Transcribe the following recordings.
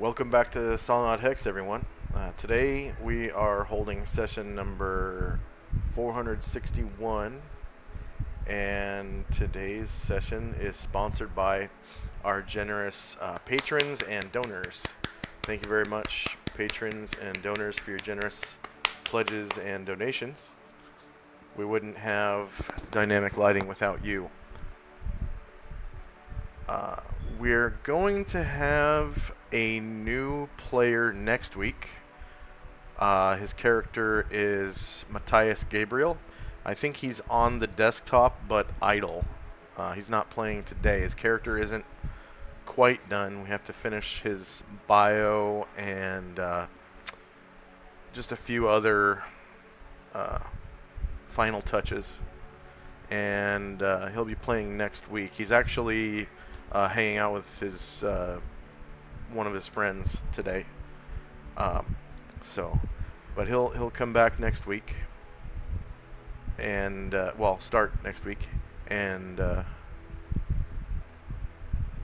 Welcome back to Solynod Hex, everyone. Today we are holding session number 461, and today's session is sponsored by our generous patrons and donors. Thank you very much, patrons and donors, for your generous pledges and donations. We wouldn't have dynamic lighting without you. We're going to have a new player next week. His character is Matthias Gabriel. I think he's on the desktop but idle. He's not playing today. His character isn't quite done. We have to finish his bio and just a few other final touches. And he'll be playing next week. He's actually hanging out with his one of his friends today. But he'll come back next week, and start next week, and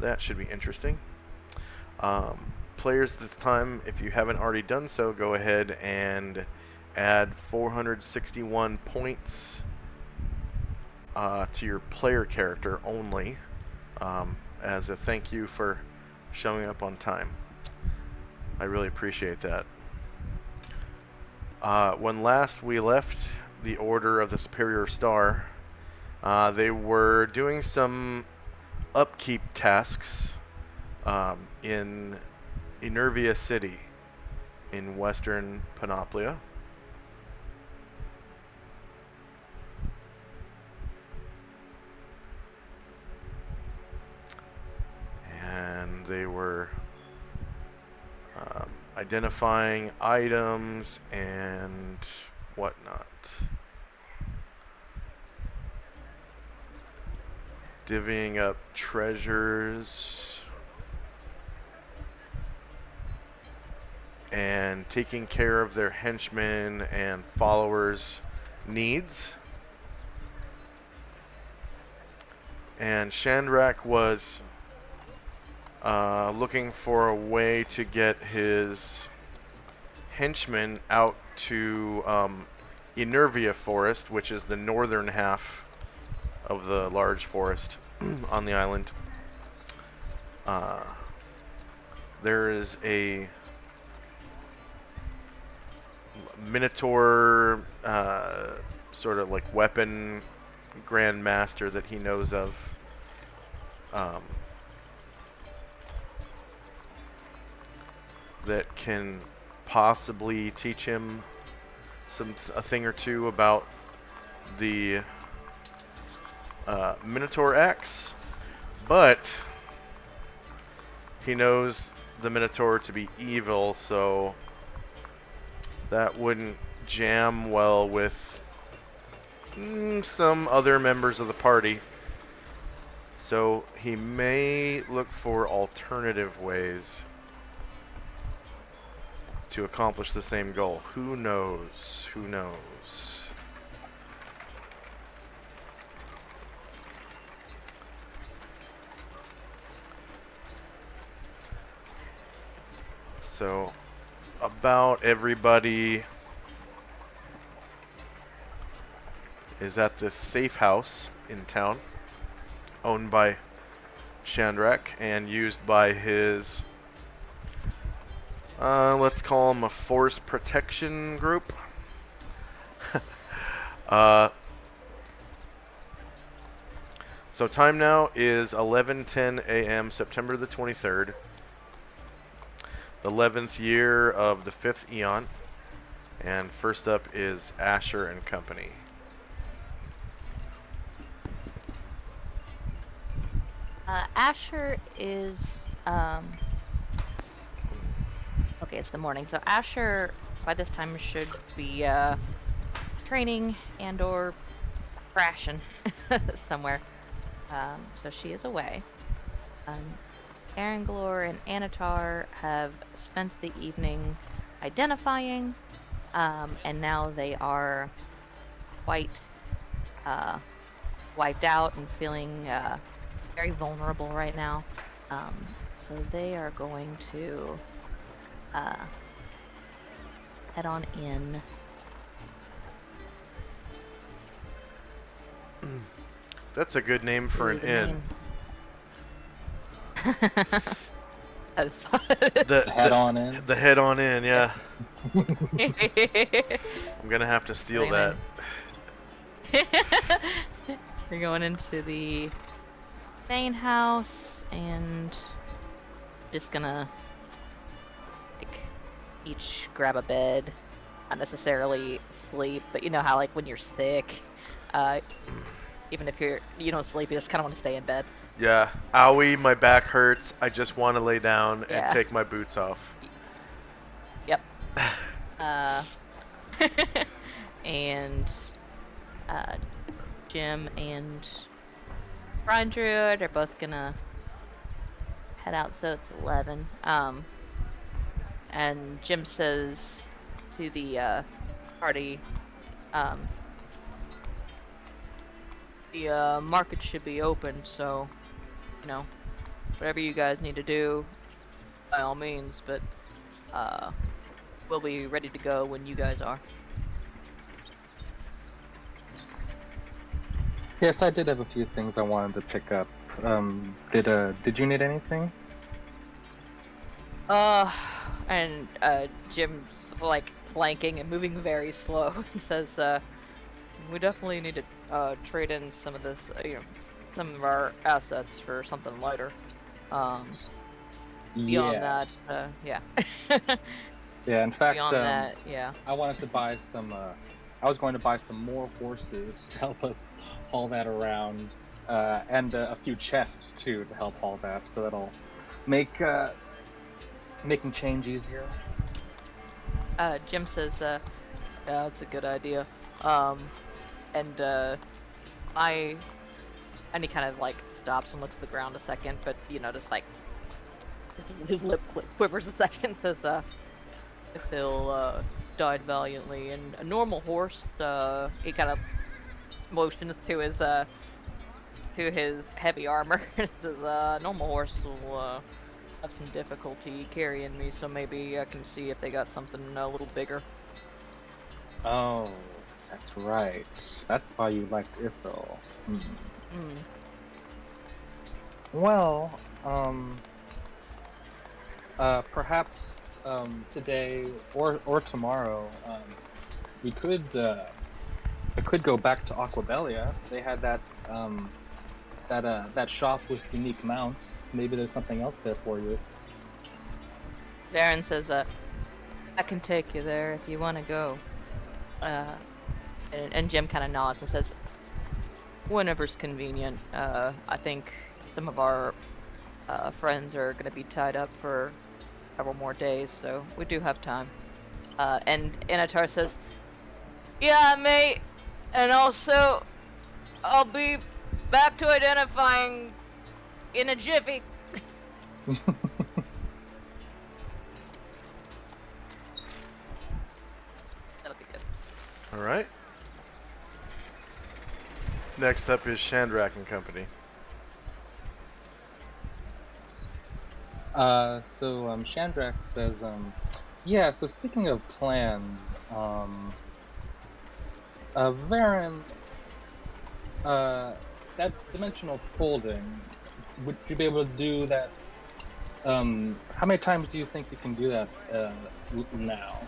that should be interesting. Players this time, if you haven't already done so, go ahead and add 461 points to your player character only, as a thank you for showing up on time. I really appreciate that. When last we left the Order of the Superior Star, they were doing some upkeep tasks in Enervia City in western Panoplia. And they were identifying items and whatnot. Divvying up treasures. And taking care of their henchmen and followers' needs. And Shandrak was looking for a way to get his henchmen out to Enervia Forest, which is the northern half of the large forest on the island. There is a Minotaur sort of like weapon grandmaster that he knows of. That can possibly teach him a thing or two about the Minotaur axe, but he knows the Minotaur to be evil, so that wouldn't jam well with some other members of the party. So he may look for alternative ways to accomplish the same goal. Who knows? Who knows? So, about everybody is at this safe house in town, owned by Shandrak and used by his let's call them a force protection group. So time now is 11:10 a.m. September the 23rd, the 11th year of the 5th Eon, and first up is Asher and Company. Asher is okay, it's the morning. So Asher, by this time, should be training and or crashing somewhere. So she is away. Aranglor and Anatar have spent the evening identifying, and now they are quite wiped out and feeling very vulnerable right now. So they are going to uh, head on in. That's a good name for an The inn. main. That's Head on in. The head on in, yeah. You're I'm gonna have to steal that. going into the main house and just gonna like each grab a bed. Not necessarily sleep, but you know how like when you're sick, even if you don't sleep, you just kind of want to stay in bed. Yeah. Owie, my back hurts. I just want to lay down and Yeah. take my boots off. Yep. And Jim and Brian Druid are both gonna head out, so it's 11. And Jim says to the party, the market should be open, so you know, whatever you guys need to do, by all means. But we'll be ready to go when you guys are. Yes, I did have a few things I wanted to pick up. Did you need anything? And Jim's like blanking and moving very slow. He says, we definitely need to trade in some of this, some of our assets for something lighter. Beyond that, yeah. Yeah, in fact, Beyond that, yeah. I wanted to buy some. I was going to buy some more horses to help us haul that around, and a few chests too to help haul that. So that'll make making change easier. Jim says, yeah, that's a good idea. And he kind of like stops and looks at the ground a second, but just like his lip quivers a second. Says, if he'll died valiantly, and a normal horse, he kind of motions to his heavy armor. Says, normal horse will have some difficulty carrying me, so maybe I can see if they got something a little bigger. Oh, that's right. That's why you liked Ithil. Well, perhaps today or tomorrow, we could I could go back to Aquabelia. They had that that shop with unique mounts. Maybe there's something else there for you. Darren says, I can take you there if you want to go. And Jim kind of nods and says, whenever's convenient. I think some of our friends are going to be tied up for several more days, so we do have time. And Anatar says, yeah, mate, and also, I'll be back to identifying in a jiffy. That'll be good. All right. Next up is Shandrak and Company. So Shandrak says, yeah, so speaking of plans, Varen, that dimensional folding, would you be able to do that? How many times do you think you can do that now?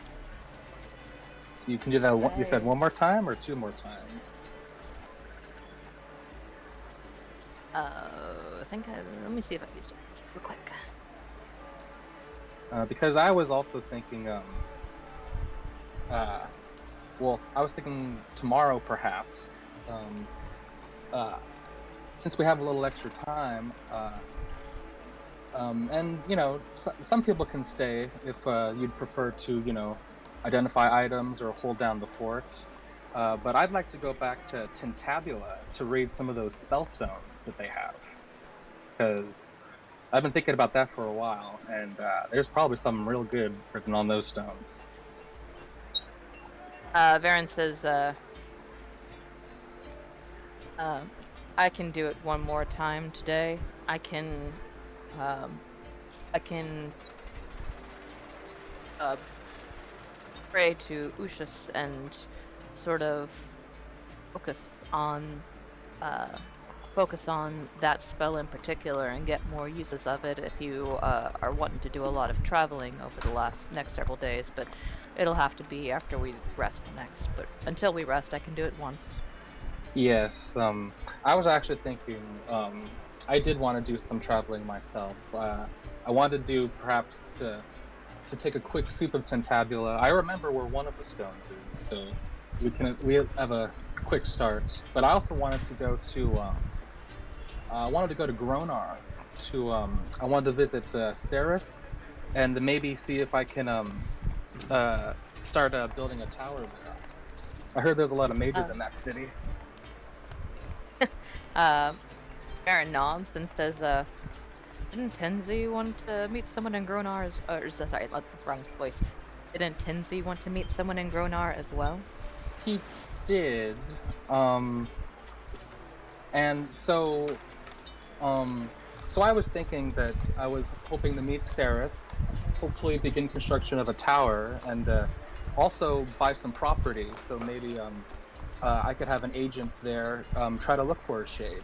You can do that, you said one more time or two more times? I think let me see if I can do it real quick. Because I was also thinking, well, I was thinking tomorrow perhaps, since we have a little extra time, and some people can stay if you'd prefer to, identify items or hold down the fort. But I'd like to go back to Tintabula to read some of those spell stones that they have, because I've been thinking about that for a while, and there's probably something real good written on those stones. Varen says, I can do it one more time today. I can pray to Ushus and sort of focus on uh, focus on that spell in particular and get more uses of it if you are wanting to do a lot of traveling over the next several days. But it'll have to be after we rest next. But until we rest, I can do it once. Yes, I was actually thinking, I did want to do some traveling myself. I wanted to do perhaps to take a quick soup of Tentabula. I remember where one of the stones is, so we have a quick start. But I also wanted to go to Gronar. I wanted to visit Ceres, and maybe see if I can start building a tower there. I heard there's a lot of mages Uh, in that city. Baron nods and says, didn't Tenzi want to meet someone in Gronar or is that, sorry, wrong voice. Didn't Tenzi want to meet someone in Gronar as well? He did. And so I was thinking that I was hoping to meet Ceres, hopefully begin construction of a tower, and also buy some property. So maybe I could have an agent there try to look for a shade,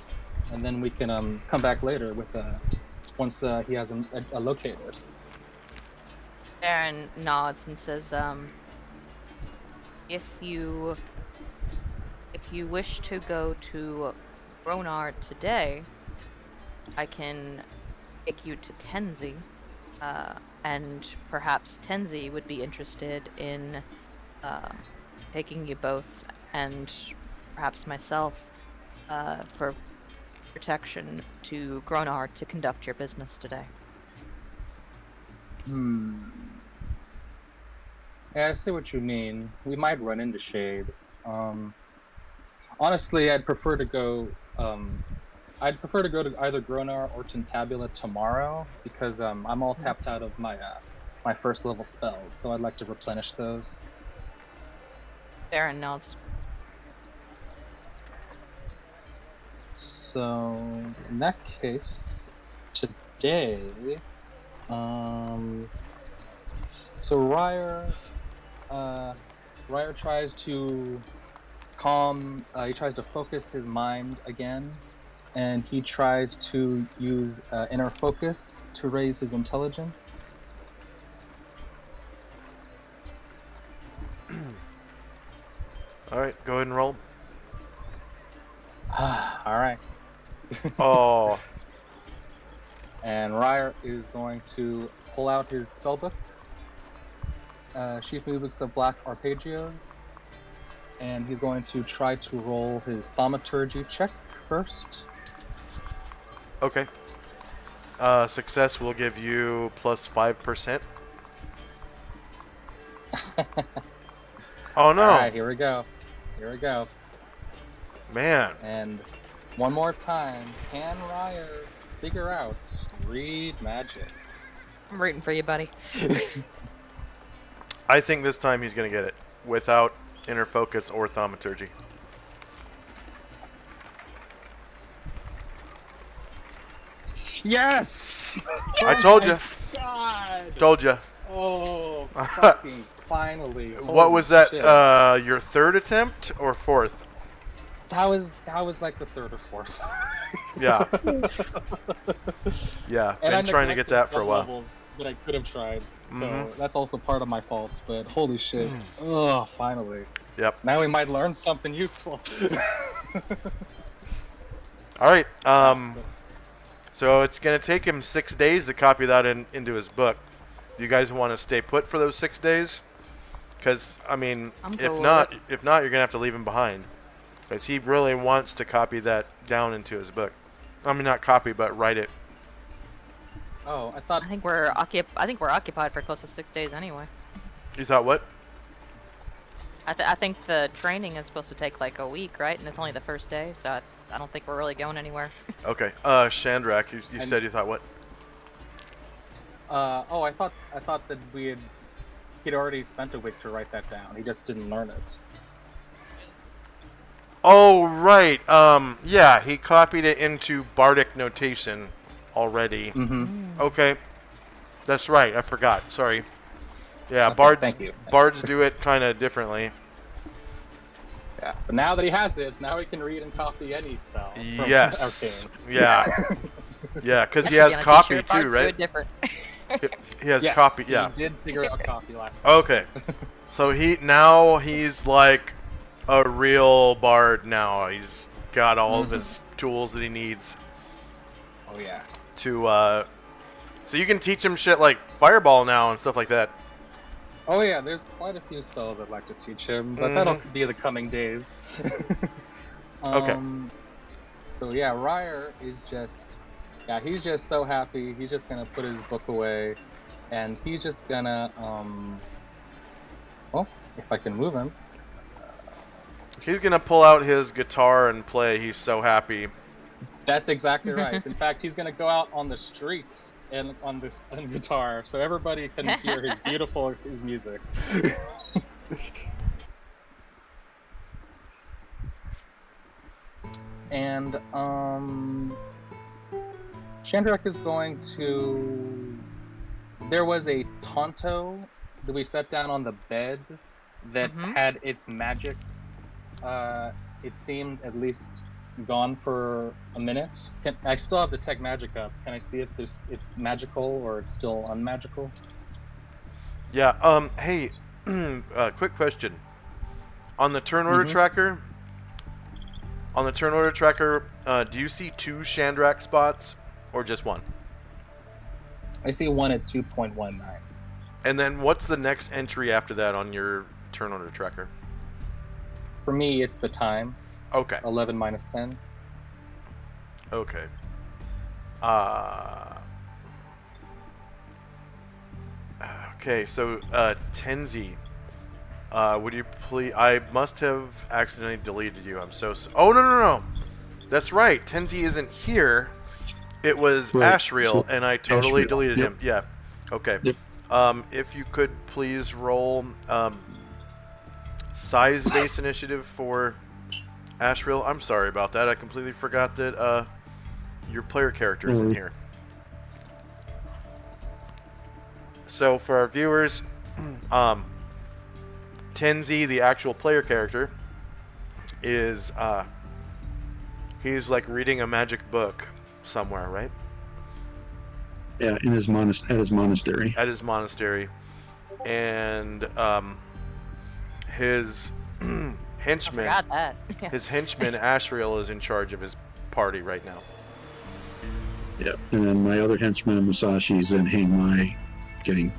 and then we can come back later with once he has a located. Baron nods and says, if you wish to go to Gronar today, I can take you to Tenzi, and perhaps Tenzi would be interested in taking you both and perhaps myself for protection to Gronar to conduct your business today. Yeah, I see what you mean. We might run into shade. Honestly, I'd prefer to go. I'd prefer to go to either Gronar or Tentabula tomorrow because I'm all tapped out of my my first level spells, so I'd like to replenish those. Baron nods. So in that case, today, so Ryer tries to calm. He tries to focus his mind again, and he tries to use inner focus to raise his intelligence. All right, go ahead and roll. All right. Oh, And Ryer is going to pull out his spellbook, Sheaf Books of Black Arpeggios, and he's going to try to roll his thaumaturgy check first. okay. Success will give you plus 5%. Oh no, All right, here we go. Here we go. man. And one more time, can Ryer figure out read magic? I'm rooting for you, buddy. I think this time he's gonna get it without inner focus or thaumaturgy. Yes! I told you. God! Told you. Oh, fucking finally. What Holy was that? shit. Your third attempt or fourth? That was like the third or fourth. Yeah. Yeah. And I Been trying to get neglected that for a some while. levels that I could have tried. So Mhm. that's also part of my fault. But holy shit. Ugh, finally. Yep. Now we might learn something useful. All right. So- So it's gonna take him 6 days to copy that into his book. Do you guys want to stay put for those 6 days? Because I mean, I'm if cool with not, it. you're gonna have to leave him behind. Because he really wants to copy that down into his book. I mean, not copy, but write it. Oh, I thought. I think we're occupied for close to 6 days anyway. You thought what? I think the training is supposed to take like a week, right? And it's only the first day, so I don't think we're really going anywhere. Okay. Shandrak, you said you thought what? Oh, I thought that he'd already spent a week to write that down. He just didn't learn it. Oh, right. Yeah, he copied it into Bardic notation already. Mm-hmm. Okay. That's right. I forgot. Sorry. Yeah, Okay, thank you. bards do it kind of differently. Yeah, but now that he has it, now he can read and copy any spell from Yes. Arcane. Yeah. Yeah, because he That should be has on a copy t-shirt. too, Bards do right? it different. He has Yes, copy. he Yeah. did figure out copy last time. Okay. So he's like a real bard now. He's got all of his tools that he needs Oh yeah. to. So you can teach him shit like fireball now and stuff like that. Oh yeah, there's quite a few spells I'd like to teach him, but that'll be the coming days. Okay. So yeah, Ryer is just, he's just so happy. He's just gonna put his book away, and he's just gonna, well, if I can move him. He's gonna pull out his guitar and play. He's so happy. That's exactly right. In fact, he's gonna go out on the streets and on guitar, so everybody can hear his music. And Chandrak is going to. There was a Tonto that we set down on the bed that had its magic. It seemed at least gone for a minute. I still have the tech magic up. Can I see if it's magical or it's still unmagical? Yeah. Hey. Quick question. On the turn order tracker. On the turn order tracker, do you see 2 Chandrak spots or just 1? I see 1 at 2.19. And then what's the next entry after that on your turn order tracker? For me, it's the time. Okay. 11 minus 10. Okay. Okay, so Tenzi, would you please? I must have accidentally deleted you. I'm so. Oh no! That's right. Tenzi isn't here. It was Ashriel, and I totally deleted him. Yeah. Okay. Yep. If you could please roll size-based initiative for Ashriel. I'm sorry about that. I completely forgot that your player character isn't here. So for our viewers, Tenzi, the actual player character, is he's like reading a magic book somewhere, right? Yeah, in his at his monastery. At his monastery, and his henchman, I forgot that. his henchman Ashriel is in charge of his party right now. Yep. And then my other henchman Musashi's in Hangmai getting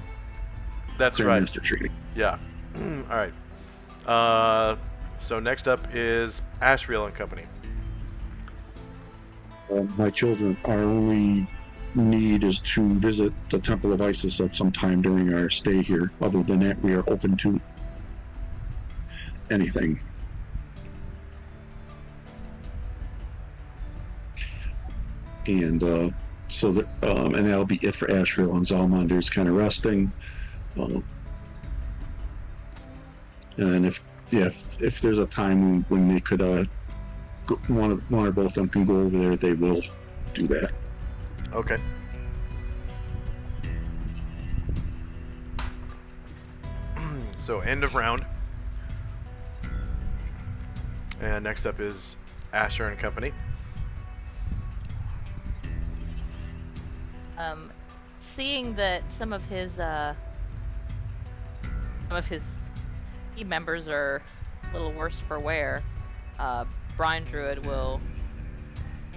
That's right. Grandmaster treating. Yeah. All right. So next up is Ashriel and Company. My children, our only need is to visit the Temple of Isis at some time during our stay here. Other than that, we are open to anything. And so that, and that'll be it for Ashriel. And Zalmander's kind of resting. And if there's a time when they could, one or both of them can go over there, they will do that. Okay. So end of round. And next up is Asher and Company. Seeing that some of his team members are a little worse for wear, Brian Druid will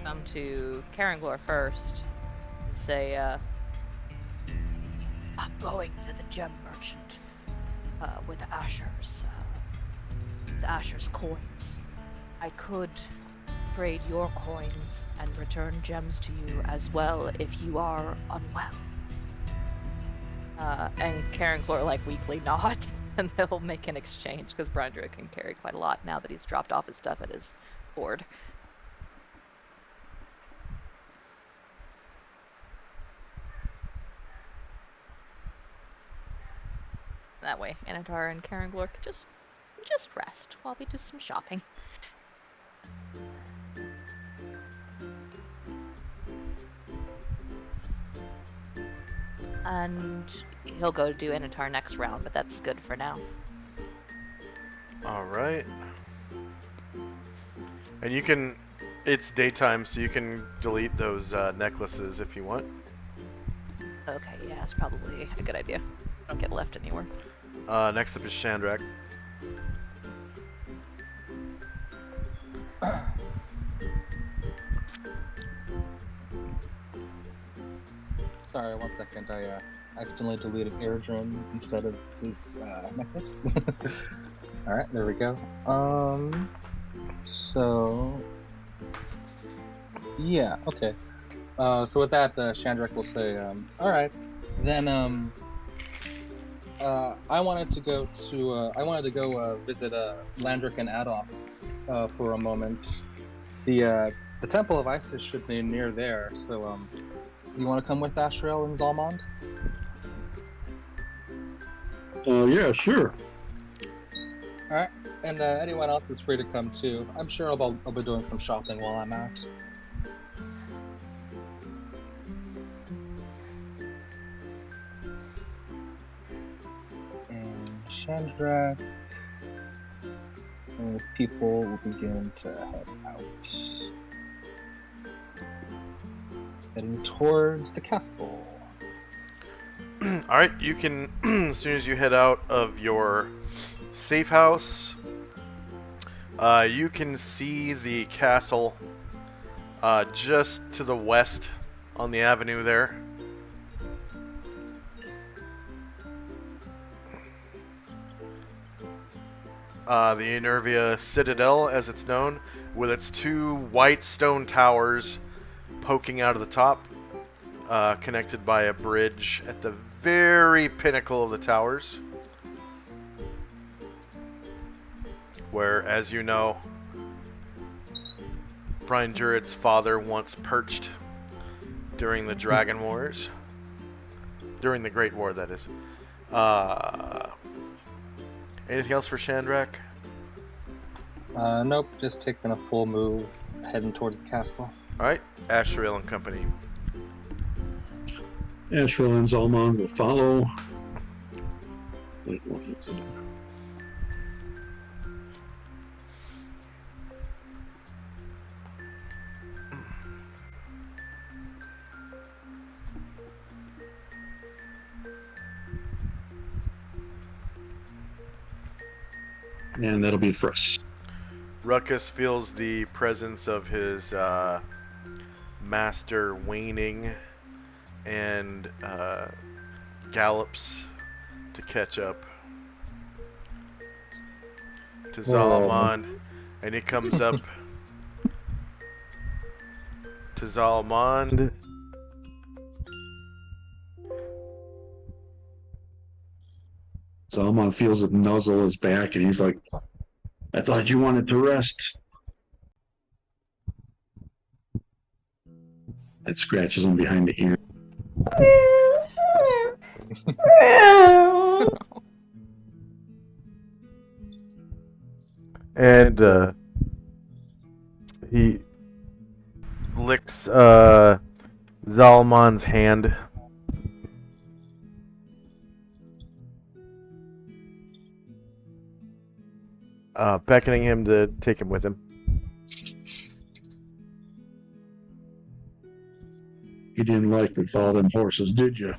come to Caranglor first and say, I'm going to the gem merchant with Asher's coins. I could trade your coins and return gems to you as well if you are unwell. And Caranglor weakly nod, and they'll make an exchange because Brian Druid can carry quite a lot now that he's dropped off his stuff at his board. That way, Anatar and Caranglor could just rest while we do some shopping. And he'll go do Anatar next round, but that's good for now. All right. And you can, it's daytime, so you can delete those necklaces if you want. Okay, yeah, it's probably a good idea. Don't get left anywhere. Next up is Shandrak. Sorry, 1 second. I accidentally deleted Airdrum instead of his necklace. All right, there we go. So yeah, okay. So with that, Shandrak will say, "All right, then. I wanted to go visit Landrick and Adolf for a moment. The Temple of Isis should be near there. So you want to come with Ashrael and Zalmond? Yeah, sure. All right, and anyone else is free to come too. I'm sure I'll be doing some shopping while I'm out." And Shandrak and his people will begin to head out, heading towards the castle. All right, you can, as soon as you head out of your safe house, you can see the castle just to the west on the avenue there. The Enervia Citadel, as it's known, with its 2 white stone towers poking out of the top, connected by a bridge at the very pinnacle of the towers, where, as you know, Brian Druid's father once perched during the Dragon Wars. During the Great War, that is. Anything else for Shandrak? Nope, just taking a full move, heading towards the castle. Alright, Ashrael and company. Ashrael and Zalmond will follow. Wait, what is it? And that'll be for us. Ruckus feels the presence of his master waning and gallops to catch up to Zalmond, and he comes up to Zalmond. Zalmond feels it nuzzle his back, and he's like, "I thought you wanted to rest." It scratches him behind the ear. And he licks Zalmond's hand. Beckoning him to take him with him. You didn't like with all them horses, did you?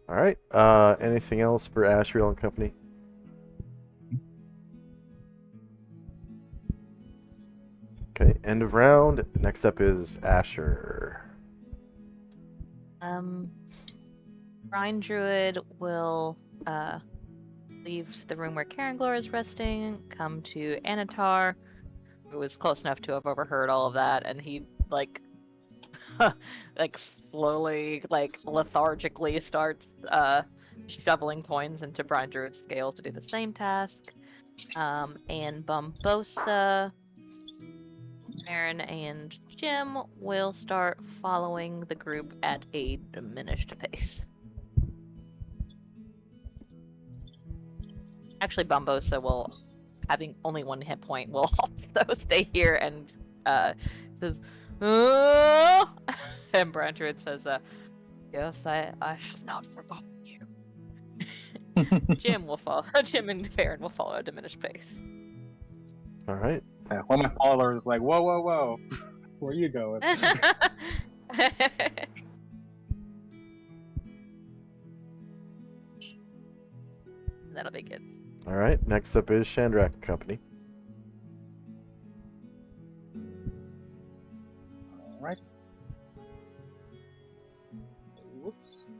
All right. Anything else for Ashrael and company? Okay. End of round. Next up is Asher. Brine Druid will leave the room where Caranglor is resting, come to Anatar, who was close enough to have overheard all of that, and he like slowly, lethargically starts shoveling coins into Brine Druid's scales to do the same task. And Bumbosa, Marin, and Jim will start following the group at a diminished pace. Actually, Bombosa will, having only 1 hit point, will also stay here and says, "Oh!" And Brantred says, "Yes, I have not forgotten you." Jim will follow. Jim and Farron will follow at a diminished pace. All right. Yeah, one of my followers is like, whoa, whoa, whoa. Where are you going? That'll be good. All right. Next up is Chandrak and Company. All right. Whoops.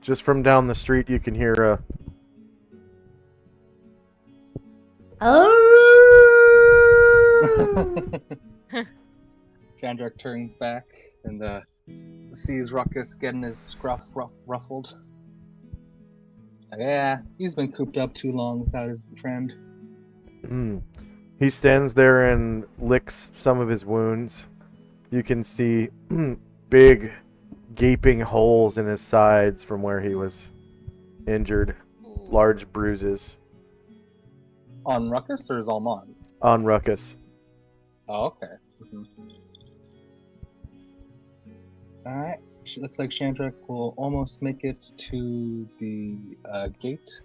Just from down the street, you can hear a. Jandrak turns back and sees Ruckus getting his scruff ruffled. Yeah, he's been cooped up too long without his friend. He stands there and licks some of his wounds. You can see big, gaping holes in his sides from where he was injured. Large bruises. On Ruckus or Zalman? On Ruckus. Oh, okay. Alright. Looks like Chandrak will almost make it to the gate.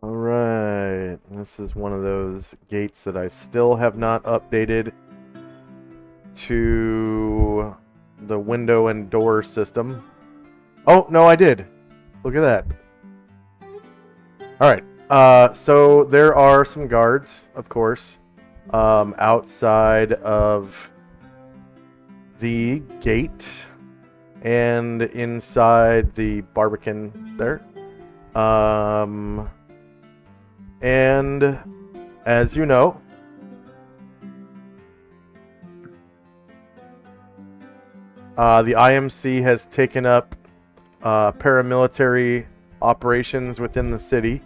Alright. This is one of those gates that I still have not updated to the window and door system. Oh, no, I did. Look at that. Alright. So there are some guards, of course, outside of the gate and inside the Barbican there. And as you know, the IMC has taken up paramilitary operations within the city.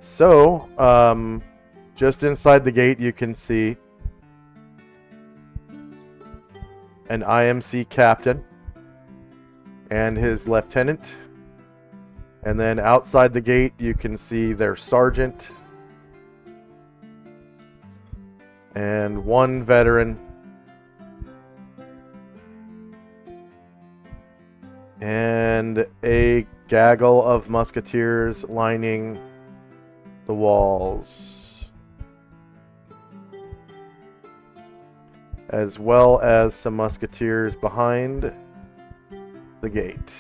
So, just inside the gate, you can see an IMC captain and his lieutenant. And then outside the gate, you can see their sergeant and one veteran and a gaggle of musketeers lining the walls, as well as some musketeers behind the gate.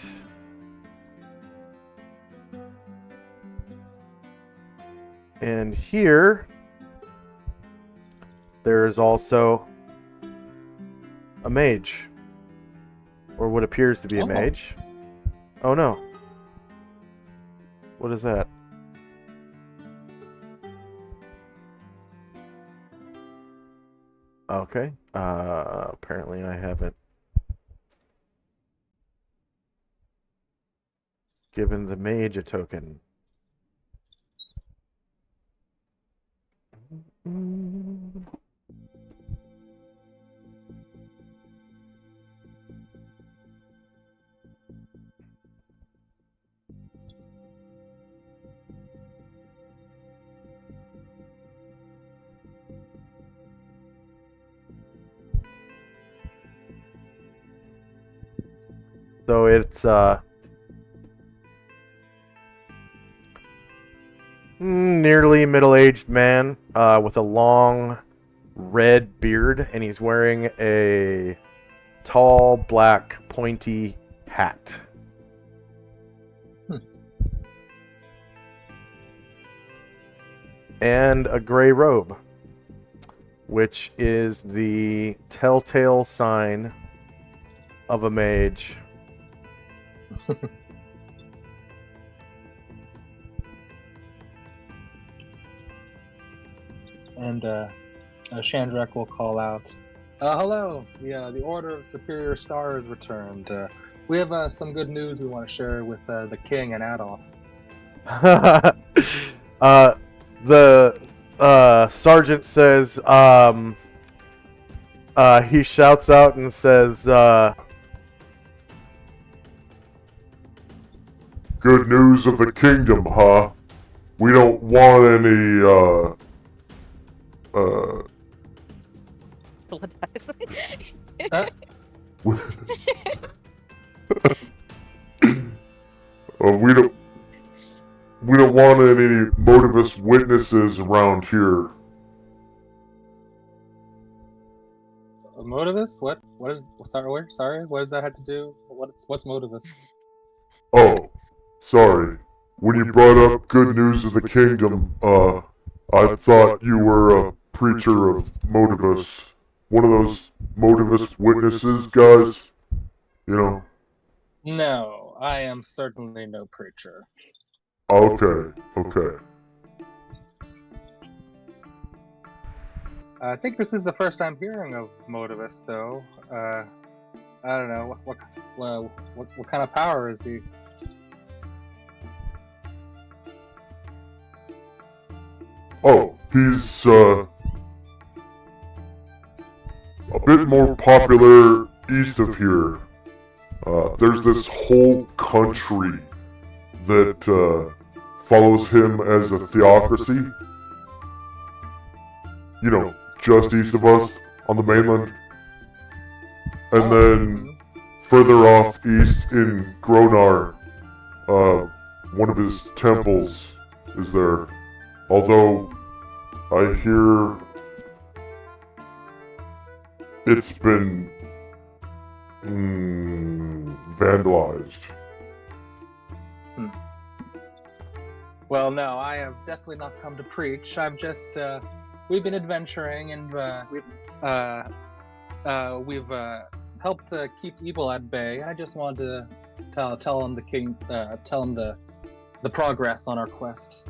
And here, there is also a mage, or what appears to be a mage. Oh no. What is that? Okay. Apparently I haven't given the mage a token. So it's nearly middle-aged man with a long red beard, and he's wearing a tall black pointy hat. And a gray robe, which is the telltale sign of a mage. and Chandrak will call out, "Hello, the Order of Superior Star has returned. We have some good news we want to share with the King and Adolf." The sergeant says, he shouts out and says, Good news of the kingdom, huh? We don't want any, we don't want any motivist witnesses around here. Motivus? What? What is? Sorry, sorry. What does that have to do? What's Motivus? Oh, sorry. When you brought up good news of the kingdom, I thought you were a preacher of motivus. One of those motivist witnesses guys, you know? No, I am certainly no preacher. Okay. I think this is the first I'm hearing of Motivus, though. I don't know what kind of power is he? Oh, he's, a bit more popular east of here. There's this whole country that, follows him as a theocracy. You know, just east of us, on the mainland. And then, further off east in Gronar, one of his temples is there. Although, I hear it's been vandalized. Well, no, I have definitely not come to preach. I've just we've been adventuring, and we've helped keep evil at bay. I just wanted to tell him the king, tell him the progress on our quest.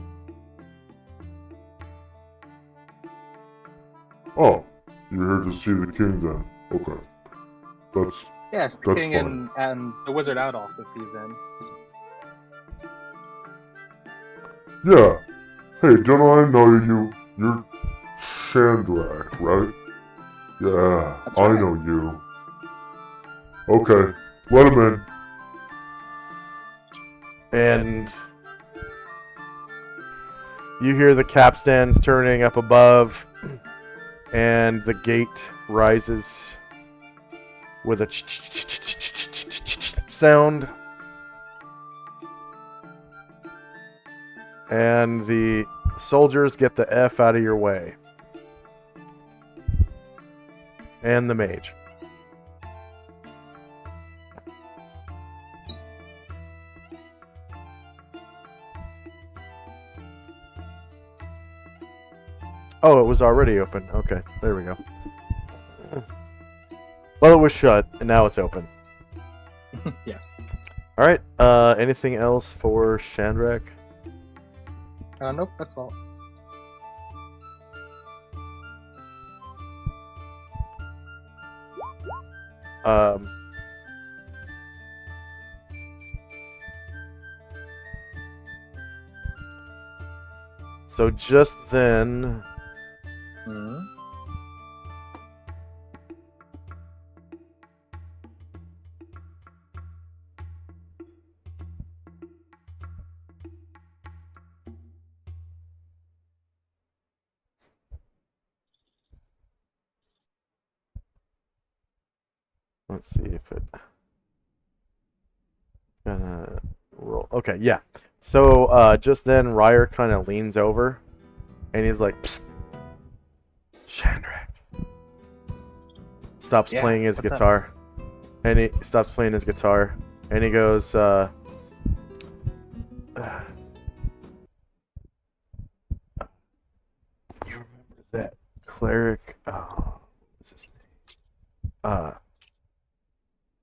Oh, you're here to see the king then? Okay. Yes, the That's king fine. and the wizard Adolf, if he's in. Yeah. Hey, don't I know you? You're Chandrak, right? Yeah, That's I right. know you. Okay, let him in. and you hear the capstans turning up above, and the gate rises with a sound, and the soldiers get the F out of your way, and the mage. Oh, it was already open. Okay, there we go. Well, it was shut, and now it's open. Yes. All right. Anything else for Chandrak? Nope, that's all. So just then, Hmm. let's see if it gonna roll. Okay, yeah. So just then, Ryer kind of leans over, and he's like, "Psst, Chandrak." Stops Yeah, playing his what's up? guitar, and he stops playing his guitar, and he goes, "You remember that cleric? Oh, what's his name?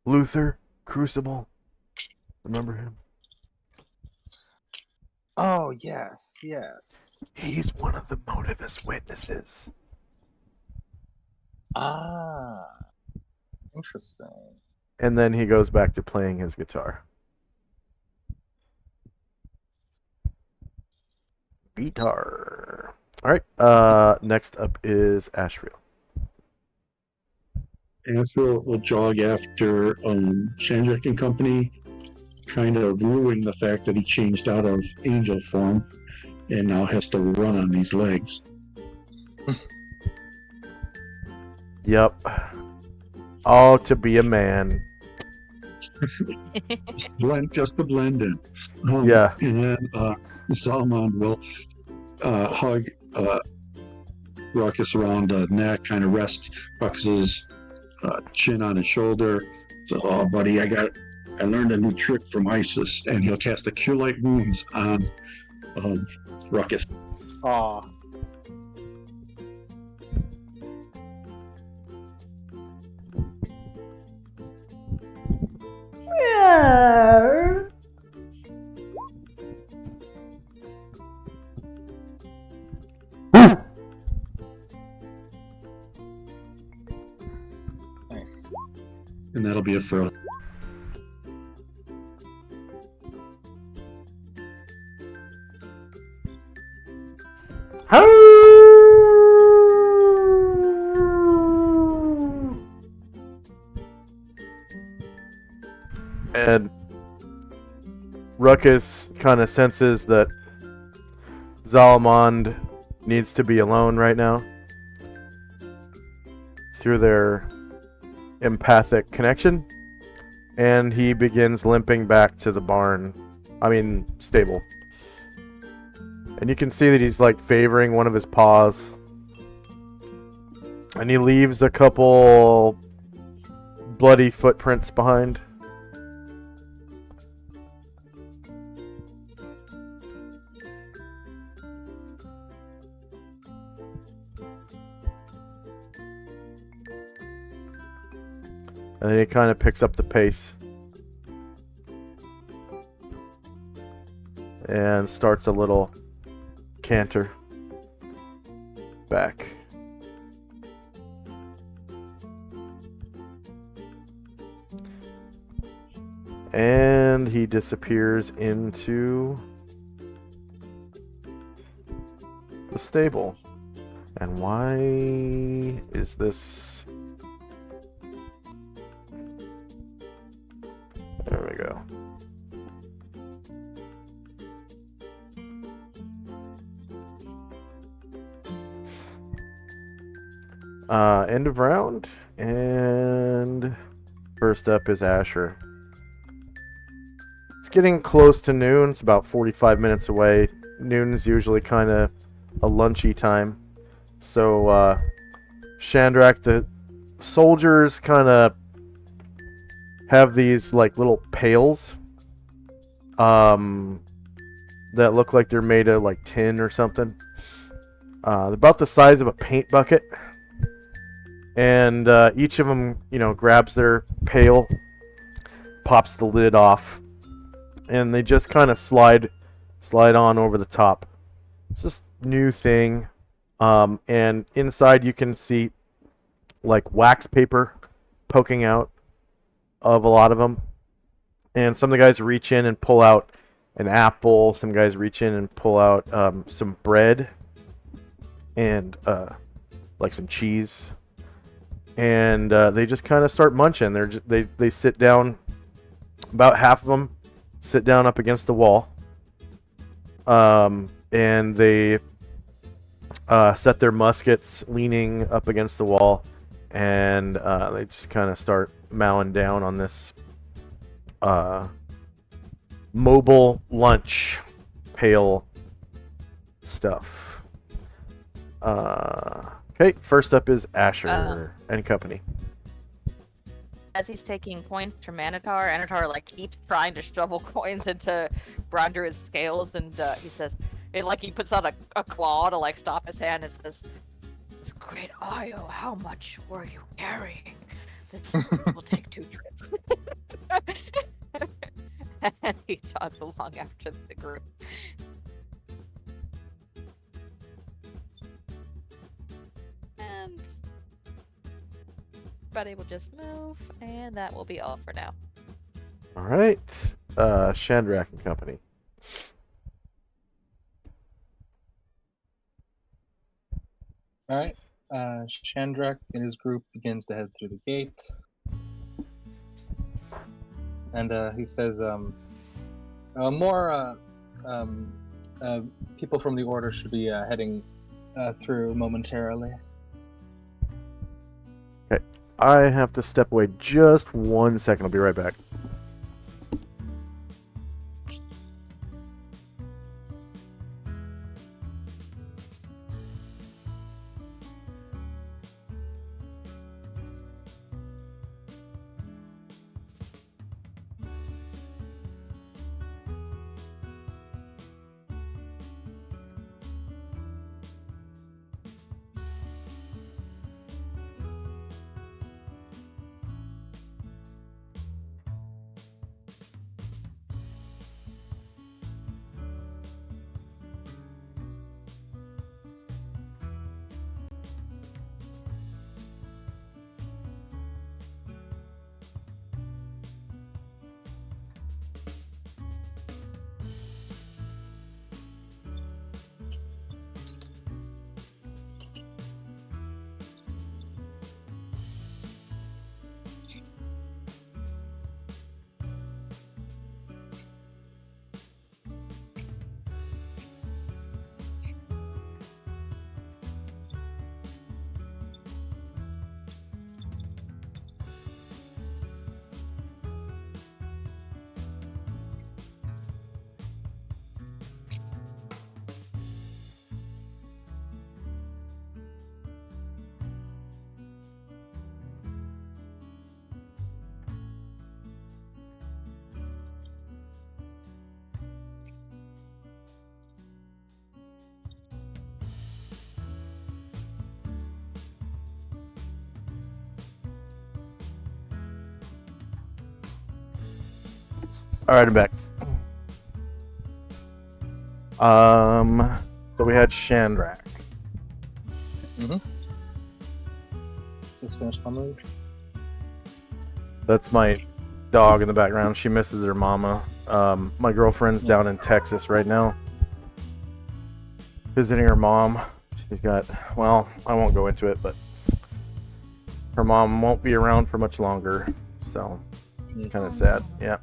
Luther Crucible. Remember him?" Oh, yes, yes. He's one of the motivus witnesses. Ah, interesting. And then he goes back to playing his guitar. Guitar. All right. Next up is Ashriel. Ansel will jog after Shandrick and company, kind of ruining the fact that he changed out of angel form and now has to run on these legs. Yep. Oh, to be a man. Just to blend in. Yeah. And then Solomon will hug Ruckus around the neck, kind of rest Ruckus's chin on his shoulder. So, oh, buddy, I learned a new trick from Isis, and he'll cast a Cure Light Wounds on Ruckus. Aw. Nice. And that'll be it for us. And Ruckus kind of senses that Zalamond needs to be alone right now through their empathic connection, and he begins limping back to the stable. And you can see that he's like favoring one of his paws, and he leaves a couple bloody footprints behind. And then he kind of picks up the pace and starts a little canter back. And he disappears into the stable. And why is this? There we go. End of round, and first up is Asher. It's getting close to noon. It's about 45 minutes away. Noon is usually kind of a lunchy time. So, Shandrak, the soldiers kind of have these like little pails that look like they're made of like tin or something. They're about the size of a paint bucket. And each of them, grabs their pail, pops the lid off, and they just kind of slide on over the top. It's this new thing. And inside you can see like wax paper poking out of a lot of them. And some of the guys reach in and pull out an apple. Some guys reach in and pull out some bread and like some cheese. And they just kind of start munching. They sit down. About half of them sit down up against the wall. And they set their muskets leaning up against the wall. And they just kind of start mowing down on this mobile lunch pail stuff. Okay, first up is Asher and company. As he's taking coins from Anatar like keeps trying to shovel coins into Brondru's scales, and he says, he puts out a claw to like stop his hand and says, "This great Ayo, how much were you carrying? This will take 2 trips." And he jogs along after the group. And everybody will just move, and that will be all for now. All right. Chandrak and Company. All right. Chandrak and his group begins to head through the gate, and he says, "More people from the order should be heading through momentarily." Okay. I have to step away just 1 second. I'll be right back. All right, I'm back. So we had Chandrak. Just finished my move. That's my dog in the background. She misses her mama. My girlfriend's down in Texas right now, visiting her mom. She's got, well, I won't go into it, but her mom won't be around for much longer, so it's kind of sad. Yeah.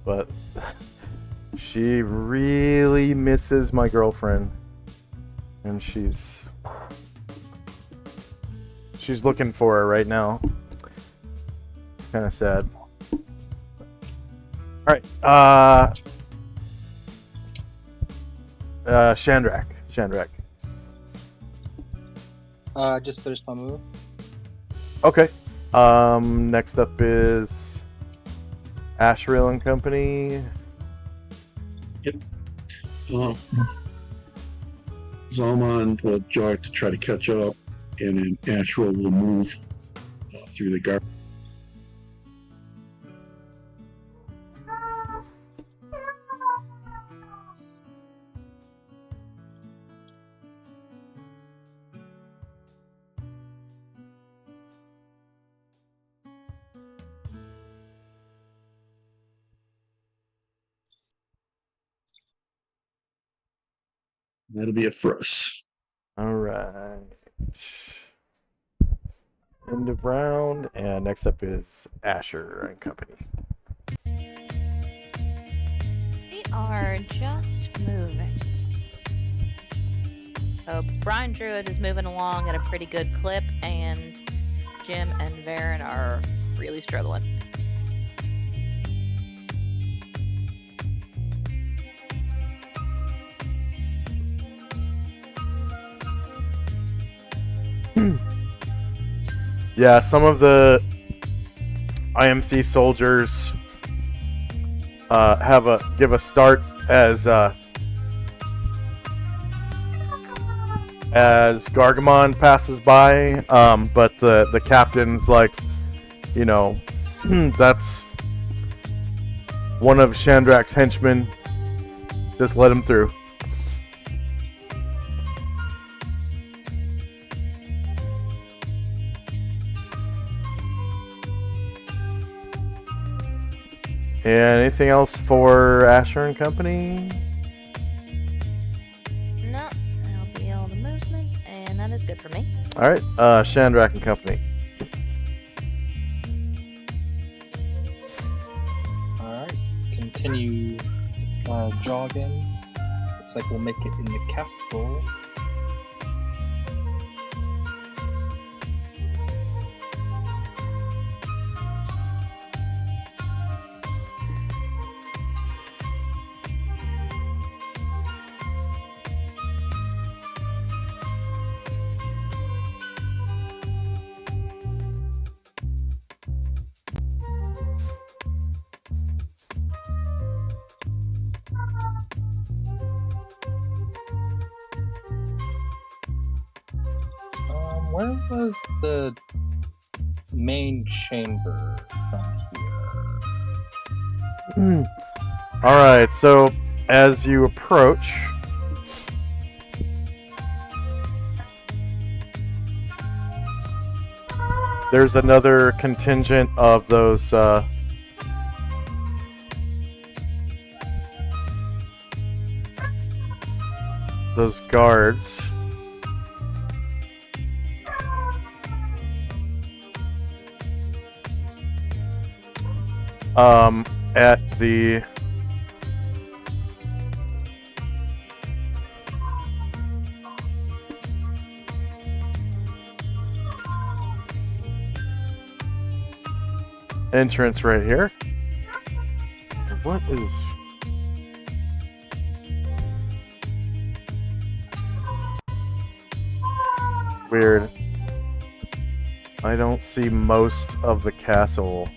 But she really misses my girlfriend, and she's looking for her right now. It's kind of sad. All right, Chandrak. Just finished my move. Okay. Next up is Asheril and Company. Zalman will jog to try to catch up, and then Ashwell will move through the garden. That'll be it for us. All right. End of round, and next up is Asher and Company. We are just moving. So Brian Druid is moving along at a pretty good clip, and Jim and Varen are really struggling. Yeah, some of the IMC soldiers give a start as Gargamon passes by, but the captain's like, you know, that's one of Chandrak's henchmen. Just let him through. And anything else for Asher and Company? No, that'll be all the movement, and that is good for me. All right, Shandrak and Company. All right, continue jogging. Looks like we'll make it in the castle. Where was the main chamber from here? All right, so as you approach, there's another contingent of those guards. At the entrance right here. What is... Weird. I don't see most of the castle.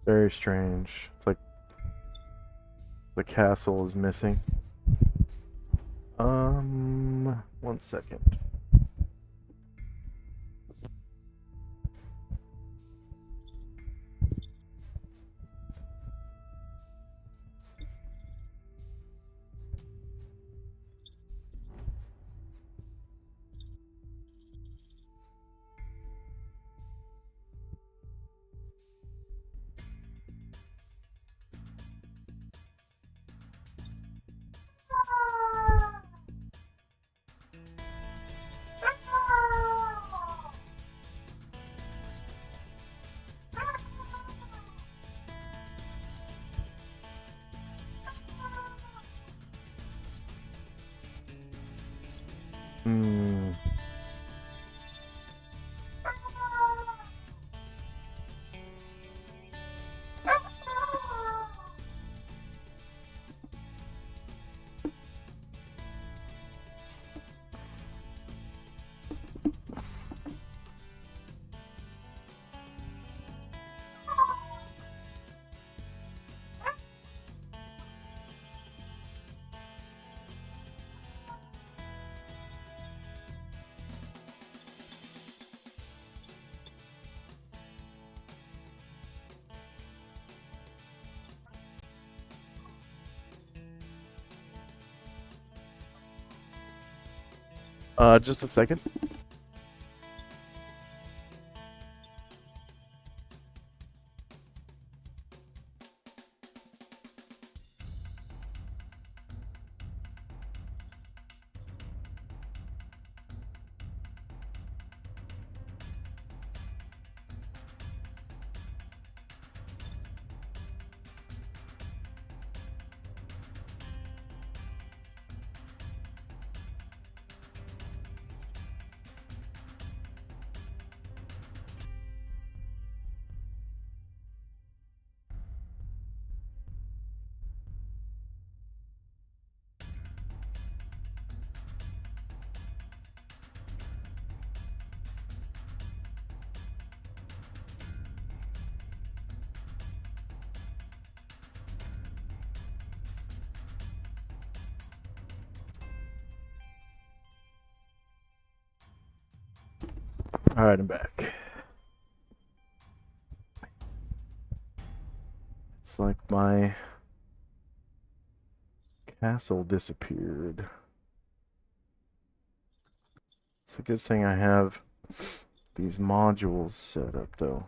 Very strange. It's like the castle is missing. 1 second. Just a second. Alright, I'm back. It's like my castle disappeared. It's a good thing I have these modules set up, though.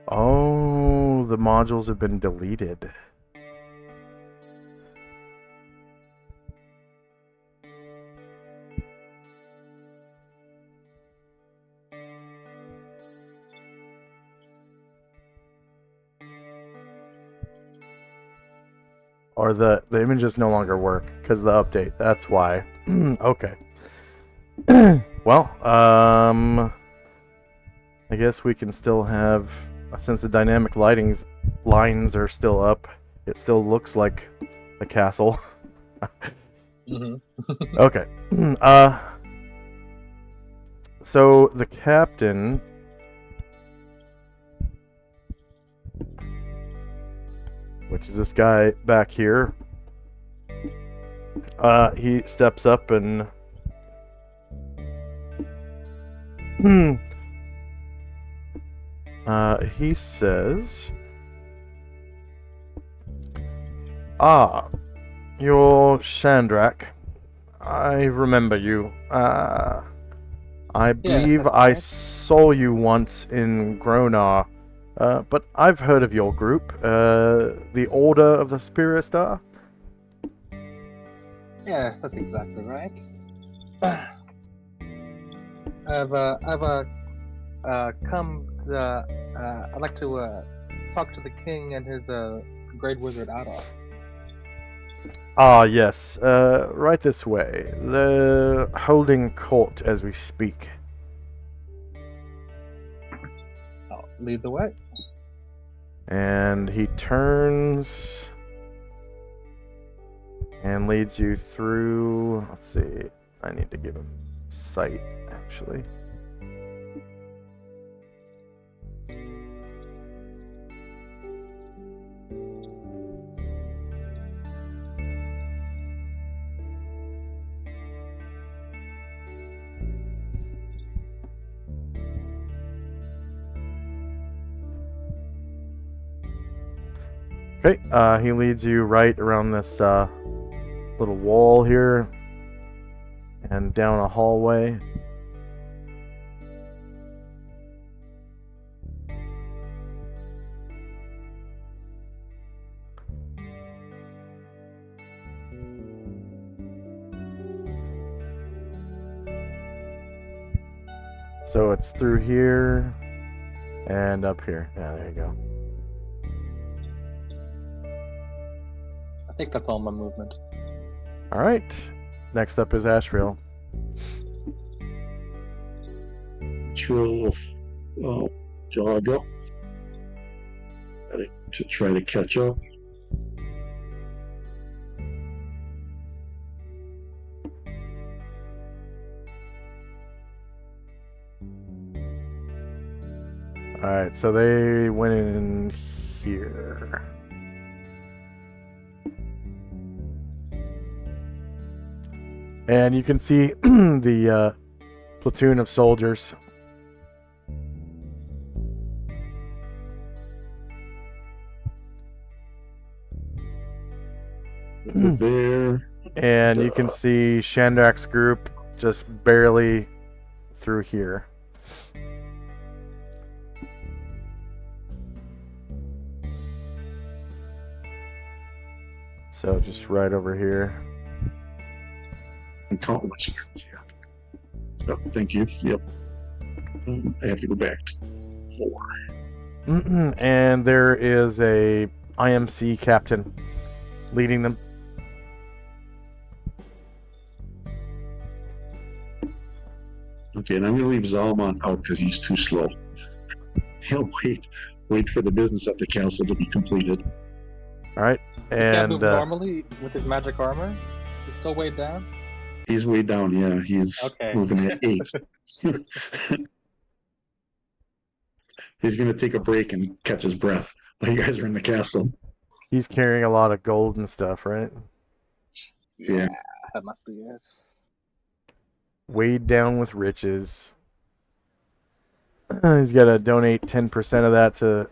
Oh, the modules have been deleted. Or the images no longer work because of the update. That's why. Okay. Well, I guess we can still have, since the dynamic lines are still up, it still looks like a castle. Okay. So the captain, which is this guy back here, he steps up and he says, "Ah, you're Shandrak. I remember you. I believe that's I right. saw you once in Gronar, but I've heard of your group, the Order of the Superior Star." Yes, that's exactly right. I've come. I'd like to talk to the king and his great wizard Adolf. Ah, yes. Right this way. They're holding court as we speak. I'll lead the way. And he turns and leads you through. Let's see. I need to give him sight, actually. Okay, he leads you right around this little wall here and down a hallway. So it's through here and up here. Yeah, there you go. I think that's all my movement. All right. Next up is Ashriel. Trill of jog up. To try to catch up. All right, so they went in here. And you can see the platoon of soldiers. There. And you can see Shandrak's group just barely through here. So just right over here. I'm counting my squares here. Oh, thank you. Yep. I have to go back to 4. And there is a IMC captain leading them. Okay, and I'm gonna leave Zalman out because he's too slow. He'll wait for the business at the castle to be completed. All right, He can't move and normally with his magic armor? He's still weighed down? He's way down. Yeah, he's Okay. moving at 8. He's gonna take a break and catch his breath while you guys are in the castle. he's carrying a lot of gold and stuff, right? Yeah, that must be it. Weighed down with riches. He's got to donate 10% of that to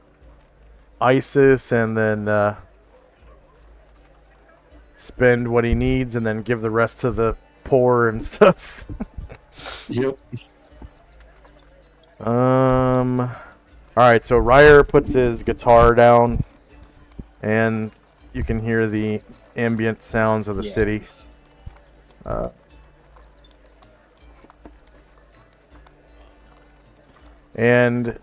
ISIS, and then spend what he needs, and then give the rest to the poor and stuff. Yep. All right, so Ryer puts his guitar down, and you can hear the ambient sounds of the Yeah. city. And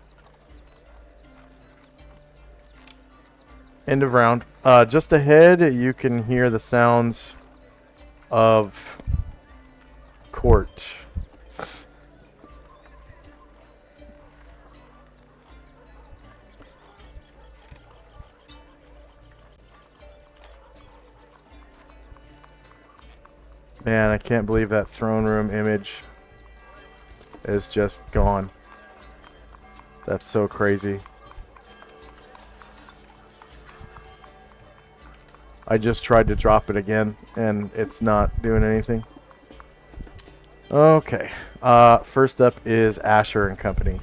end of round. Just ahead, you can hear the sounds of court. Man, I can't believe that throne room image is just gone. That's so crazy. I just tried to drop it again, and it's not doing anything. Okay. First up is Asher and Company.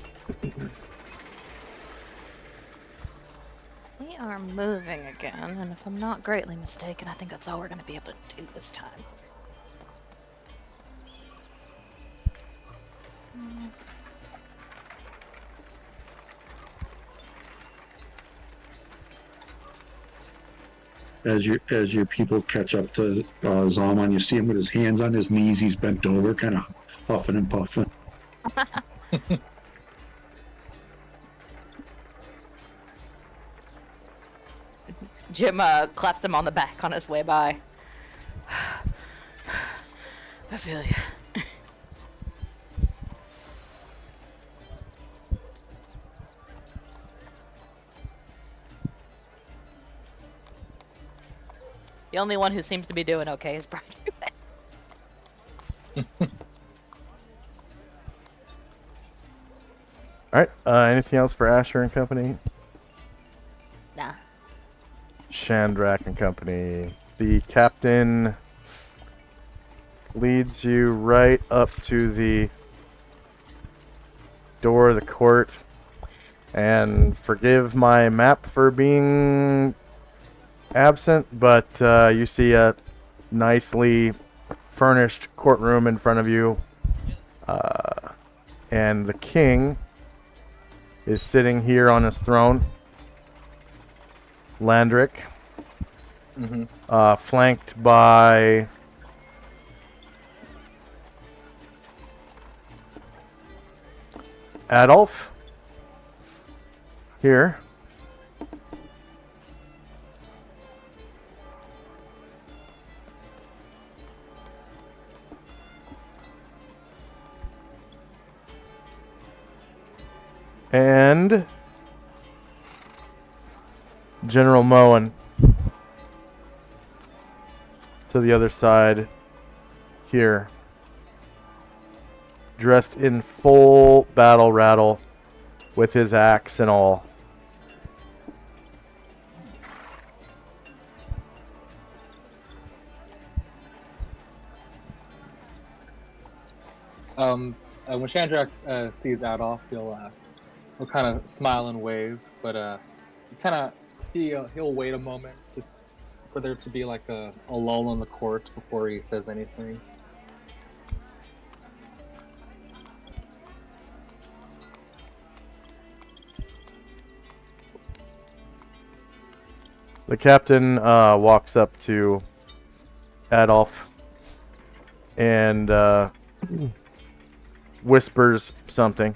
We are moving again, and if I'm not greatly mistaken, I think that's all we're going to be able to do this time. As your people catch up to Zalman, you see him with his hands on his knees. He's bent over, kind of huffing and puffing. Jim claps him on the back on his way by. I feel you. The only one who seems to be doing okay is Brian. Alright, anything else for Asher and Company? Nah. Chandrak and Company. The captain leads you right up to the door of the court. And forgive my map for being absent, but you see a nicely furnished courtroom in front of you. And the king is sitting here on his throne. Landric. Flanked by Adolf here. And General Moen to the other side here, dressed in full battle rattle with his axe and all. When Chandrak sees Adolf, he'll kind of smile and wave, but he'll wait a moment just for there to be like a lull in the court before he says anything. The captain walks up to Adolf and whispers something.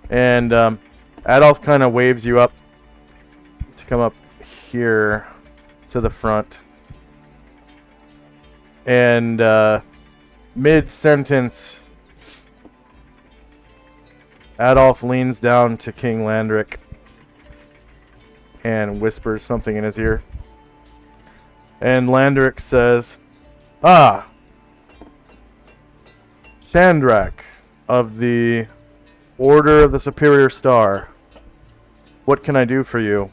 And Adolf kind of waves you up to come up here to the front. And mid-sentence, Adolf leans down to King Landric and whispers something in his ear. And Landrick says, "Ah, Sandrak of the Order of the Superior Star. What can I do for you?"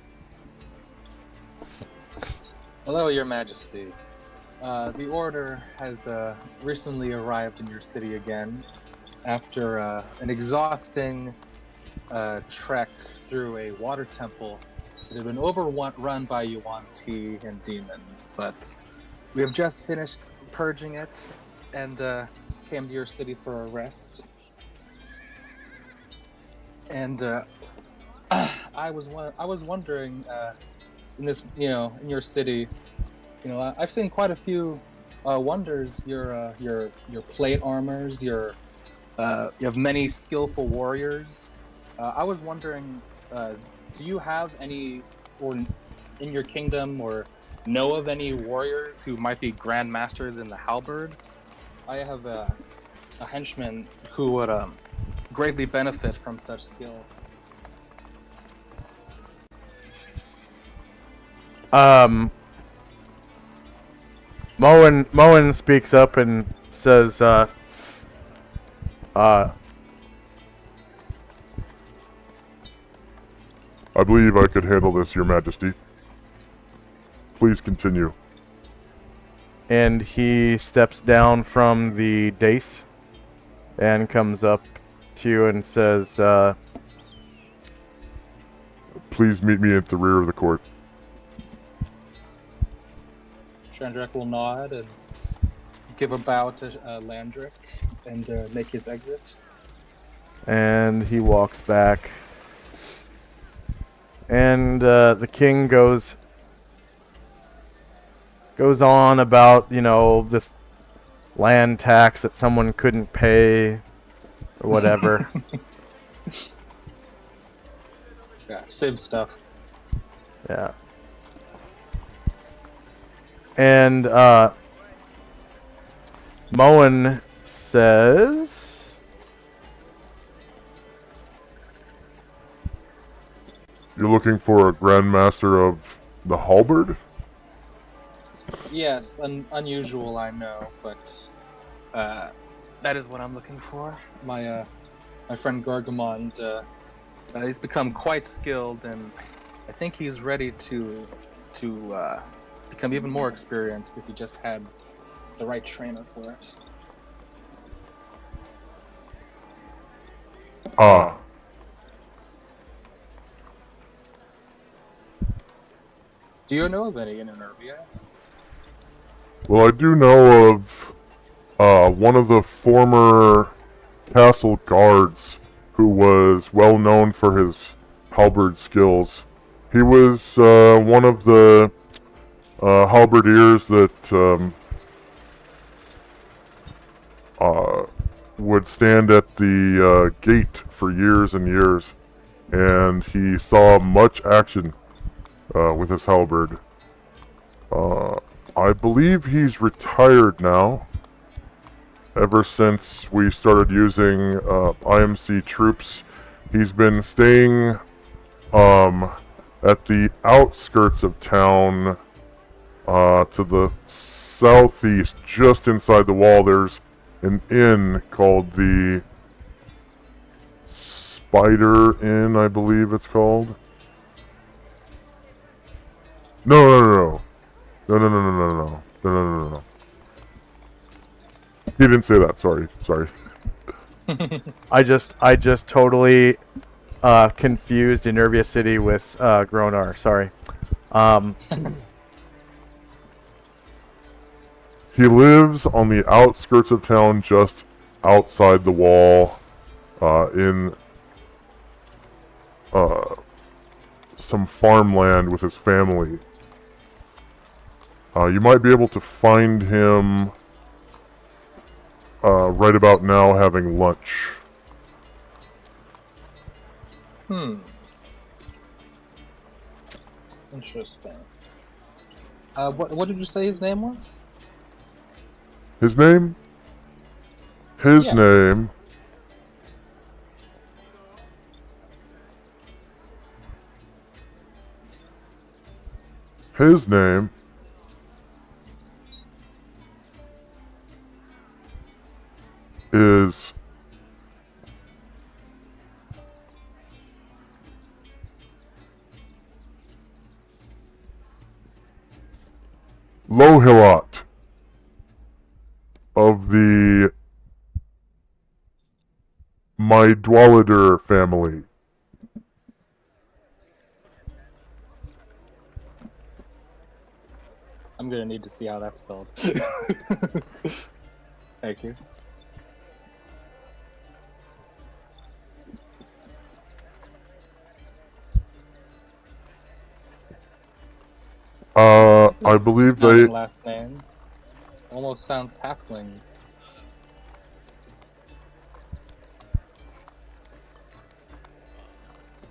Hello, Your Majesty. The Order has recently arrived in your city again after an exhausting trek through a water temple that had been overrun by Yuan-Ti and demons, but we have just finished purging it and came to your city for a rest. And I was wondering, in this, in your city, I've seen quite a few wonders. Your plate armors, you have many skillful warriors. I was wondering, do you have any, or in your kingdom, or know of any warriors who might be grandmasters in the halberd? I have a henchman who would greatly benefit from such skills. Moen speaks up and says, I believe I could handle this, Your Majesty. Please continue. and he steps down from the dais and comes up to you and says, Please meet me at the rear of the court. Shandrak will nod and give a bow to Landrick and make his exit. and he walks back. And the king goes on about, this land tax that someone couldn't pay or whatever. Yeah, Civ stuff. Yeah. And Moen says, You're looking for a Grandmaster of the Halberd? Yes, unusual, I know, but that is what I'm looking for. My friend Gargamond, he's become quite skilled, and I think he's ready to become even more experienced if he just had the right trainer for it. Ah. Do you know of any in Enervia? Well, I do know of one of the former castle guards who was well known for his halberd skills. He was one of the halberdiers that would stand at the gate for years and years, and he saw much action with his halberd. I believe he's retired now. Ever since we started using IMC troops, he's been staying at the outskirts of town to the southeast, just inside the wall. There's an inn called the Spider Inn, I believe it's called. No. He didn't say that. Sorry. I just totally confused Enervia City with Gronar. Sorry. He lives on the outskirts of town, just outside the wall, in some farmland with his family. You might be able to find him right about now having lunch. Interesting. What did you say his name was? His name? His Yeah. name... His name is Lohilot of the Mydwalider family. I'm gonna need to see how that's spelled. Thank you. I believe Sounding they. last name almost sounds halfling.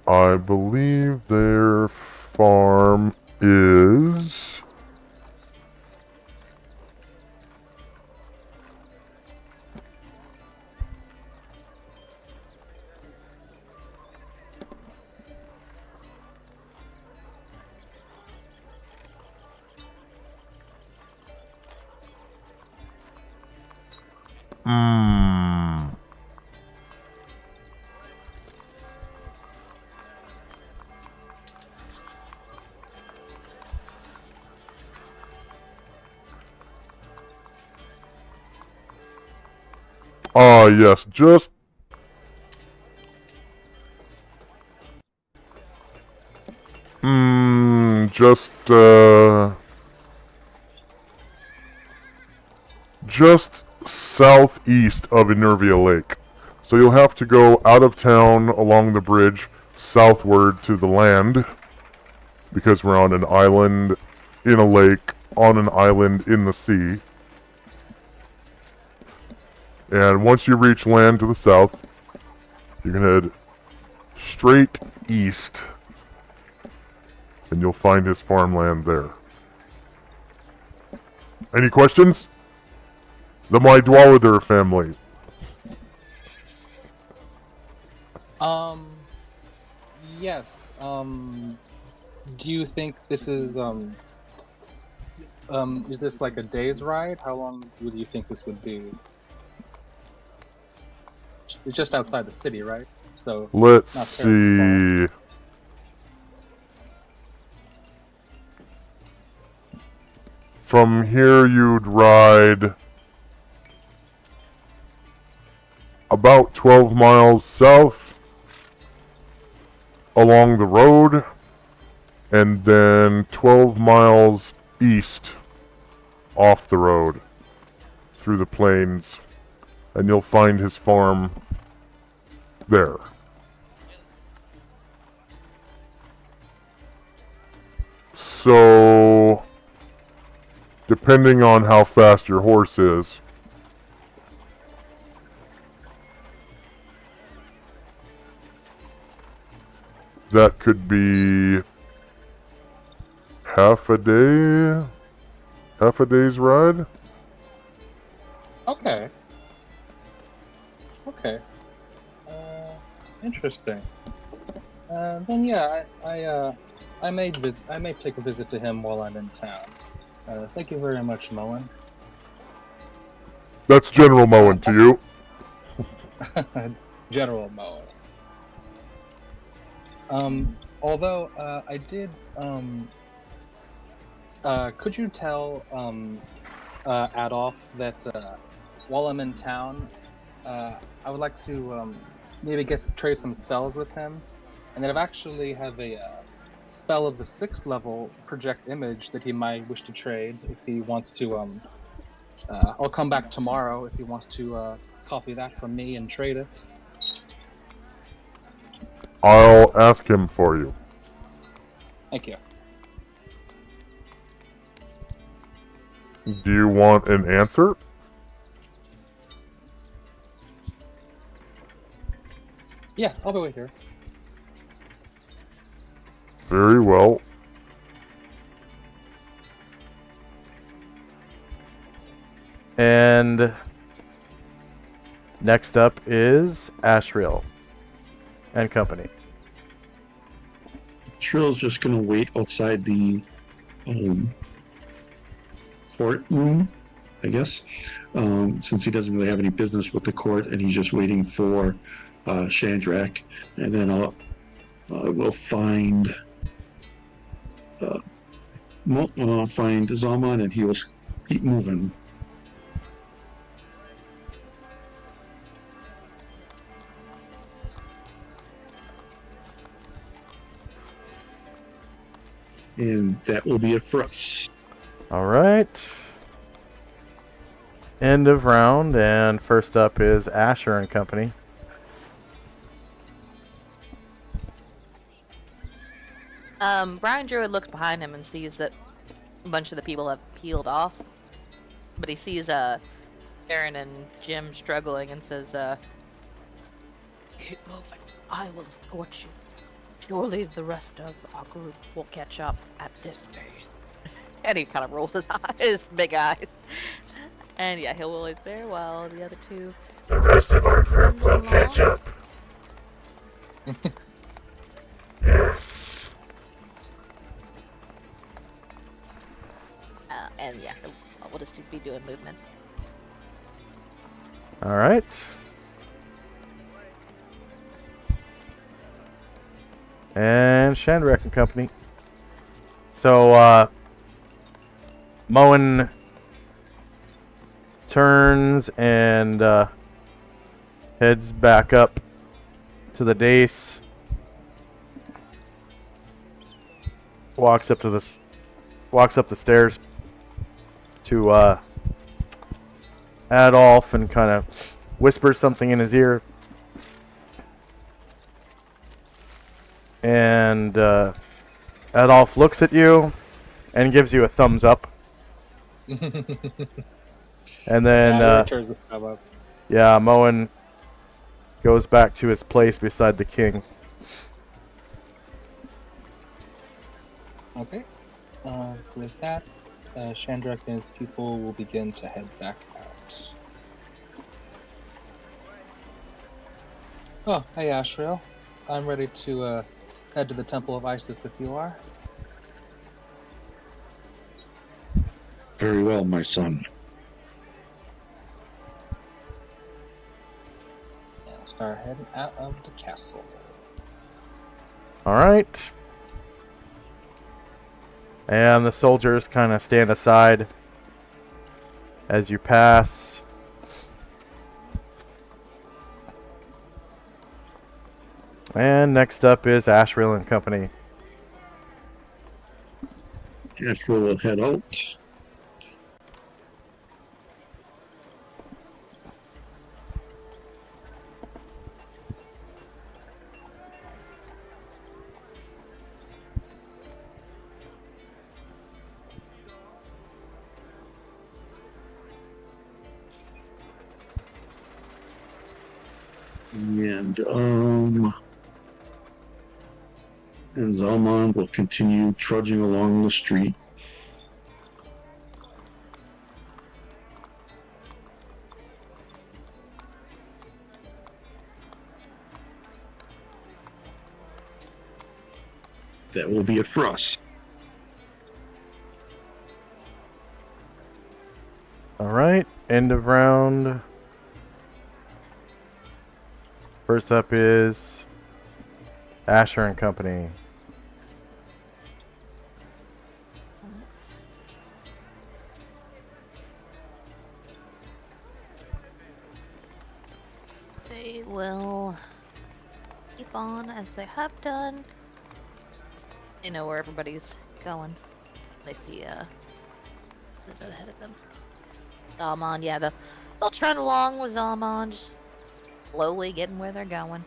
I believe their farm is. Yes, just southeast of Enervia Lake. So you'll have to go out of town along the bridge southward to the land, because we're on an island in a lake on an island in the sea. And once you reach land to the south, you can head straight east, and you'll find his farmland there. Any questions? The Mydwalider family. Yes. Do you think this is this like a day's ride? How long would you think this would be? It's just outside the city, right? So Let's not terribly see. From here you'd ride about 12 miles south along the road, and then 12 miles east off the road through the plains, and you'll find his farm there. So, depending on how fast your horse is, that could be half a day's ride. Okay. Okay. Interesting. Then yeah, I may take a visit to him while I'm in town. Thank you very much, Moen. That's General Moen to you. General Moen. Although I did. Could you tell Adolf that while I'm in town, I would like to maybe trade some spells with him, and then I've actually have a spell of the 6th level project image that he might wish to trade if he wants to. I'll come back tomorrow if he wants to copy that from me and trade it. I'll ask him for you. Thank you. Do you want an answer? Yeah, I'll be wait here. Very well. And next up is Ashriel and company. Shrill's just gonna wait outside the court room, I guess, since he doesn't really have any business with the court, and he's just waiting for Chandrak, and then we'll find find Zalman, and he will keep moving. And that will be it for us. All right. End of round, and first up is Asher and Company. Brian Druid looks behind him and sees that a bunch of the people have peeled off, but he sees Aaron and Jim struggling and says, "Keep moving. I will escort you. Surely the rest of our group will catch up at this stage." And he kind of rolls his big eyes. And yeah, he'll always there while the other two. The rest of our group will catch up. Yes. And yeah, we'll just be doing movement. All right. And Chandrak and Company. So, Moen turns and heads back up to the dais. Walks up the stairs to Adolf and kind of whispers something in his ear. And Adolf looks at you and gives you a thumbs up. And then, turns the thumb up. yeah, Moen goes back to his place beside the king. Okay. So with that, Chandrak and his people will begin to head back out. Oh, hey Ashrael. I'm ready to head to the Temple of Isis if you are. Very well, my son. And start heading out of the castle. All right. And the soldiers kind of stand aside as you pass. And next up is Ashriel and Company. Ashrael will head out. And Zalman will continue trudging along the street. That will be it for us. All right, end of round. First up is Asher and Company. They will keep on as they have done. They know where everybody's going. They see who's ahead of them. Zalman, yeah, they'll trot along with Zalman, just slowly getting where they're going.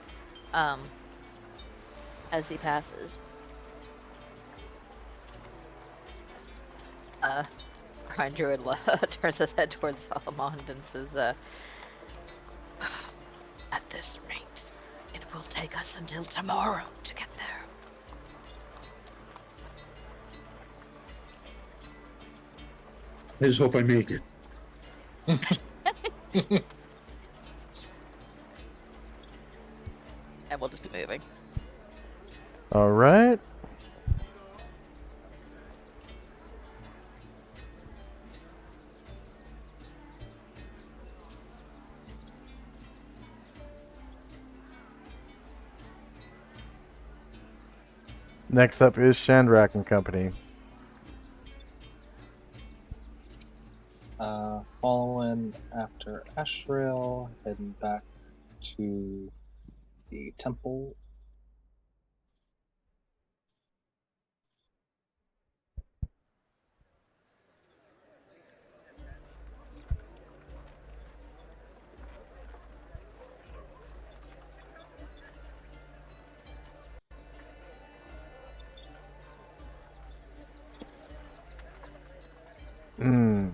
As he passes. Brian Druid turns his head towards Zalman and says, at this rate, it will take us until tomorrow to get there. I just hope I make it. And we'll just be moving. All right. Next up is Shandrak and Company. Following after Ashrail, heading back to the temple. Hmm.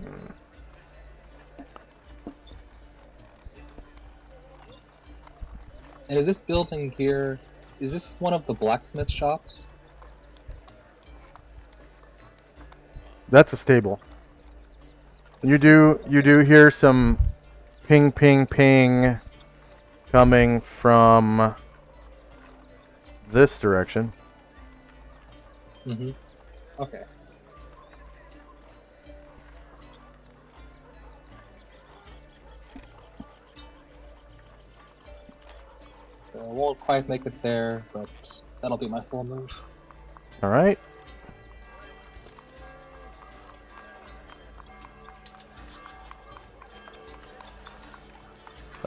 And is this building here, is this one of the blacksmith shops? That's a stable. You do hear some ping ping ping coming from this direction. Mm-hmm. Okay. So I won't quite make it there, but that'll be my full move. All right.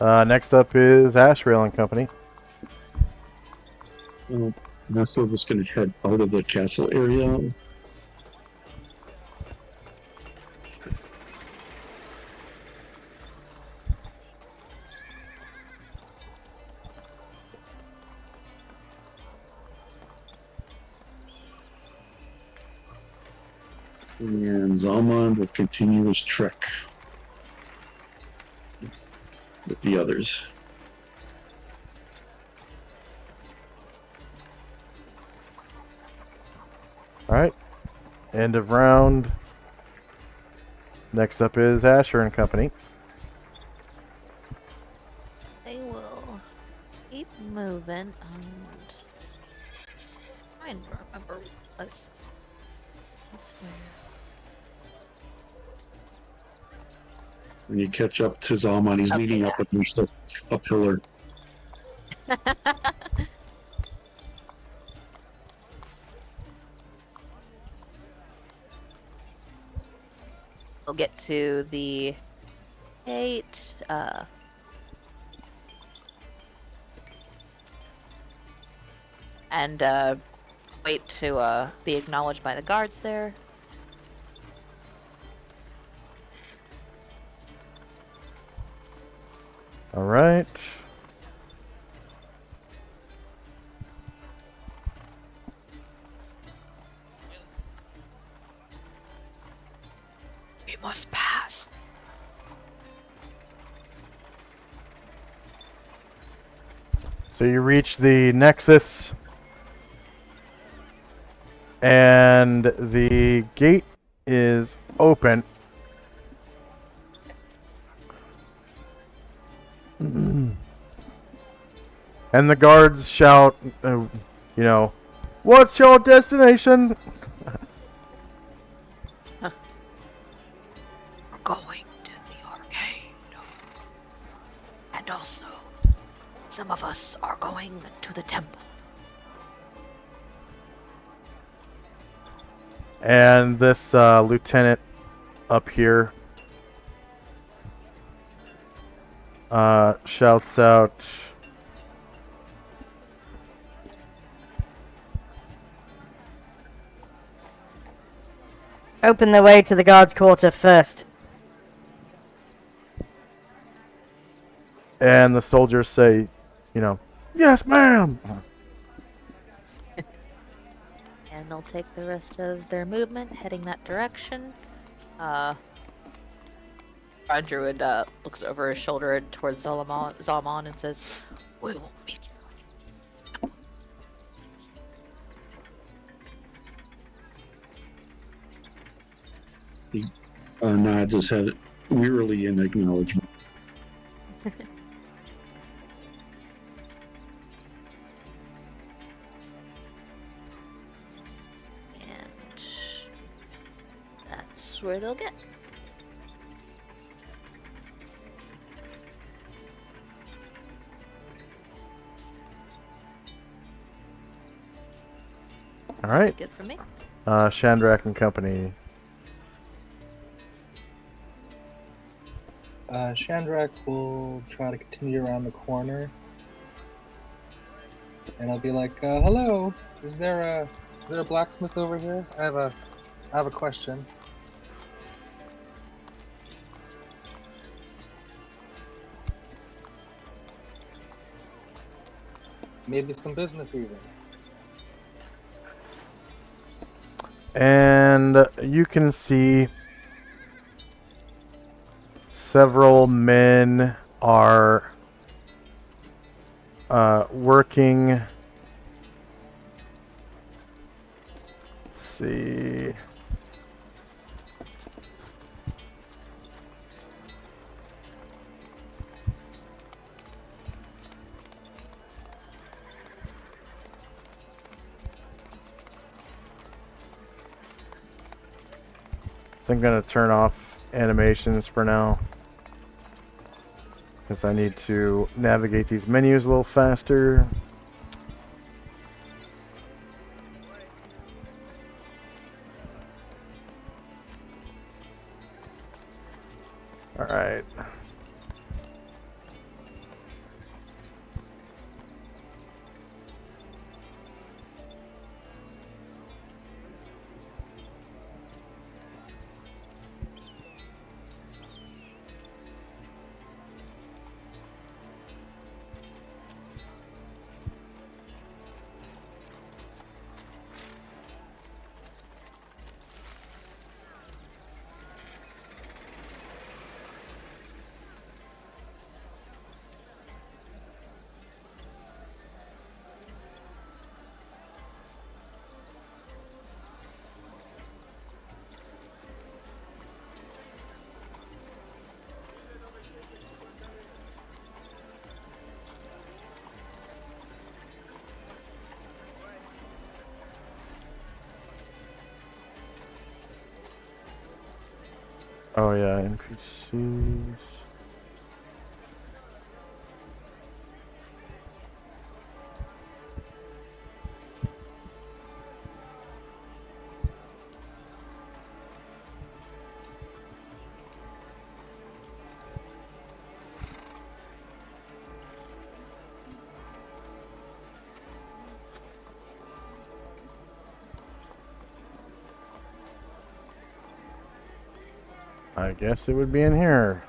Next up is Ashrail and Company. Master was going to head out of the castle area. And Zalman will continue his trek with the others. All right. End of round. Next up is Asher and Company. They will keep moving. Just trying to remember what is this where? When you catch up to Zalman, he's Okay, leaning yeah. up against a pillar. We'll get to the 8. And wait to be acknowledged by the guards there. All right. We must pass. So you reach the Nexus, and the gate is open. And the guards shout, "What's your destination?" We're going to the arcade. And also, some of us are going to the temple. And this lieutenant up here shouts out, Open the way to the guards' quarter first. and the soldiers say, "Yes, ma'am." And they'll take the rest of their movement heading that direction. Druid looks over his shoulder towards Zalman and says, "We will meet He nods his head wearily in acknowledgement. And that's where they'll get. All right. Good for me. Shandrak and Company. Shandrak will try to continue around the corner, and I'll be like, "Hello, is there a blacksmith over here? I have a question." Maybe some business even. And you can see several men are working. Let's see. So I'm going to turn off animations for now, because I need to navigate these menus a little faster. Alright. Oh yeah, NPCs. I guess it would be in here.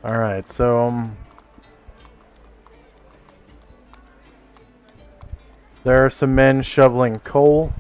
Alright, so there are some men shoveling coal.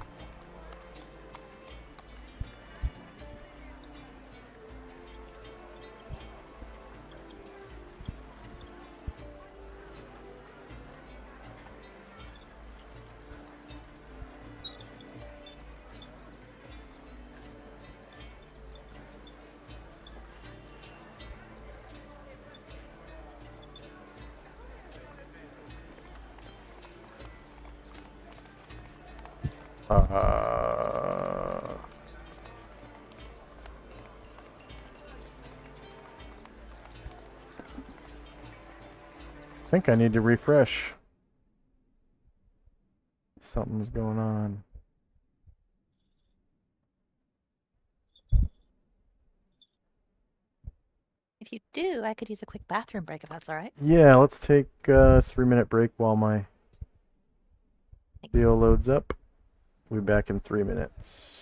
I think I need to refresh. Something's going on. If you do, I could use a quick bathroom break if that's all right. Yeah, let's take a 3-minute break while my Thanks. deal loads up. We'll be back in 3 minutes.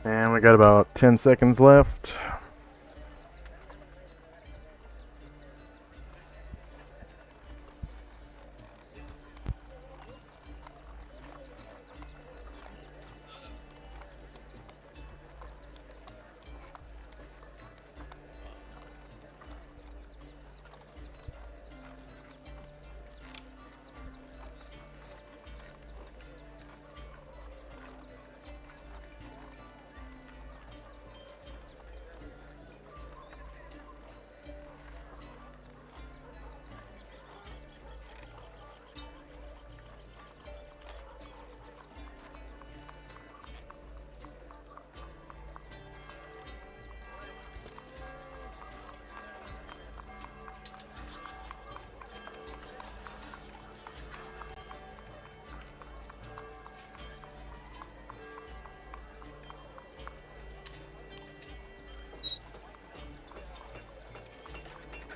And we got about 10 seconds left.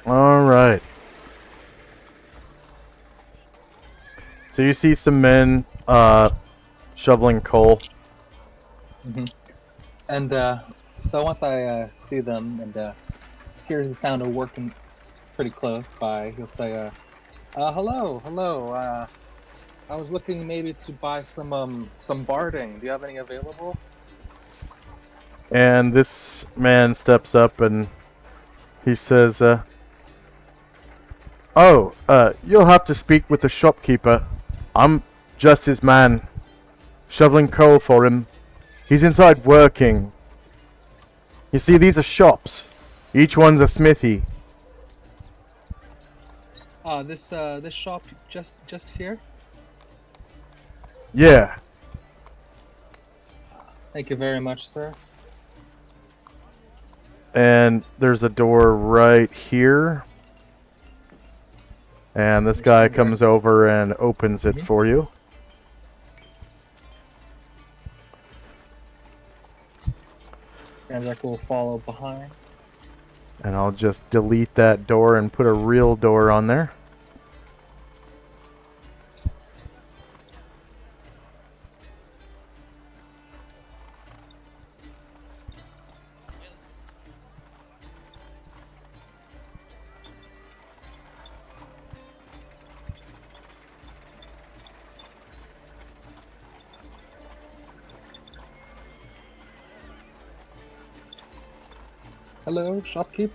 All right. So you see some men shoveling coal. And so once I see them and hear the sound of working pretty close by, he'll say, hello, hello. I was looking maybe to buy some barding. Do you have any available? And this man steps up and he says, you'll have to speak with the shopkeeper. I'm just his man, shoveling coal for him. He's inside working. You see, these are shops. Each one's a smithy. This shop just here? Yeah. Thank you very much, sir. And there's a door right here. And this guy comes over and opens it for you. And Jack will follow behind. And I'll just delete that door and put a real door on there. Hello, shopkeep.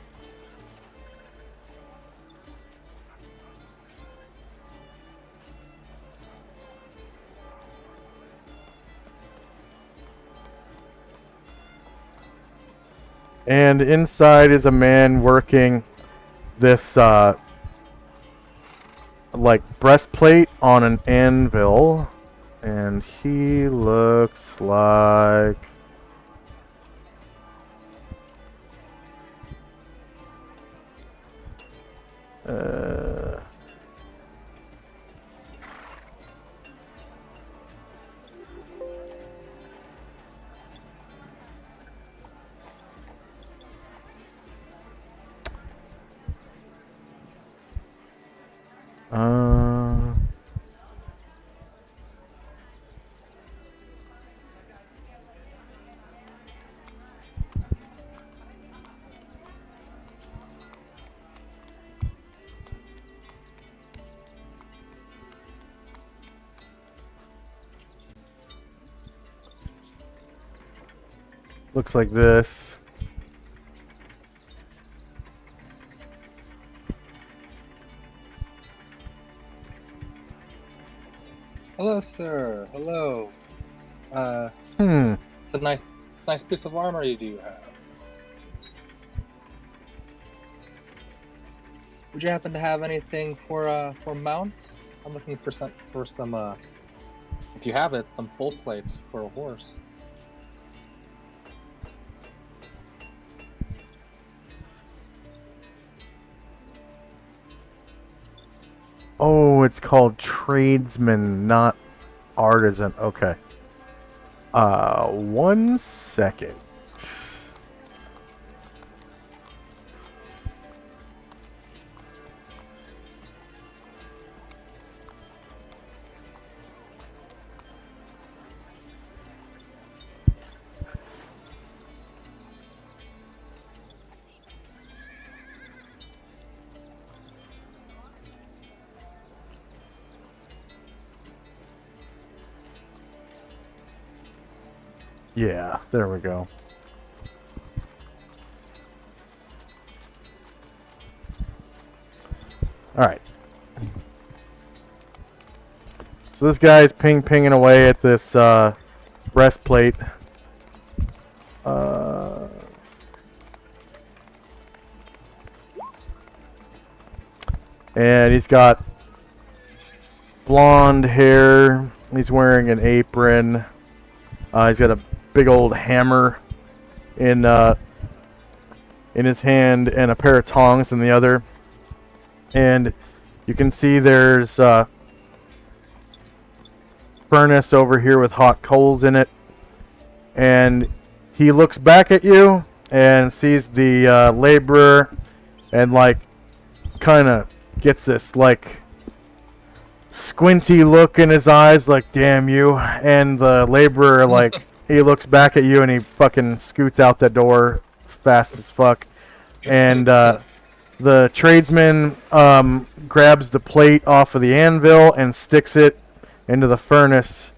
And inside is a man working this like breastplate on an anvil, and he looks like looks like this. Hello, sir. Hello. It's a nice piece of armor you do have. Would you happen to have anything for mounts? I'm looking for some if you have it, some full plate for a horse. Oh, it's called tradesman, not artisan. Okay. 1 second. Yeah, there we go. Alright. So this guy's pinging away at this breastplate. And he's got blonde hair. He's wearing an apron. He's got a big old hammer in his hand and a pair of tongs in the other. And you can see there's a furnace over here with hot coals in it. And he looks back at you and sees the laborer and like kind of gets this like squinty look in his eyes like damn you, and the laborer like he looks back at you and he fucking scoots out the door fast as fuck. And the tradesman grabs the plate off of the anvil and sticks it into the furnace,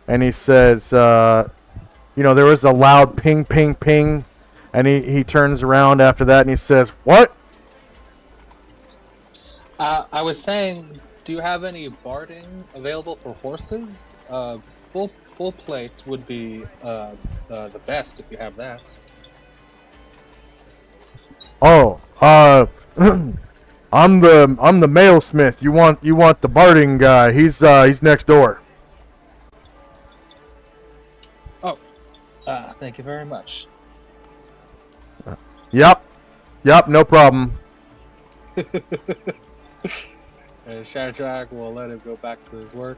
and he says you know, there was a loud ping ping ping, and he turns around after that and he says, "What?" I was saying, do you have any barding available for horses? Full plates would be the best if you have that. Oh, I'm the mailsmith. You want the barding guy? He's next door. Oh, thank you very much. Yep, no problem. And Shadrach will let him go back to his work.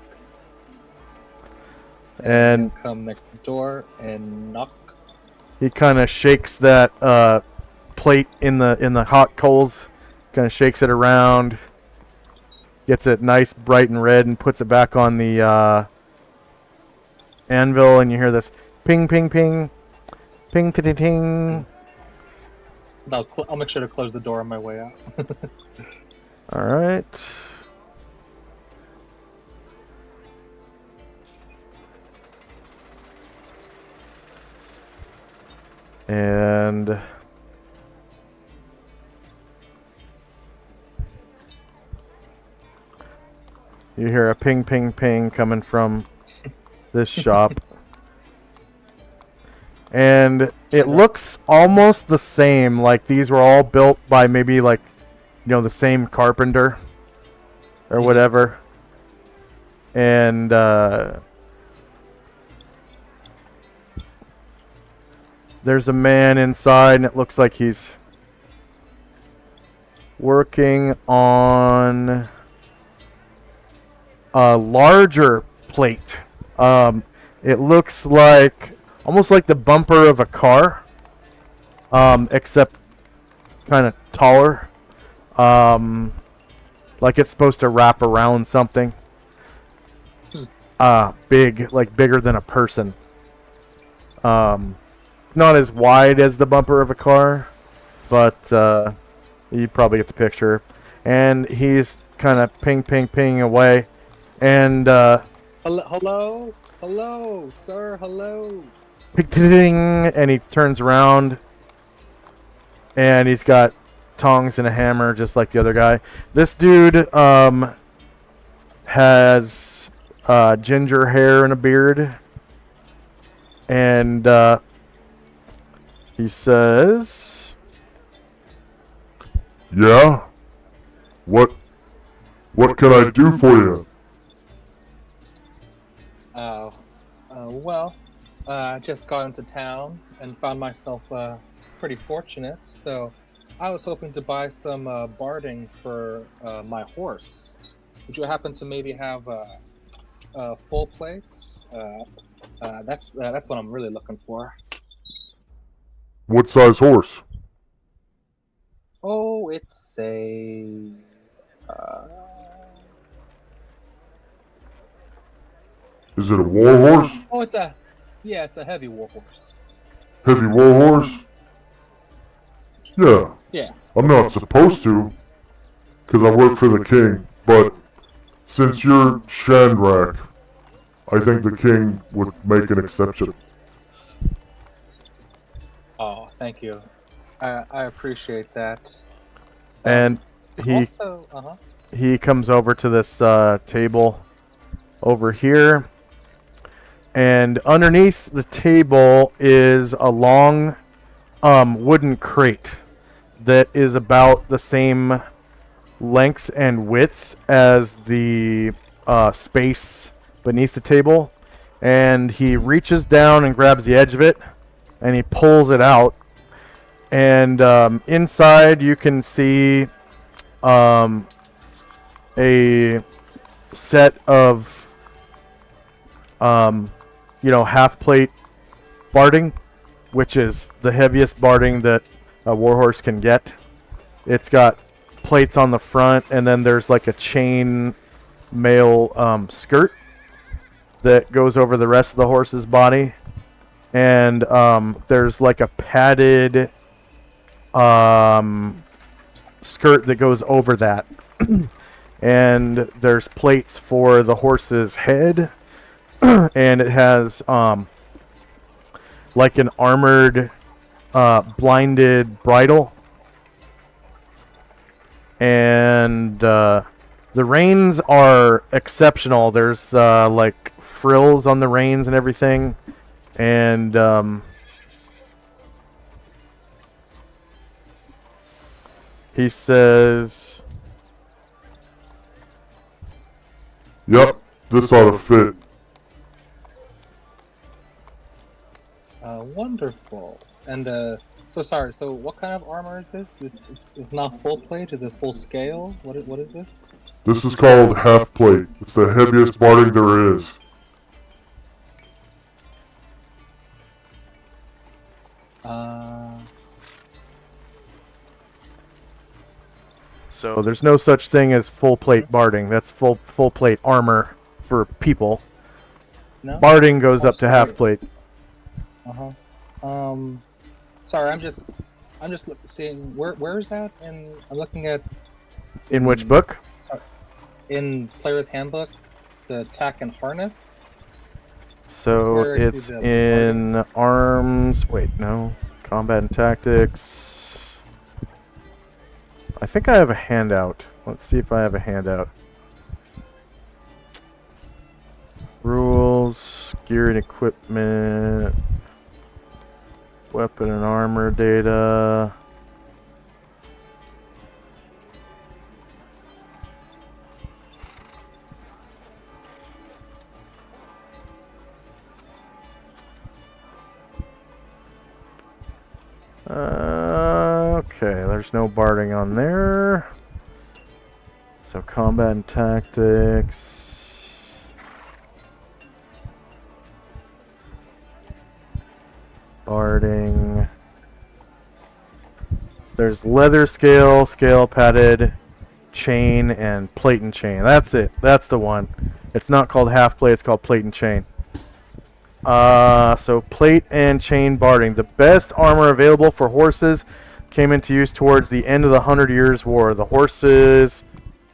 And come next door and knock. he kind of shakes that plate in the hot coals, kind of shakes it around, gets it nice bright and red, and puts it back on the anvil, and you hear this ping ping ping, ping ting ting. I'll make sure to close the door on my way out. All right. And you hear a ping ping ping coming from this shop. And it looks almost the same, like these were all built by maybe like, you know, the same carpenter or whatever. And there's a man inside, and it looks like he's working on a larger plate. It looks like almost like the bumper of a car, except kind of taller. Like it's supposed to wrap around something. Big, like bigger than a person. Not as wide as the bumper of a car, but you probably get the picture. And he's kind of ping away, and hello, sir, hello. And he turns around, and he's got tongs and a hammer just like the other guy. This dude has ginger hair and a beard, and he says, Yeah? What can I do for you? Well, I just got into town and found myself pretty fortunate, so I was hoping to buy some barding for my horse. Would you happen to maybe have full plates? That's what I'm really looking for. What size horse? Oh, it's a... Is it a war horse? Oh, it's a heavy war horse. Heavy war horse? Yeah. Yeah. I'm not supposed to, because I work for the king, but since you're Shandrak, I think the king would make an exception. Thank you. I appreciate that. And he Also, he comes over to this table over here, and underneath the table is a long wooden crate that is about the same length and width as the space beneath the table, and he reaches down and grabs the edge of it, and he pulls it out, and inside you can see a set of half plate barding, which is the heaviest barding that a warhorse can get. It's got plates on the front, and then there's like a chain mail skirt that goes over the rest of the horse's body, and there's like a padded skirt that goes over that. And there's plates for the horse's head, and it has like an armored blinded bridle, and the reins are exceptional. There's like frills on the reins and everything, and he says, Yep, this ought to fit. wonderful. And so sorry. So what kind of armor is this? It's not full plate. Is it full scale? What is this? This is called half plate. It's the heaviest barding there is. so there's no such thing as full plate barding. That's full plate armor for people. No? Barding goes up to sorry. half plate. Sorry, I'm just seeing where is that? And I'm looking at In which book? sorry, in Player's Handbook, the tack and harness. So where I see it's the in arms. Wait, no. Combat and tactics. I think I have a handout. Let's see if I have a handout. Rules, gear and equipment, weapon and armor data. Okay, there's no barding on there. So combat and tactics. Barding. There's leather scale, scale padded, chain, and plate and chain. That's it. That's the one. It's not called half plate, it's called plate and chain. So plate and chain barding. The best armor available for horses came into use towards the end of the 100 Years' War. The horses'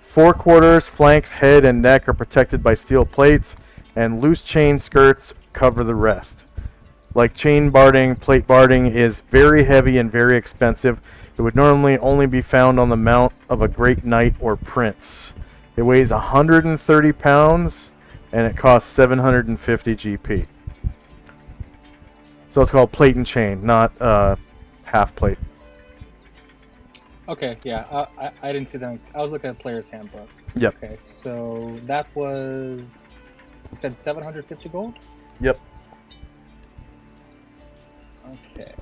forequarters, flanks, head, and neck are protected by steel plates, and loose chain skirts cover the rest. Like chain barding, plate barding is very heavy and very expensive. It would normally only be found on the mount of a great knight or prince. It weighs 130 pounds, and it costs 750 GP. So it's called plate and chain, not half plate. Okay, yeah, I didn't see that. I was looking at Player's Handbook. Yep. Okay, so that was, you said 750 gold? Yep. Okay.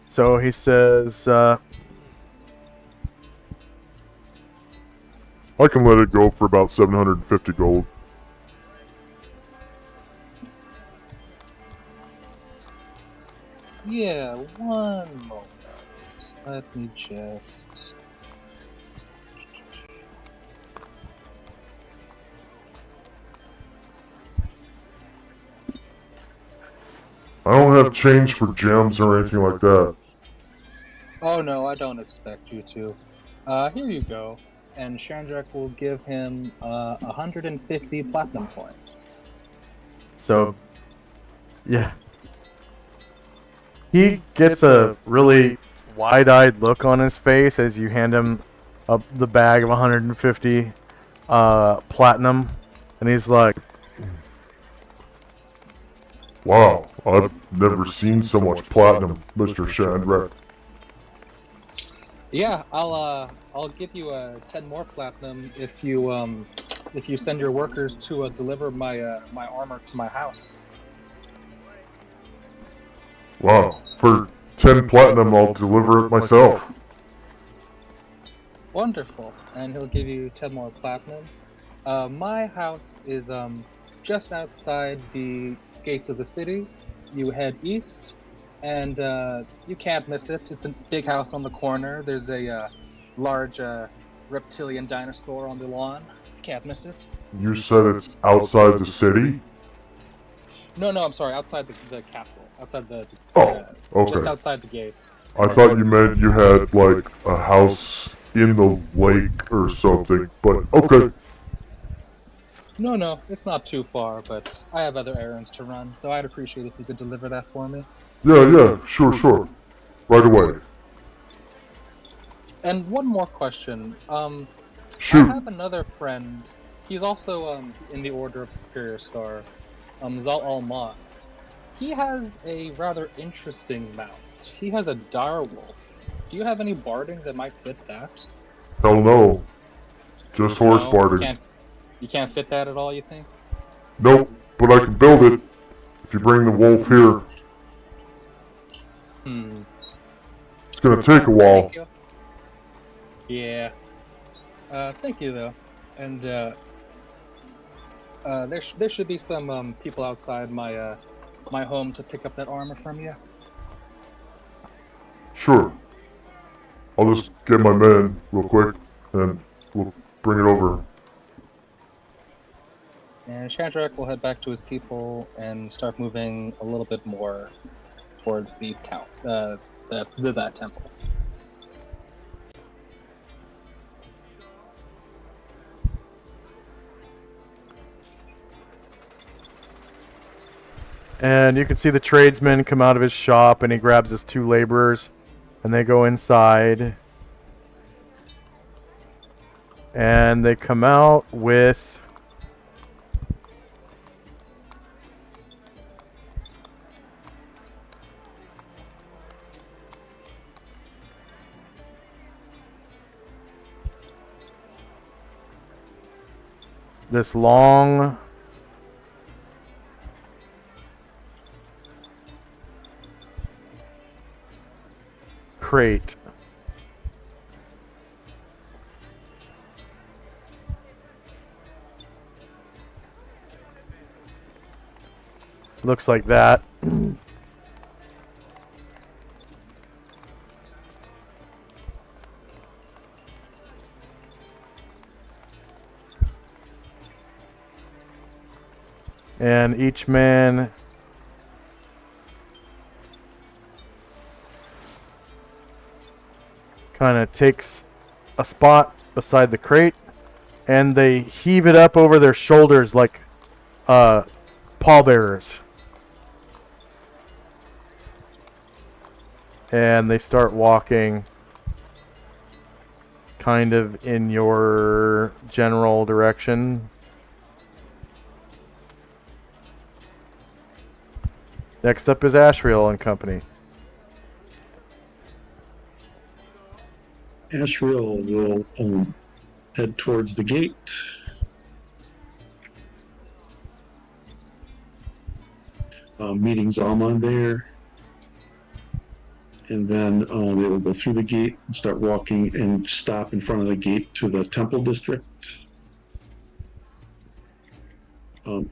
So he says, I can let it go for about 750 gold. Yeah, one moment. Let me just... I don't have change for gems or anything like that. Oh no, I don't expect you to. Here you go. And Shandrak will give him 150 platinum points. so, yeah. He gets a really wide-eyed look on his face as you hand him the bag of 150 platinum, and he's like, Wow, I've never seen so much platinum, Mr. Shandrak. Yeah, I'll give you 10 more platinum if you send your workers to deliver my armor to my house. Wow, for 10 platinum, I'll deliver it myself. Wonderful, and he'll give you 10 more platinum. My house is just outside the gates of the city. You head east, and you can't miss it. It's a big house on the corner. There's a large reptilian dinosaur on the lawn. Can't miss it. You said it's outside the city? No, I'm sorry. Outside the castle. Outside the Okay. just outside the gate. I thought you meant you had, like, a house in the lake or something, but okay. No, it's not too far, but I have other errands to run, so I'd appreciate if you could deliver that for me. Yeah, sure. Right away. And one more question. Shoot. I have another friend. He's also in the Order of the Superior Star. Zal Almond. He has a rather interesting mount. He has a direwolf. Do you have any barding that might fit that? Hell no. Just horse No, barding. You can't fit that at all, you think? Nope, but I can build it if you bring the wolf here. It's gonna take a while. Thank you. Yeah. Thank you, though. And there should be some people outside my home to pick up that armor from you. Sure. I'll just get my men real quick, and we'll bring it over. And Shadrach will head back to his people and start moving a little bit more towards the town, that temple. and you can see the tradesman come out of his shop, and he grabs his 2 laborers, and they go inside. And they come out with this long crate. Looks like that. And each man kind of takes a spot beside the crate, and they heave it up over their shoulders like pallbearers. And they start walking kind of in your general direction. Next up is Ashriel and company. Ashriel will head towards the gate. Meeting Zalman there. And then they will go through the gate and start walking and stop in front of the gate to the temple district.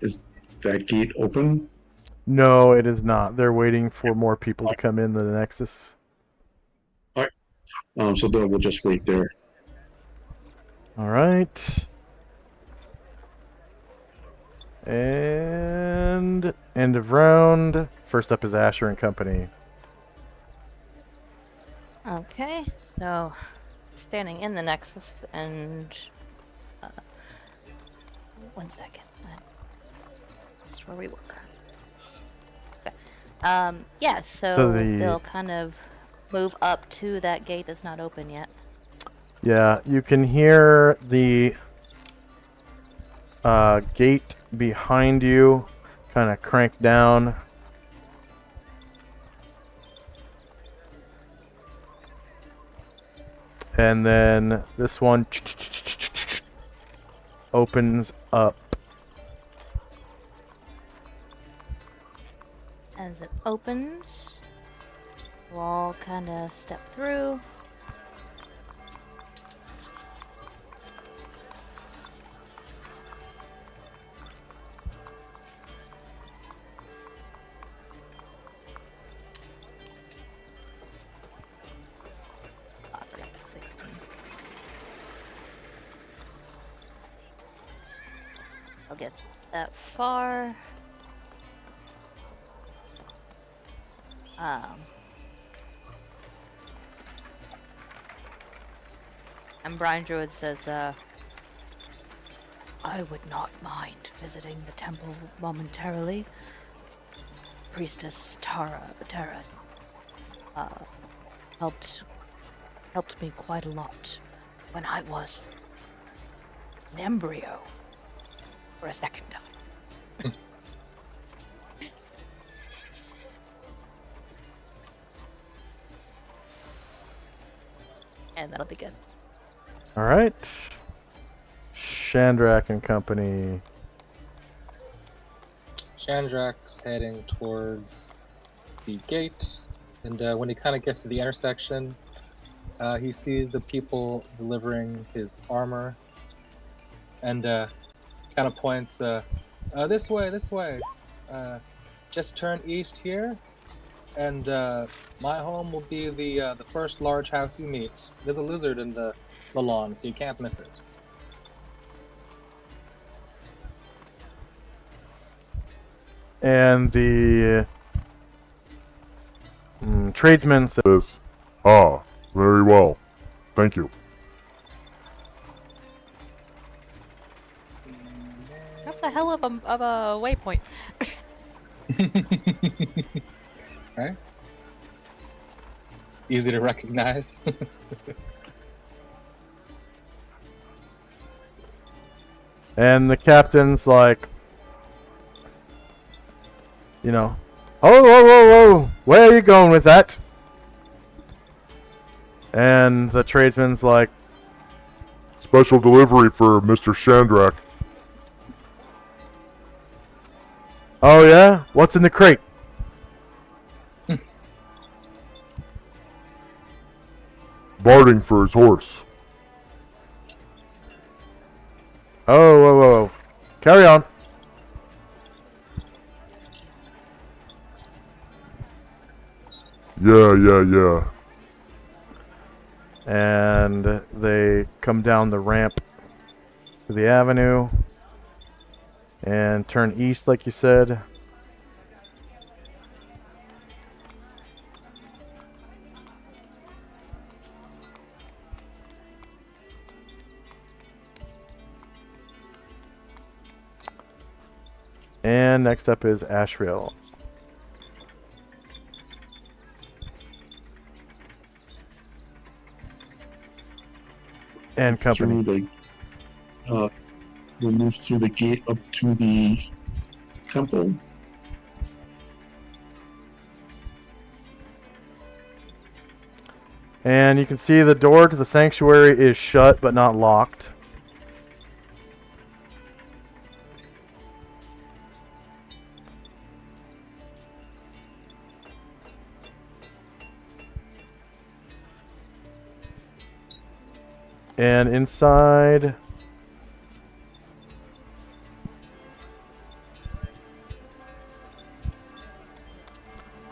Is that gate open? No, it is not. They're waiting for more people to come in the Nexus. All right. So then we'll just wait there. All right. And end of round. First up is Asher and company. Okay, so standing in the Nexus and 1 second. That's where we were. Okay. Yes, so, So the- they'll kind of move up to that gate that's not open yet. Yeah, you can hear the gate behind you kind of crank down. And then this one opens up. As it opens, we'll all kind of step through. Oh, I forgot the 16. I'll get that far. And Brian Druid says, I would not mind visiting the temple momentarily. Priestess Tara helped me quite a lot when I was an embryo for a second time. And that'll be good. All right. Chandrak and company. Chandrak's heading towards the gate, and when he kind of gets to the intersection, he sees the people delivering his armor, and kind of points, this way. Just turn east here, and my home will be the first large house you meet. There's a lizard in the lawn, so you can't miss it. And the tradesman says, Ah, very well. Thank you. That's a hell of a waypoint. Right? Easy to recognize. and the captain's like, you know, oh, where are you going with that? And the tradesman's like, Special delivery for Mr. Chandrak. oh yeah? What's in the crate? Barding for his horse. Oh, whoa. Carry on. Yeah. And they come down the ramp to the avenue and turn east, like you said. And next up is Asheville. And company. We'll move through the gate up to the temple. And you can see the door to the sanctuary is shut but not locked. And inside,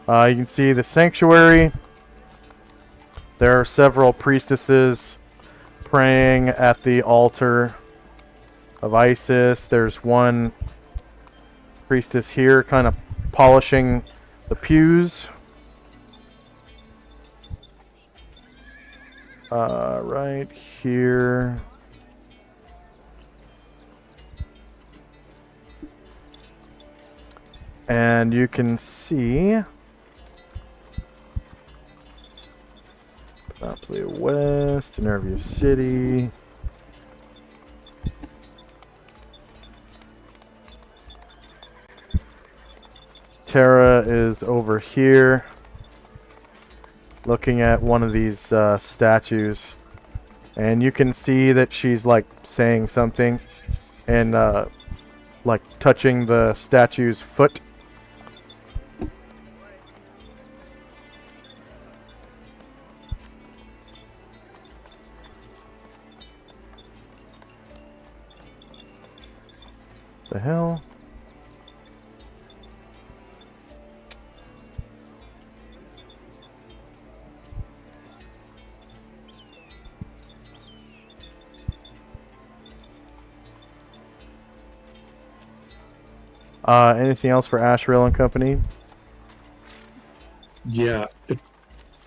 you can see the sanctuary. There are several priestesses praying at the altar of Isis. There's one priestess here kind of polishing the pews. Right here. And you can see Play West, Nervia City. Tara is over here, looking at one of these statues, and you can see that she's like saying something, and like touching the statue's foot. The hell? Anything else for Ashrail and Company? Yeah,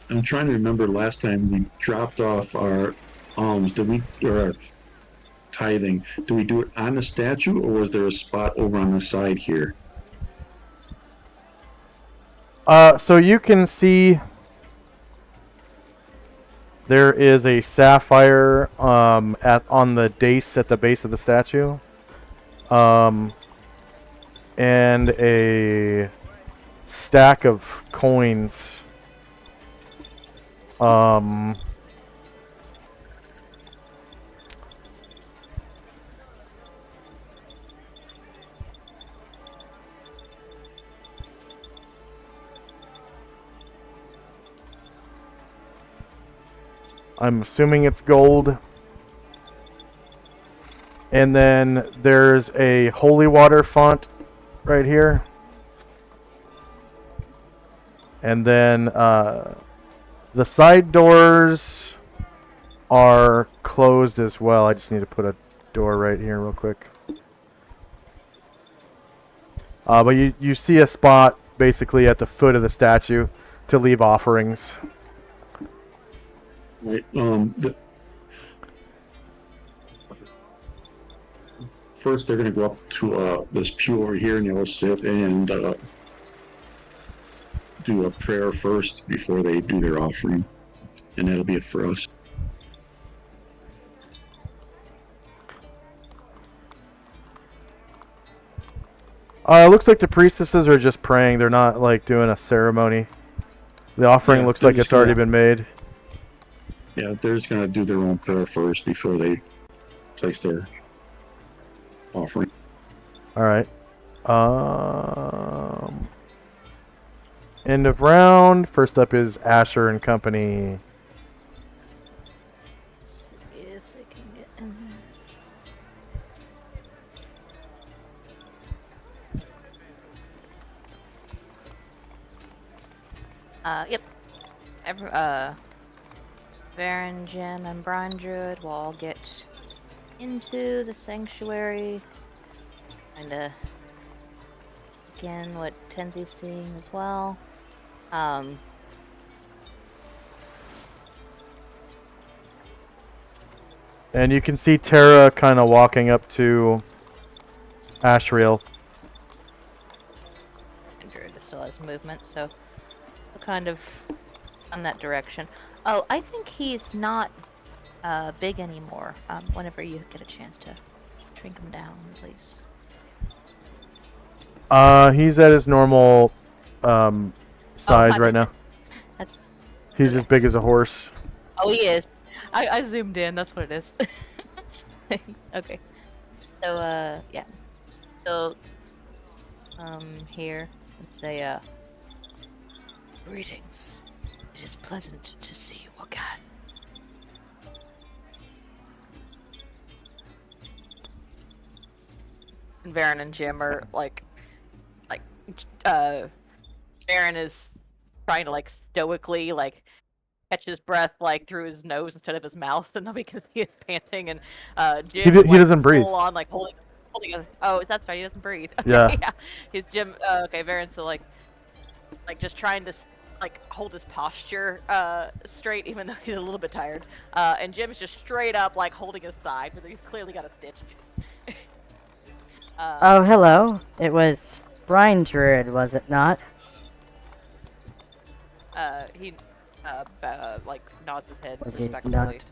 I'm trying to remember last time we dropped off our alms. Did we, or our tithing? Do we do it on the statue, or was there a spot over on the side here? So you can see there is a sapphire on the dais at the base of the statue, and a stack of coins. I'm assuming it's gold. And then there's a holy water font right here. And then the side doors are closed as well. I just need to put a door right here real quick. But you see a spot basically at the foot of the statue to leave offerings. Right. First, they're going to go up to this pew over here, and they'll sit and do a prayer first before they do their offering, and that'll be it for us. It looks like the priestesses are just praying. They're not like doing a ceremony. The offering looks like it's already been made. Yeah, they're just going to do their own prayer first before they place their offering. All right. End of round. First up is Asher and Company. Let's see if they can get in there. Yep. Baron, Jim, and Brian Druid will all get into the sanctuary. Kinda again what Tenzi's seeing as well. And you can see Tara kind of walking up to Ashriel. And Druid still has movement, so we'll kind of on that direction. Oh, I think he's not big anymore. Whenever you get a chance to shrink him down, please. He's at his normal size right now. He's okay. as big as a horse. Oh, he is. I zoomed in. That's what it is. Okay. So yeah. So here let's say greetings. It is pleasant to see you again. And Varen and Jim are like Varen is trying to like stoically like catch his breath like through his nose instead of his mouth, so nobody can see his panting. And Jim He doesn't breathe. full on like holding a, oh, that's right, he doesn't breathe. Yeah. Yeah. He's Jim. Okay, Varen. So like just trying to like hold his posture straight, even though he's a little bit tired. And Jim's just straight up like holding his side, but he's clearly got a stitch. Oh, hello. It was Brian Druid, was it not? He like nods his head Was it respectfully. not?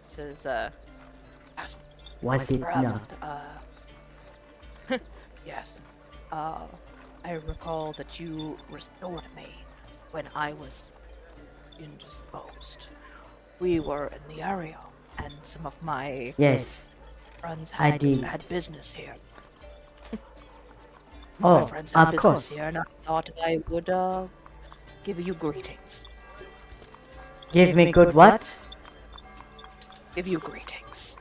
Says, "Yes, my Was it friend, not? yes. I recall that you restored me when I was indisposed. We were in the area, and some of my Yes. friends I did. had business here. Oh, My friends had of business course. here, and I thought I would give you greetings. Give me good what? Give you greetings.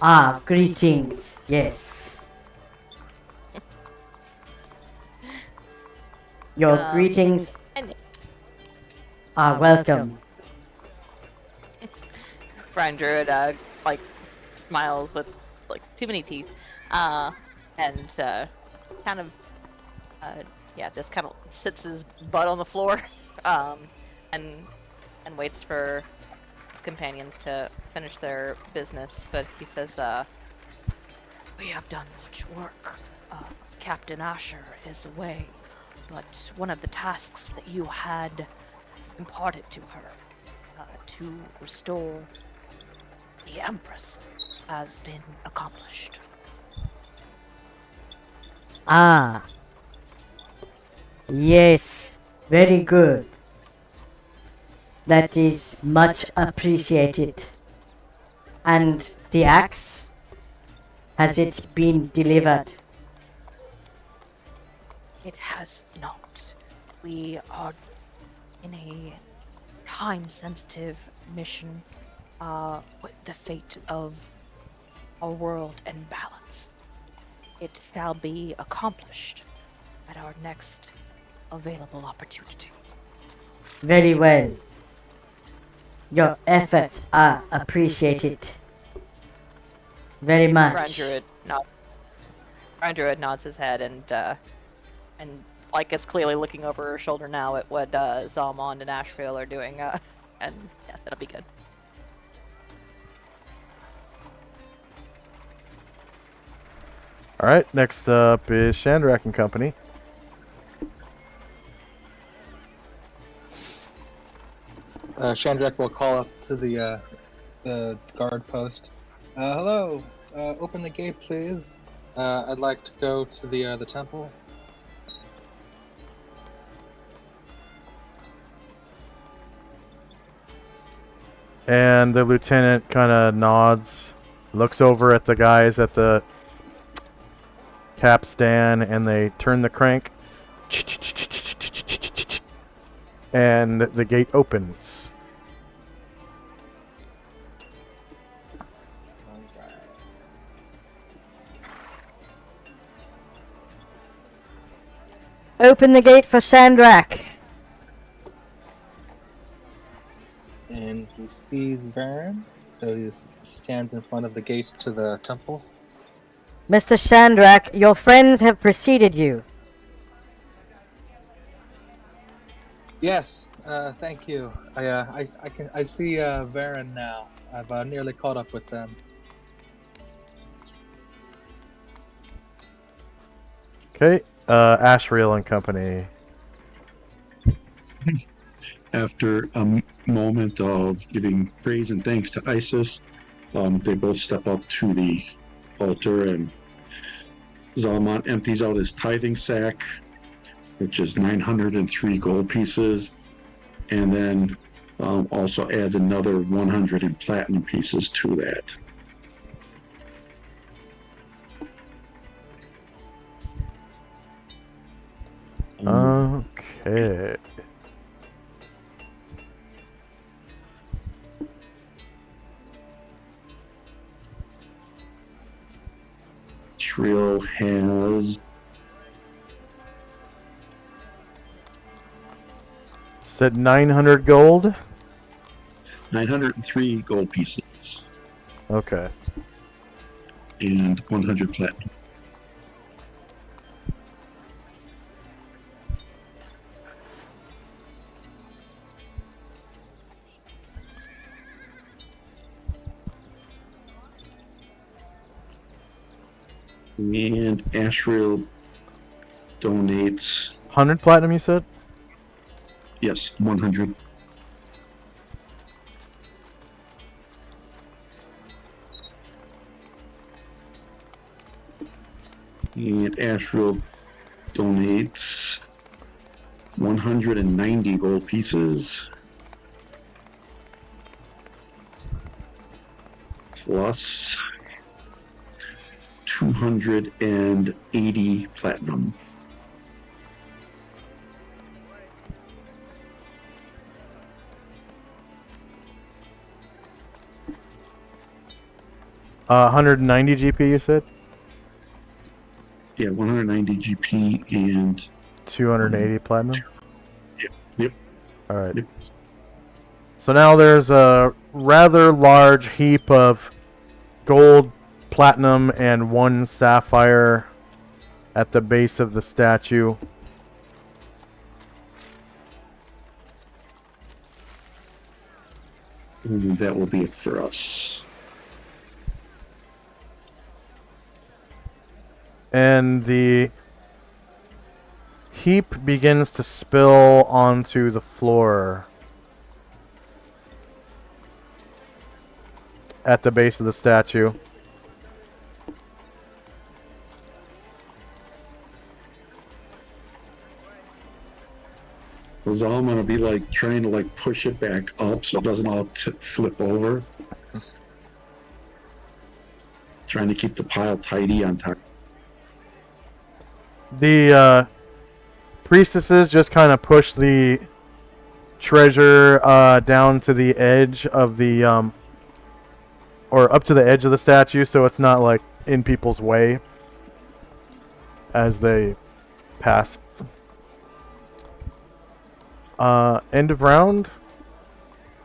Ah, greetings. Yes. Your greetings And are welcome. Brian Druid like smiles with like too many teeth, and kind of just kind of sits his butt on the floor, and waits for his companions to finish their business. But he says, "We have done much work. Captain Asher is away, but one of the tasks that you had imparted to her to restore the Empress has been accomplished." Ah, yes. Very good. That is much appreciated. And the axe? Has it been delivered? It has not. We are in a time-sensitive mission with the fate of our world in balance. It shall be accomplished at our next available opportunity. Very well. Your efforts are appreciated. Very much. Brian Druid nods his head and like is clearly looking over her shoulder now at what Zalmond and Asheville are doing, and yeah, that'll be good. Alright, next up is Shandrak and Company. Shandrak will call up to the guard post. Hello, open the gate, please. I'd like to go to the temple. And the lieutenant kind of nods, looks over at the guys at the capstan, and they turn the crank. And the gate opens. Open the gate for Shandrak. And he sees Varen, so he stands in front of the gate to the temple. Mr. Shandrak, your friends have preceded you. Yes, thank you. I see Varen now. I've nearly caught up with them. Okay, Ashriel and Company. After a moment of giving praise and thanks to Isis, they both step up to the altar, and Zalmon empties out his tithing sack, which is 903 gold pieces, and then also adds another 100 in platinum pieces to that. Okay. Trill has Said 900 gold? 903 gold pieces Okay. and 100 platinum. And Ashriel donates, 100 platinum, you said? Yes, 100. And Astral donates 190 gold pieces. Plus 280 platinum. Uh, 190 GP, you said? Yeah, 190 GP and 280 platinum? yep. Alright. Yep. So now there's a rather large heap of gold, platinum, and 1 sapphire at the base of the statue. And that will be it for us. And the heap begins to spill onto the floor at the base of the statue. Was all I'm gonna be like trying to like push it back up so it doesn't all flip over. Trying to keep the pile tidy on top. The priestesses just kind of push the treasure down to the edge of the or up to the edge of the statue, so it's not like in people's way as they pass. End of round.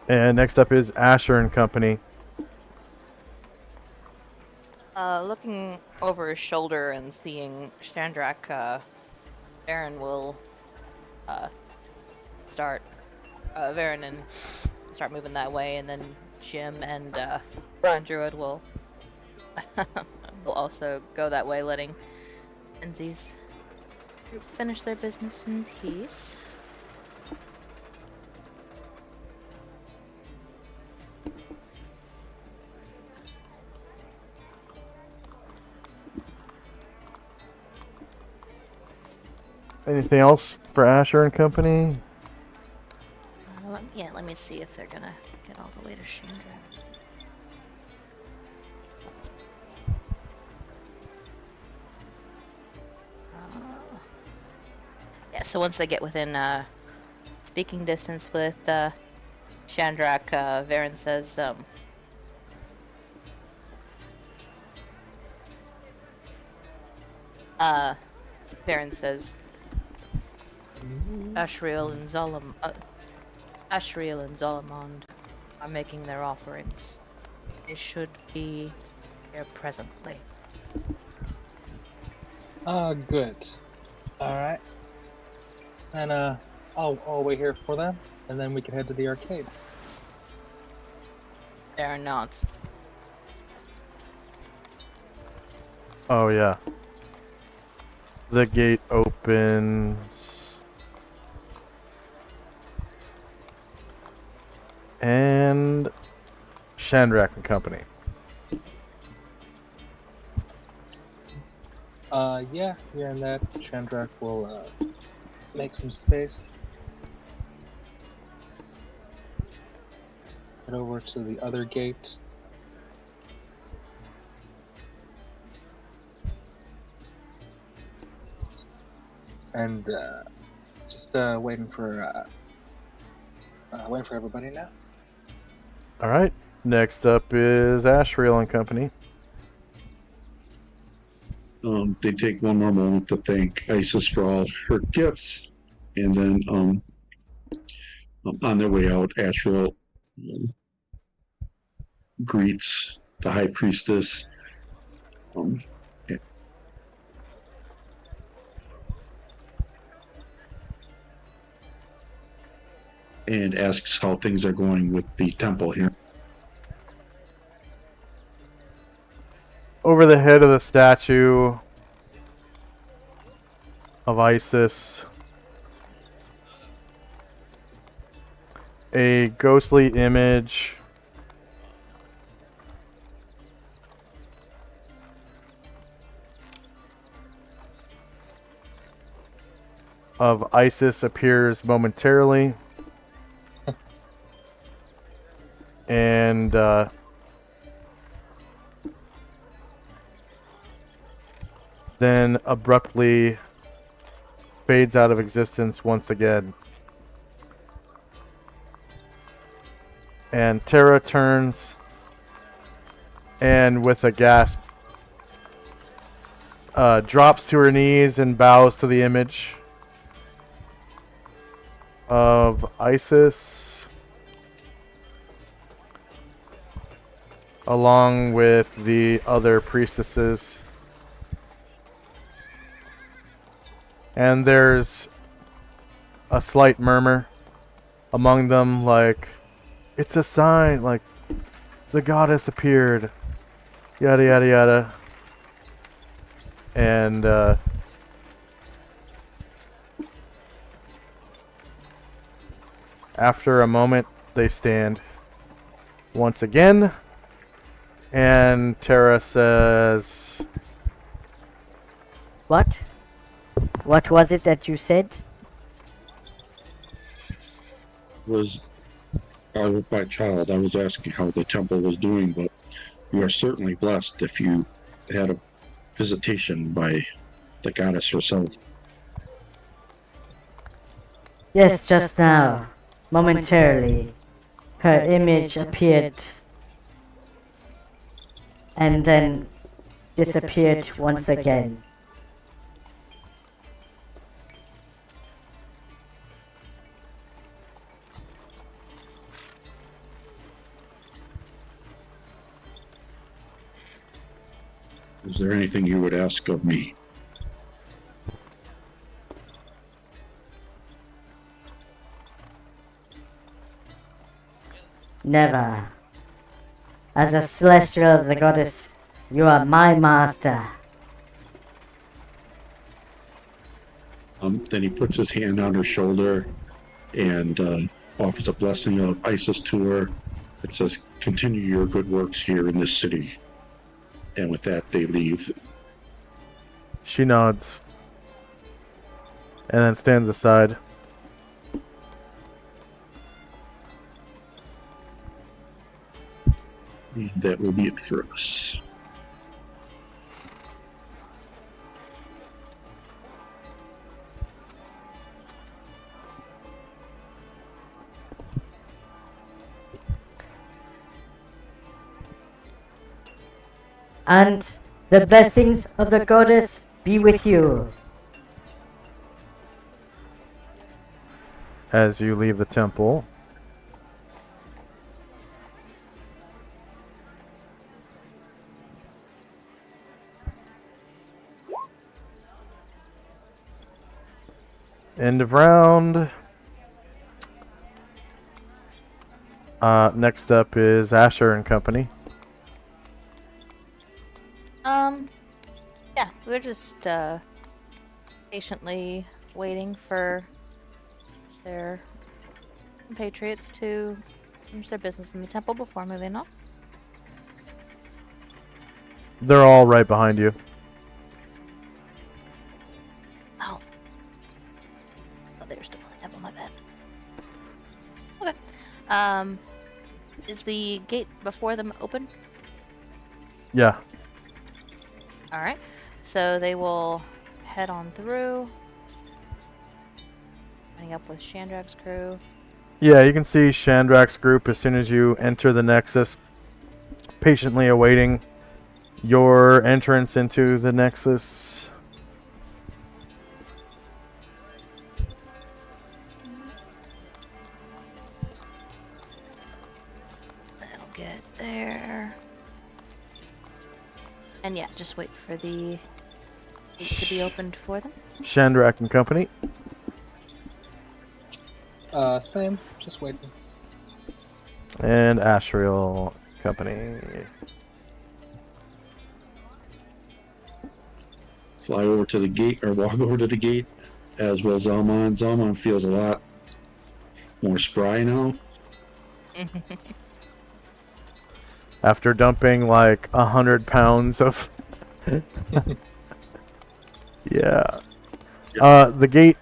And next up is Asher and Company. Looking over his shoulder and seeing Chandrak, Varen will start Varen and start moving that way, and then Jim and Druid will will also go that way, letting Enzi's group finish their business in peace. Anything else for Asher and Company? Let me see if they're gonna get all the way to Chandrak. Yeah, so once they get within speaking distance with Chandrak, Varen says, Ashriel and Zolamond are making their offerings. They should be here presently. Good. Alright. And, I'll wait here for them, and then we can head to the arcade. There are nods. Oh, yeah. The gate opens. And Chandrak and Company. Yeah, and that Chandrak will, make some space. Head over to the other gate. And, just, waiting for everybody now. Alright. Next up is Ashriel and Company. They take one more moment to thank Isis for all her gifts, and then on their way out, Astral greets the High Priestess. And asks how things are going with the temple here. Over the head of the statue of Isis a ghostly image of Isis appears momentarily. And then abruptly fades out of existence once again. And Terra turns and with a gasp drops to her knees and bows to the image of Isis, along with the other priestesses. And there's a slight murmur among them, like, it's a sign, like, the goddess appeared, yada yada yada. And after a moment, they stand once again, and Terra says, What? What was it that you said? Was my child, I was asking how the temple was doing, but you are certainly blessed if you had a visitation by the goddess herself. Yes, just now. Momentarily. Her image appeared and then disappeared once again. Is there anything you would ask of me? Never. As a celestial of the goddess, you are my master. Then he puts his hand on her shoulder and offers a blessing of Isis to her. It says, continue your good works here in this city. And with that, they leave. she nods, and then stands aside. And that will be it for us. And the blessings of the goddess be with you. As you leave the temple, end of round. Next up is Asher and company. Yeah, we're just patiently waiting for their compatriots to finish their business in the temple before moving on. They're all right behind you. Oh, they were still in the temple. My bad. Okay. Is the gate before them open? Yeah. All right. So they will head on through, meeting up with Shandrak's crew. Yeah, you can see Shandrak's group as soon as you enter the Nexus, patiently awaiting your entrance into the Nexus. They'll get there. And yeah, just wait for the gate to be opened for them. Shandrak and company. Same. Just waiting. And Ashriel company. Fly over to the gate, or walk over to the gate, as will Zalman. Zalman feels a lot more spry now. After dumping like 100 pounds of... Yeah. The gate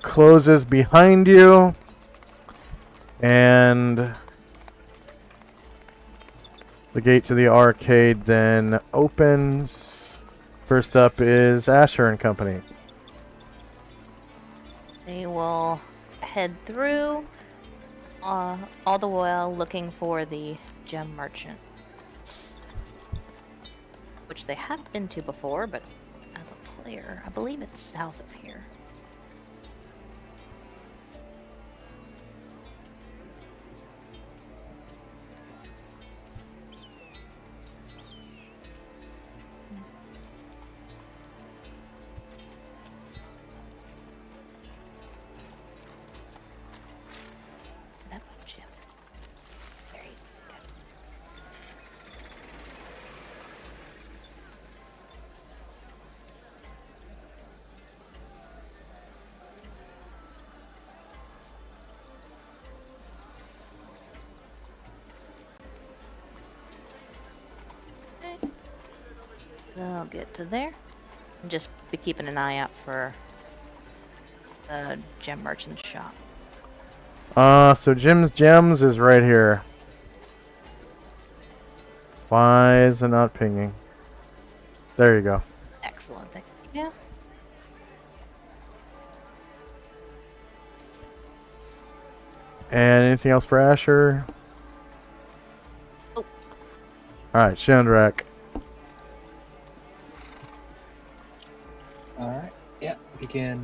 closes behind you. And the gate to the arcade then opens. First up is Asher and Company. They will head through, all the while looking for the gem merchant, which they have been to before, but as a player, I believe it's south of here. That one, Jim. There he is. Got it. Okay. They'll get to there. And just be keeping an eye out for the gem merchant shop. So Jim's Gems is right here. Why is it not pinging? There you go. Excellent. Thank you. And anything else for Asher? Oh. Alright, Shandrak. Alright, yeah, begin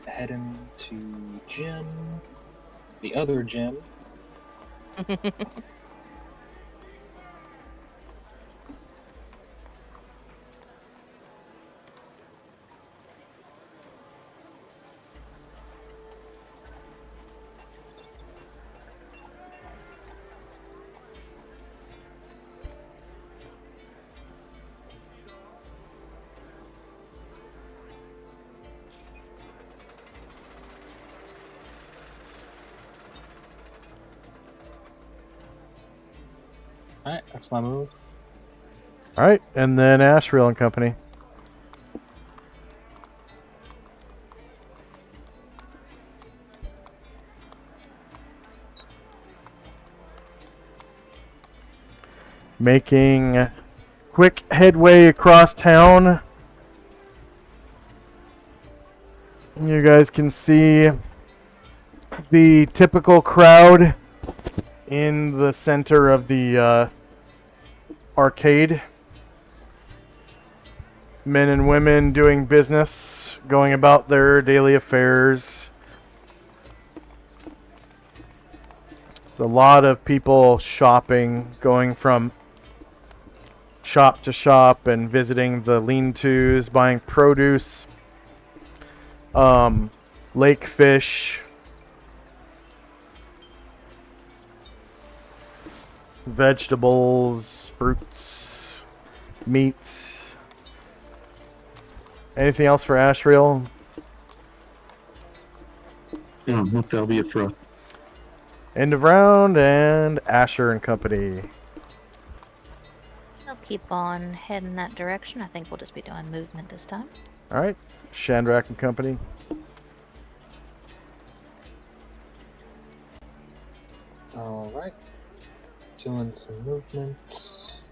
heading to gym. The other gym. Alright, that's my move. Alright, and then Ashriel and Company. Making quick headway across town. You guys can see the typical crowd in the center of the arcade. Men and women doing business, going about their daily affairs. There's a lot of people shopping, going from shop to shop and visiting the lean-tos, buying produce, lake fish, vegetables, fruits, meats. Anything else for Ashriel? Yeah, what that'll be it for. End of round, and Asher and Company. They'll keep on heading that direction. I think we'll just be doing movement this time. Alright, Shandrak and Company. Alright. Doing some movement.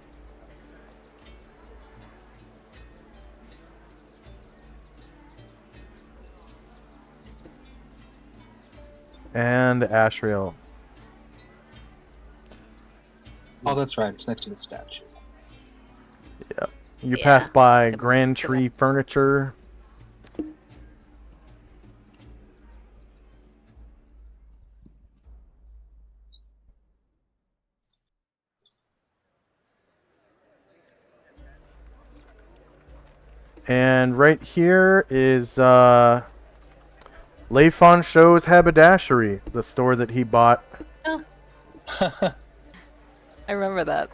And Ashriel. Oh, that's right. It's next to the statue. Yep. You Yeah. pass by Good- Grand good Tree Furniture. And right here is Leifon Show's Haberdashery, the store that he bought. I remember that.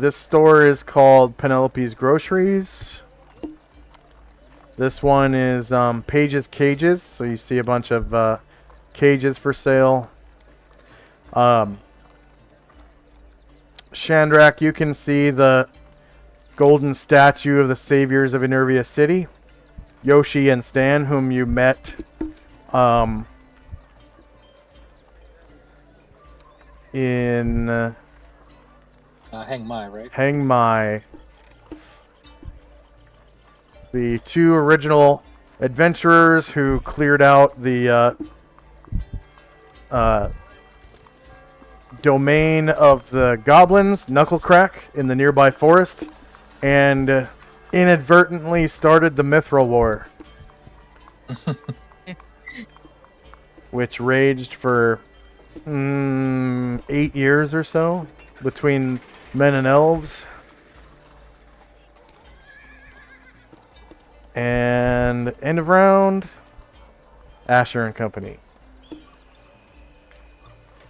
This store is called Penelope's Groceries. This one is Paige's Cages, so you see a bunch of cages for sale. Shandrak, you can see the golden statue of the saviors of Enervia City. Yoshi and Stan, whom you met in Hang My, right? Hang My. The two original adventurers who cleared out the domain of the goblins, Knucklecrack, in the nearby forest, and inadvertently started the Mithril War, which raged for 8 years or so between men and elves. And end of round, Asher and Company.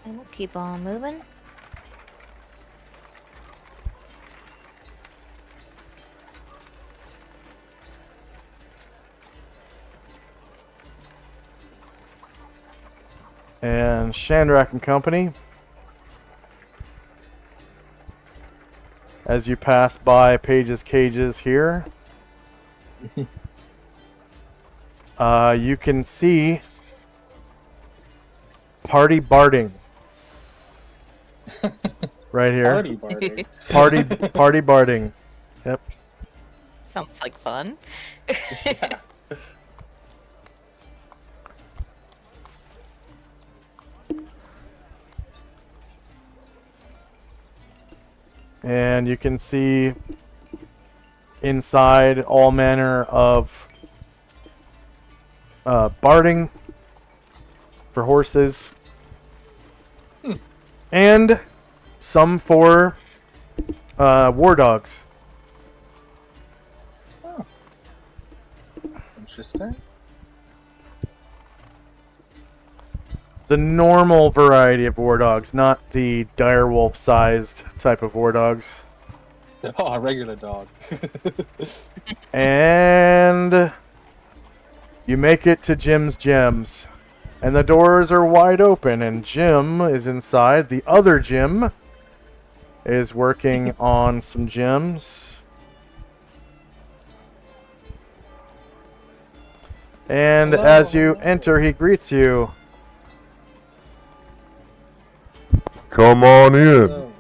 And we'll keep on moving. And Shandrak and Company. As you pass by Paige's cages here, you can see Party Barding. Right here. Party barding. Party Barding. Yep. Sounds like fun. Yeah. And you can see inside all manner of barding for horses. And some for war dogs. Oh. Interesting. The normal variety of war dogs, not the direwolf-sized type of war dogs. Oh, a regular dog. And you make it to Jim's Gems. And the doors are wide open, and Jim is inside. The other Jim is working on some gems. And Hello, as you hello. enter, he greets you. Come on in. So,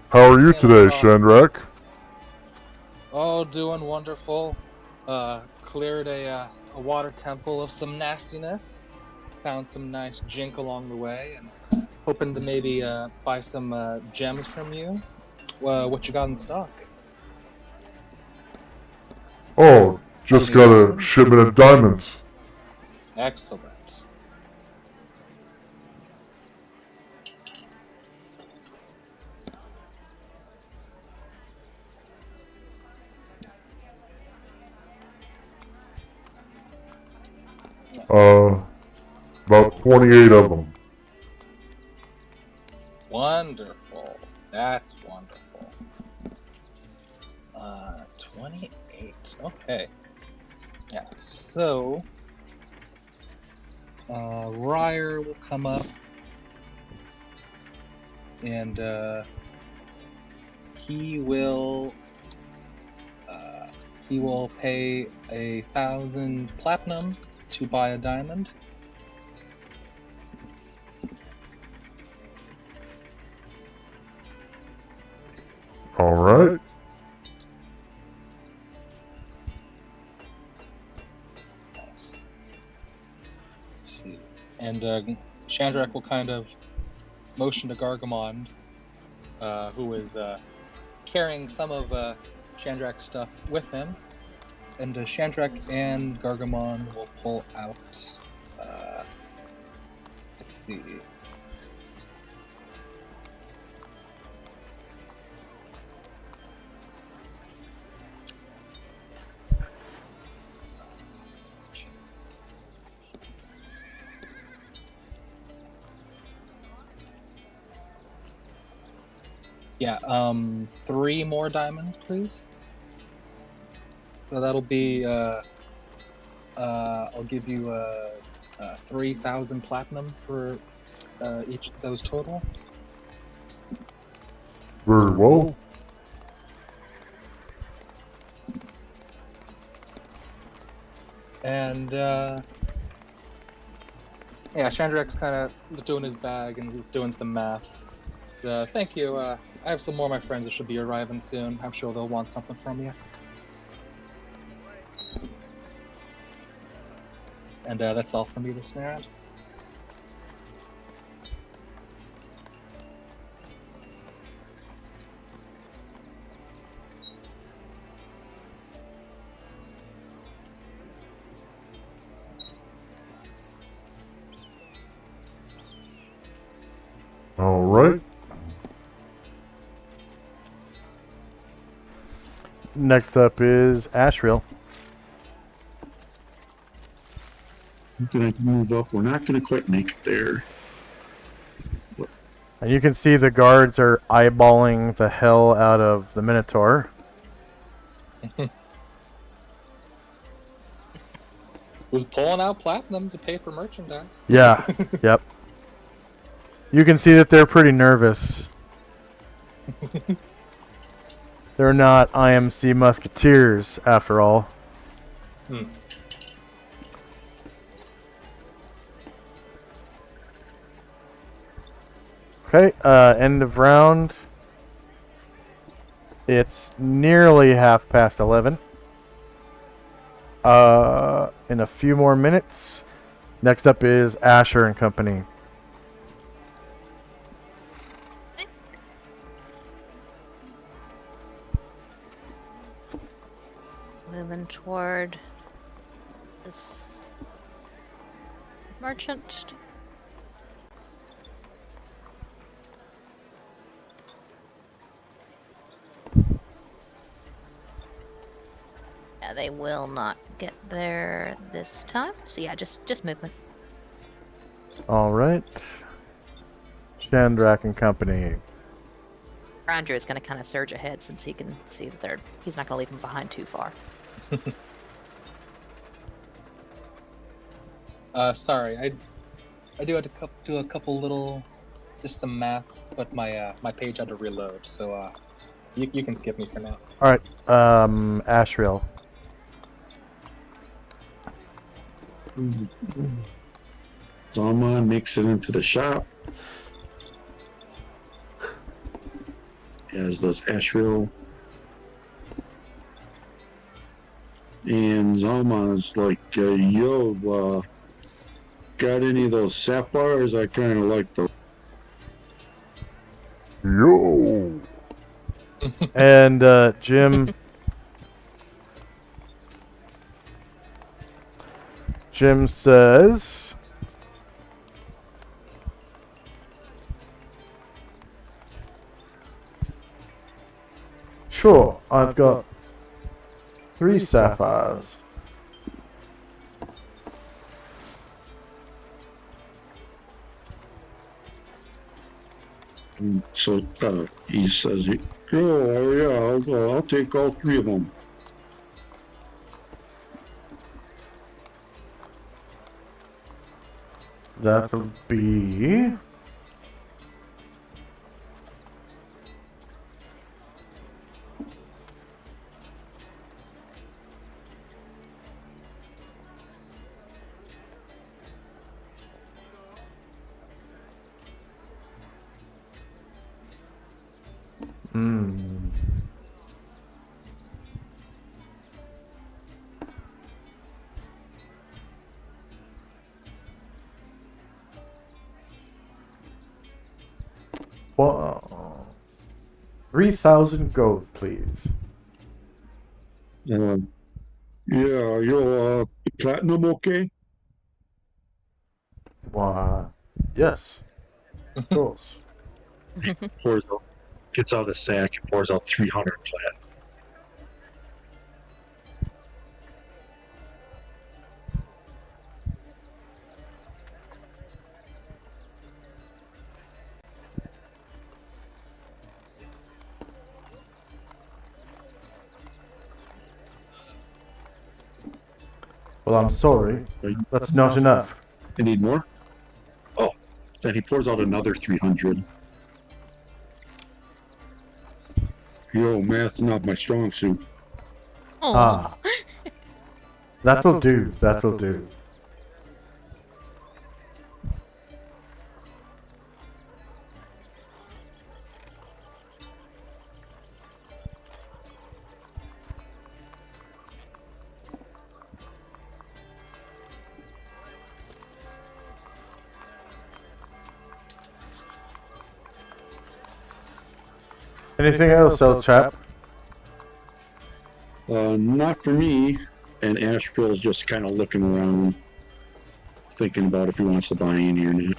How are you today, Shandrak? oh, doing wonderful. Cleared a water temple of some nastiness. Found some nice jink along the way, and hoping to maybe buy some gems from you. What you got in stock? Oh, just got a shipment of diamonds. Excellent. About 28 of them. Wonderful. That's wonderful. 28. Okay. Yeah, so Ryer will come up and he will pay 1,000 platinum to buy a diamond. All right. Nice. Let's see. And Shandrak will kind of motion to Gargamond, who is carrying some of Shandrak's stuff with him. And Shandrak and Gargamon will pull out. Let's see. Yeah, 3 more diamonds, please. So that'll be I'll give you 3,000 platinum for each of those total. Very well. And yeah, Chandrak's kind of doing his bag and doing some math. So, thank you. I have some more of my friends that should be arriving soon. I'm sure they'll want something from you. And that's all from me this round. All right. Next up is Ashriel. I'm gonna move up. We're not gonna quite make it there. And you can see the guards are eyeballing the hell out of the Minotaur. Was pulling out platinum to pay for merchandise. Yeah, yep. You can see that they're pretty nervous. They're not IMC Musketeers, after all. Okay, end of round. It's nearly 11:30. In a few more minutes. Next up is Asher and Company. Moving toward this merchant. Yeah, they will not get there this time. So yeah, just movement. All right. Chandrak and Company. Andrew is going to kind of surge ahead since he can see that he's not going to leave him behind too far. Sorry, I do have to do a couple little, just some maths, but my page had to reload, so you can skip me for now. All right. Ashriel. Zalman makes it into the shop. As does Ashriel. And Zalman's like, yo, got any of those sapphires? I kind of like those. Yo. And Jim. Jim says, sure, I've got 3 sapphires. And so he says, oh, yeah, I'll take all 3 of them. That'll be... Well, 3,000 gold, please. Yeah, platinum okay? Why, yes, of course. Gets out a sack and pours out 300 platinum. Well, I'm sorry. That's not enough. You need more? Oh, then he pours out another 300. Yo, math's not my strong suit. Oh. Ah. That will do. That will do. Anything else, old chap? Not for me. And Astral's just kind of looking around, thinking about if he wants to buy any or not.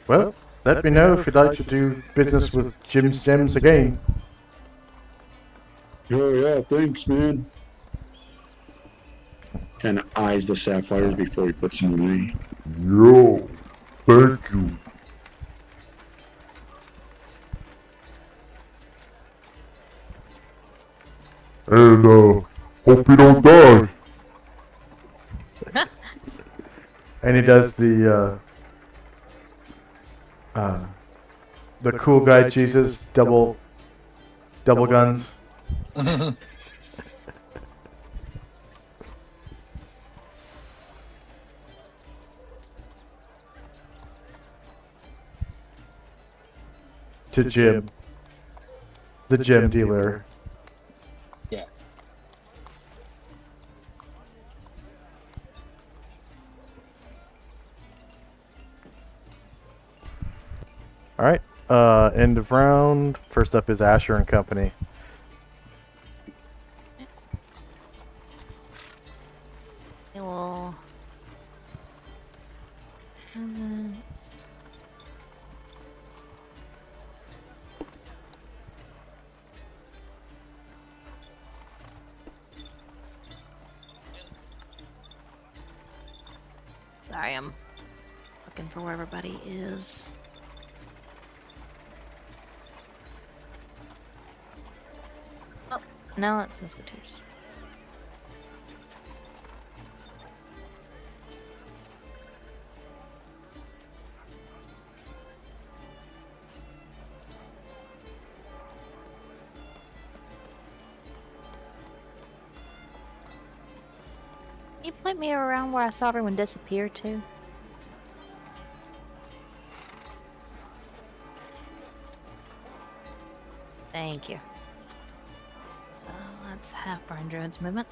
Well, let me know if you'd like to do business with Jim's Gems again. Oh, yeah, thanks, man. Kind of eyes the sapphires before he puts them away. Yo, thank you. And, hope you don't die. And he does the cool guy Jesus double guns. To Jim, the gem dealer. Yeah. All right. End of round. First up is Asher and Company. I will. Sorry, I'm looking for where everybody is. Oh, no, it's Musketeers. Can you point me around where I saw everyone disappear to? Thank you. So that's half Brian Druid's movement.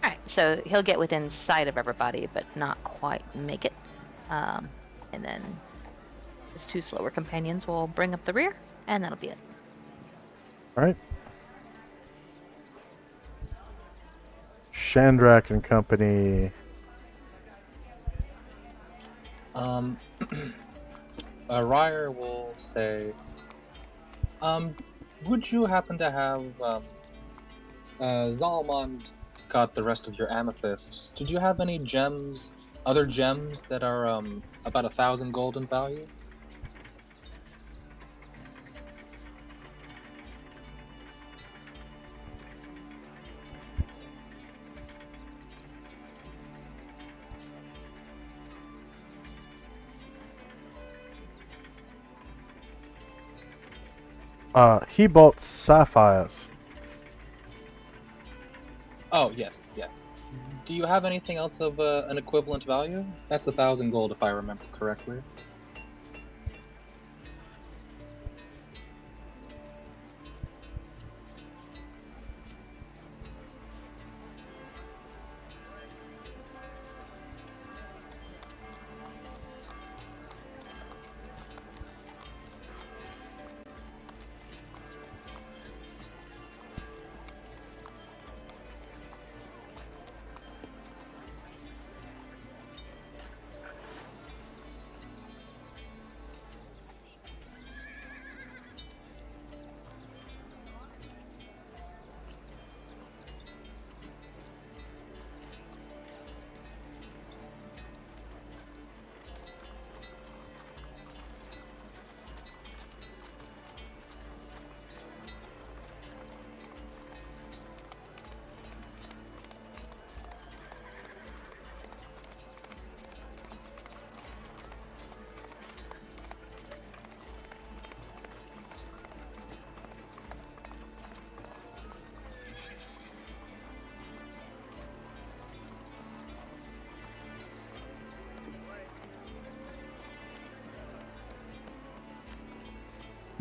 Alright, so he'll get within sight of everybody, but not quite make it. And then his two slower companions will bring up the rear, and that'll be it. All right. Shandrak and Company. Ryer will say, would you happen to have, Zalmond got the rest of your amethysts. Did you have any gems, other gems that are, about 1,000 gold in value? He bought sapphires. Oh, yes, yes. Do you have anything else of an equivalent value? That's 1,000 gold, if I remember correctly.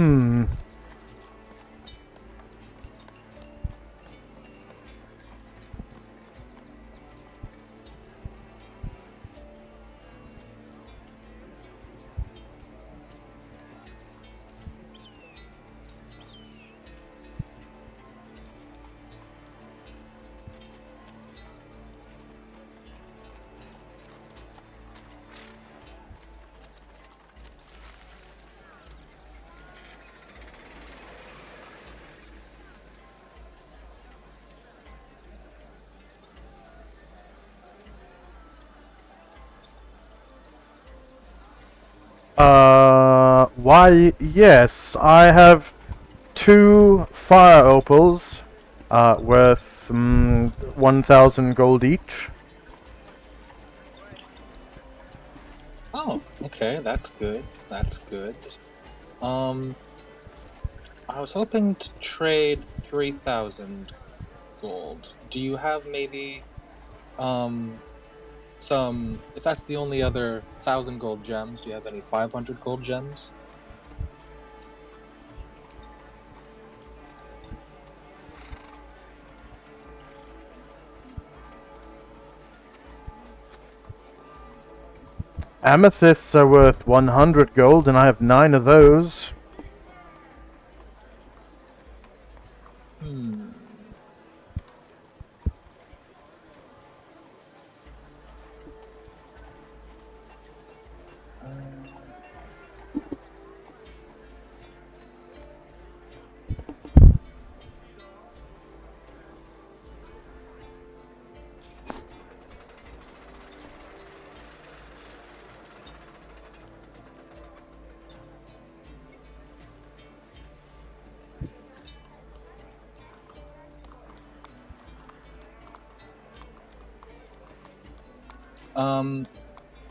Hmm. Why, yes, I have 2 fire opals, worth 1,000 gold each. Oh, okay, that's good. That's good. I was hoping to trade 3,000 gold. Do you have maybe some? If that's the only other 1,000 gold gems, do you have any 500 gold gems? Amethysts are worth 100 gold, and I have 9 of those. Hmm.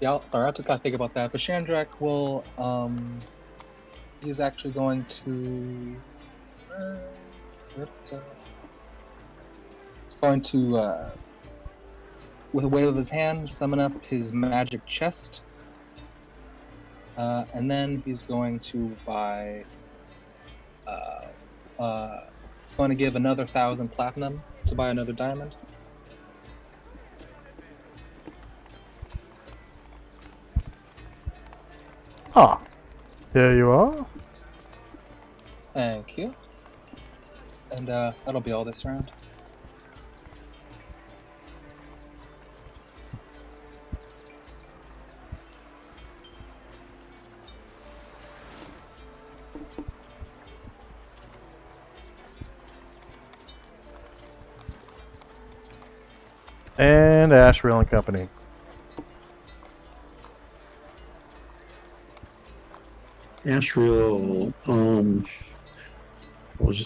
Yeah, sorry, I have to kind of think about that. But Shandrak will, he's actually going to, where'd it go? He's going to, with a wave of his hand, summon up his magic chest. And then he's going to buy, he's going to give another 1,000 platinum to buy another diamond. Ah, here you are. Thank you. And that'll be all this round. And Ashrail and Company. Ashrail,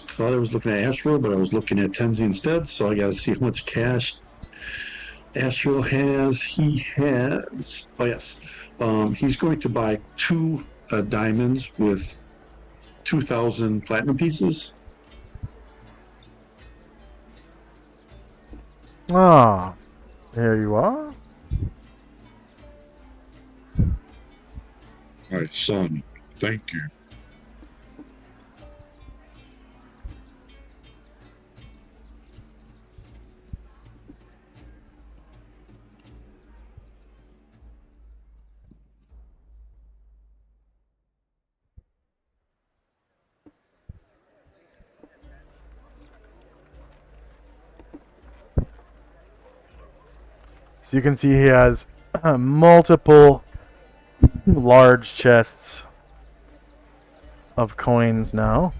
thought I was looking at Ashrail, but I was looking at Tenzi instead, so I gotta see how much cash Ashrail has. Oh yes, he's going to buy 2 diamonds with 2,000 platinum pieces. Ah, here you are. My son, thank you. So you can see he has multiple large chests of coins now.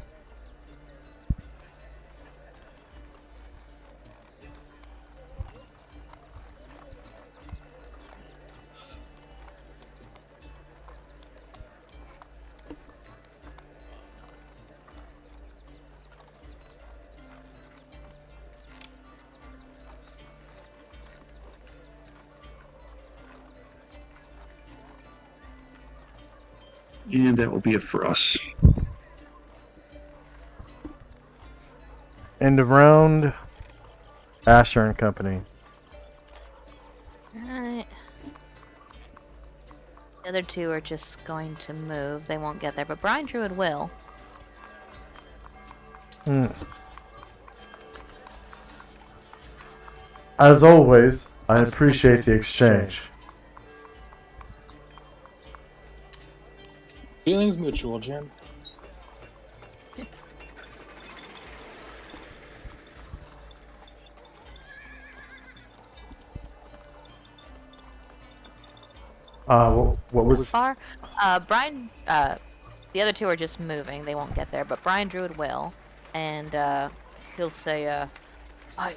And that will be it for us. End of round. Asher and Company. Alright. The other 2 are just going to move. They won't get there, but Brine Druid will. Hmm. As always, I appreciate the exchange. Feelings mutual, Jim. What was... Far. Brian. The other two are just moving. They won't get there, but Brian Druid will, and he'll say, "I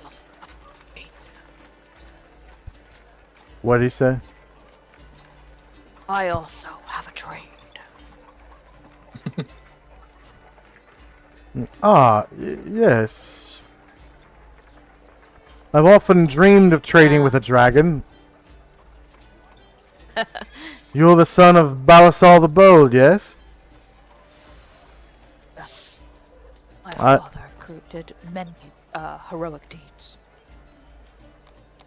What did he say? I also have a trade." Yes. I've often dreamed of trading with a dragon. You're the son of Balasar the Bold, yes? Yes. My I- father did many heroic deeds.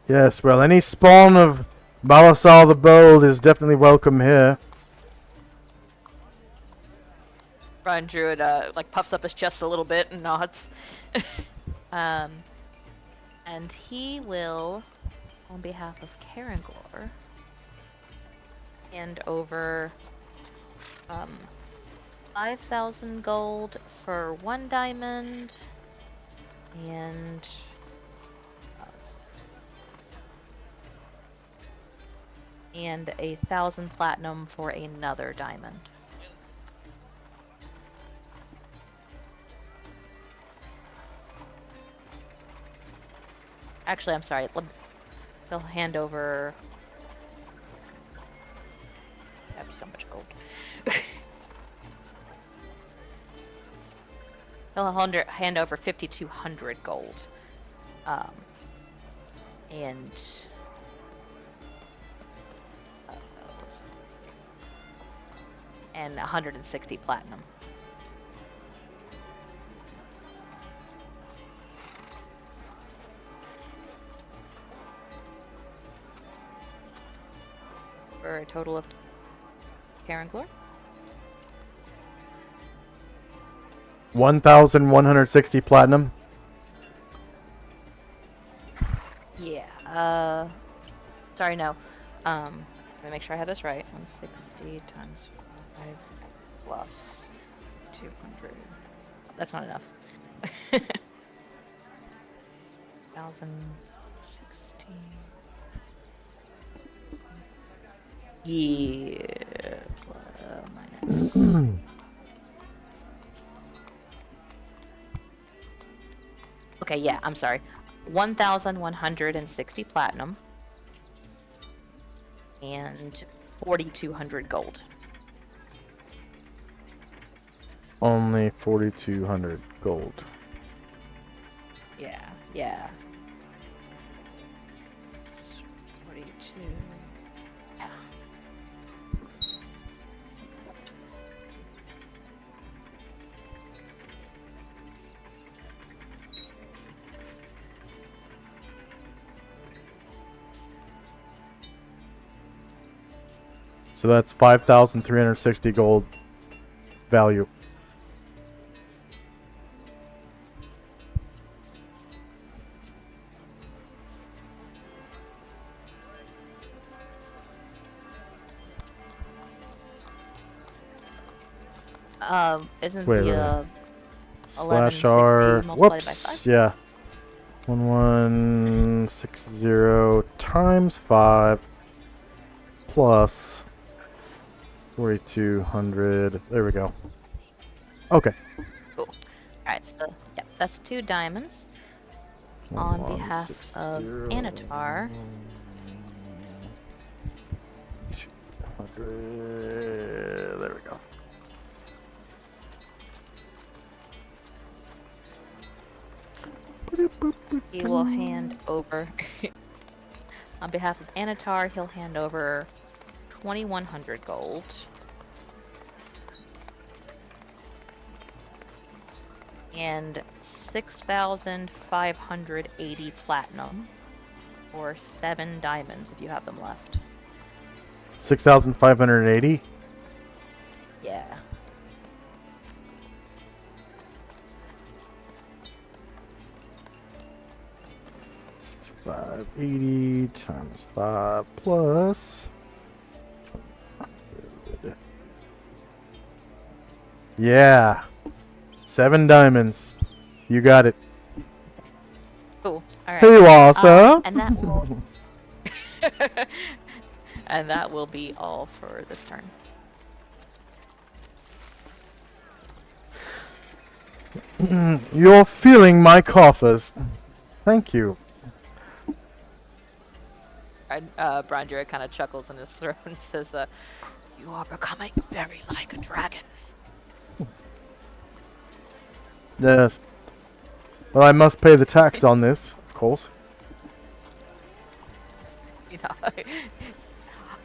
Yes, well, any spawn of Balasar the Bold is definitely welcome here. Brian Druid like puffs up his chest a little bit and nods. And he will, on behalf of Karangor, hand over 5,000 gold for 1 diamond and and 1,000 platinum for another diamond. Actually, I'm sorry. He'll hand over. I have so much gold. He'll hand over 5,200 gold. And and 160 platinum. For a total of Karangor? 1,160 platinum. Yeah. Sorry, no. Let me make sure I have this right. 160 times 5 plus 200. That's not enough. 1,060. Yeah. Minus. Okay, yeah, I'm sorry. 1,160 platinum and 4,200 gold. Only 4,200 gold. Yeah, yeah. It's 42. Yeah. So that's 5,360 gold value. Isn't Wait, the Slash 1160 R. multiplied by Whoops. 5? Yeah. 1160 times 5 plus 4,200. There we go. Okay. Cool. Alright, so yeah, that's 2 diamonds on behalf of 1160. Anatar. 200. There we go. He will hand over, on behalf of Anatar, he'll hand over 2,100 gold. And 6,580 platinum, or 7 diamonds if you have them left. 6,580? Yeah. 580 times 5 plus. 200. Yeah. 7 diamonds. You got it. Cool. All right. Here you are, sir. And that will. And that will be all for this turn. You're feeling my coffers. Thank you. And Brandra kind of chuckles in his throat and says, "You are becoming very like a dragon." Yes. Well, I must pay the tax on this, of course. You know,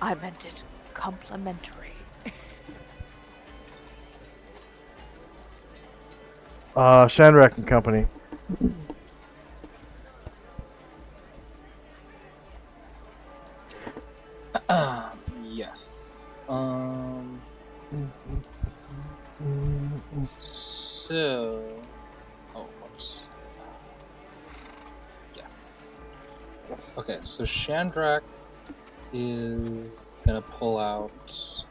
I meant it complimentary. Shandrak and Company. Yes. So. Oh, whoops. Yes. Okay, so Shandrak is gonna pull out.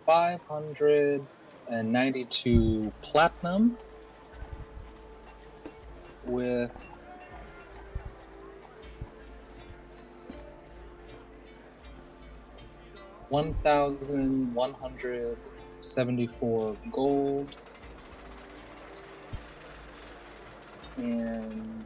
592 platinum with 1,174 gold and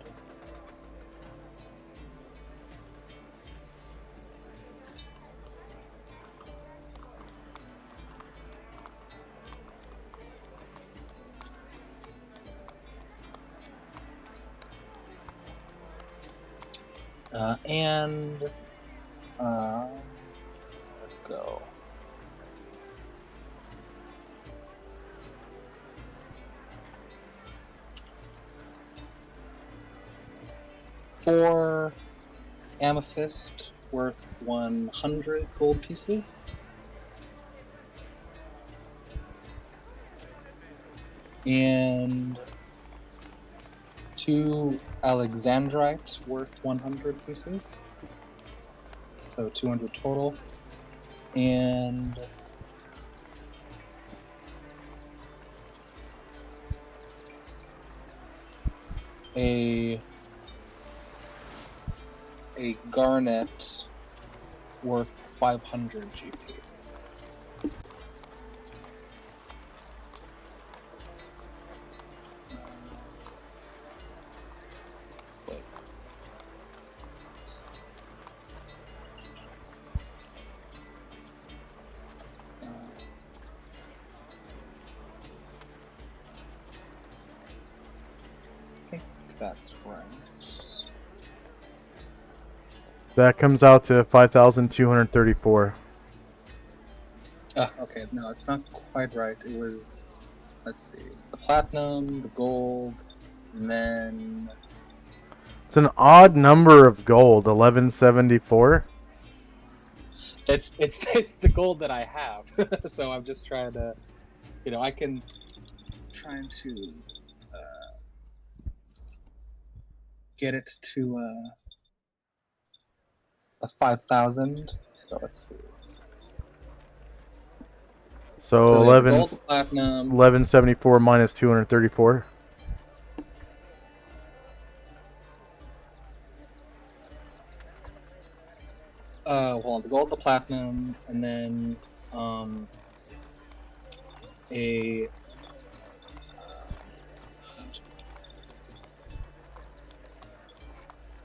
let's go. Four amethyst worth 100 gold pieces. And 2 alexandrite worth 100 pieces. So 200 total. And a garnet worth 500 GP. I think that's right. That comes out to 5,234. Okay, no, it's not quite right. It was, let's see, the platinum, the gold, and then It's an odd number of gold, 1174. it's the gold that I have. So I'm just trying to, I can trying to get it to a 5,000. So let's see. So, we have 11, gold, platinum. 1174 minus 234. Hold on, the gold, the platinum, and then a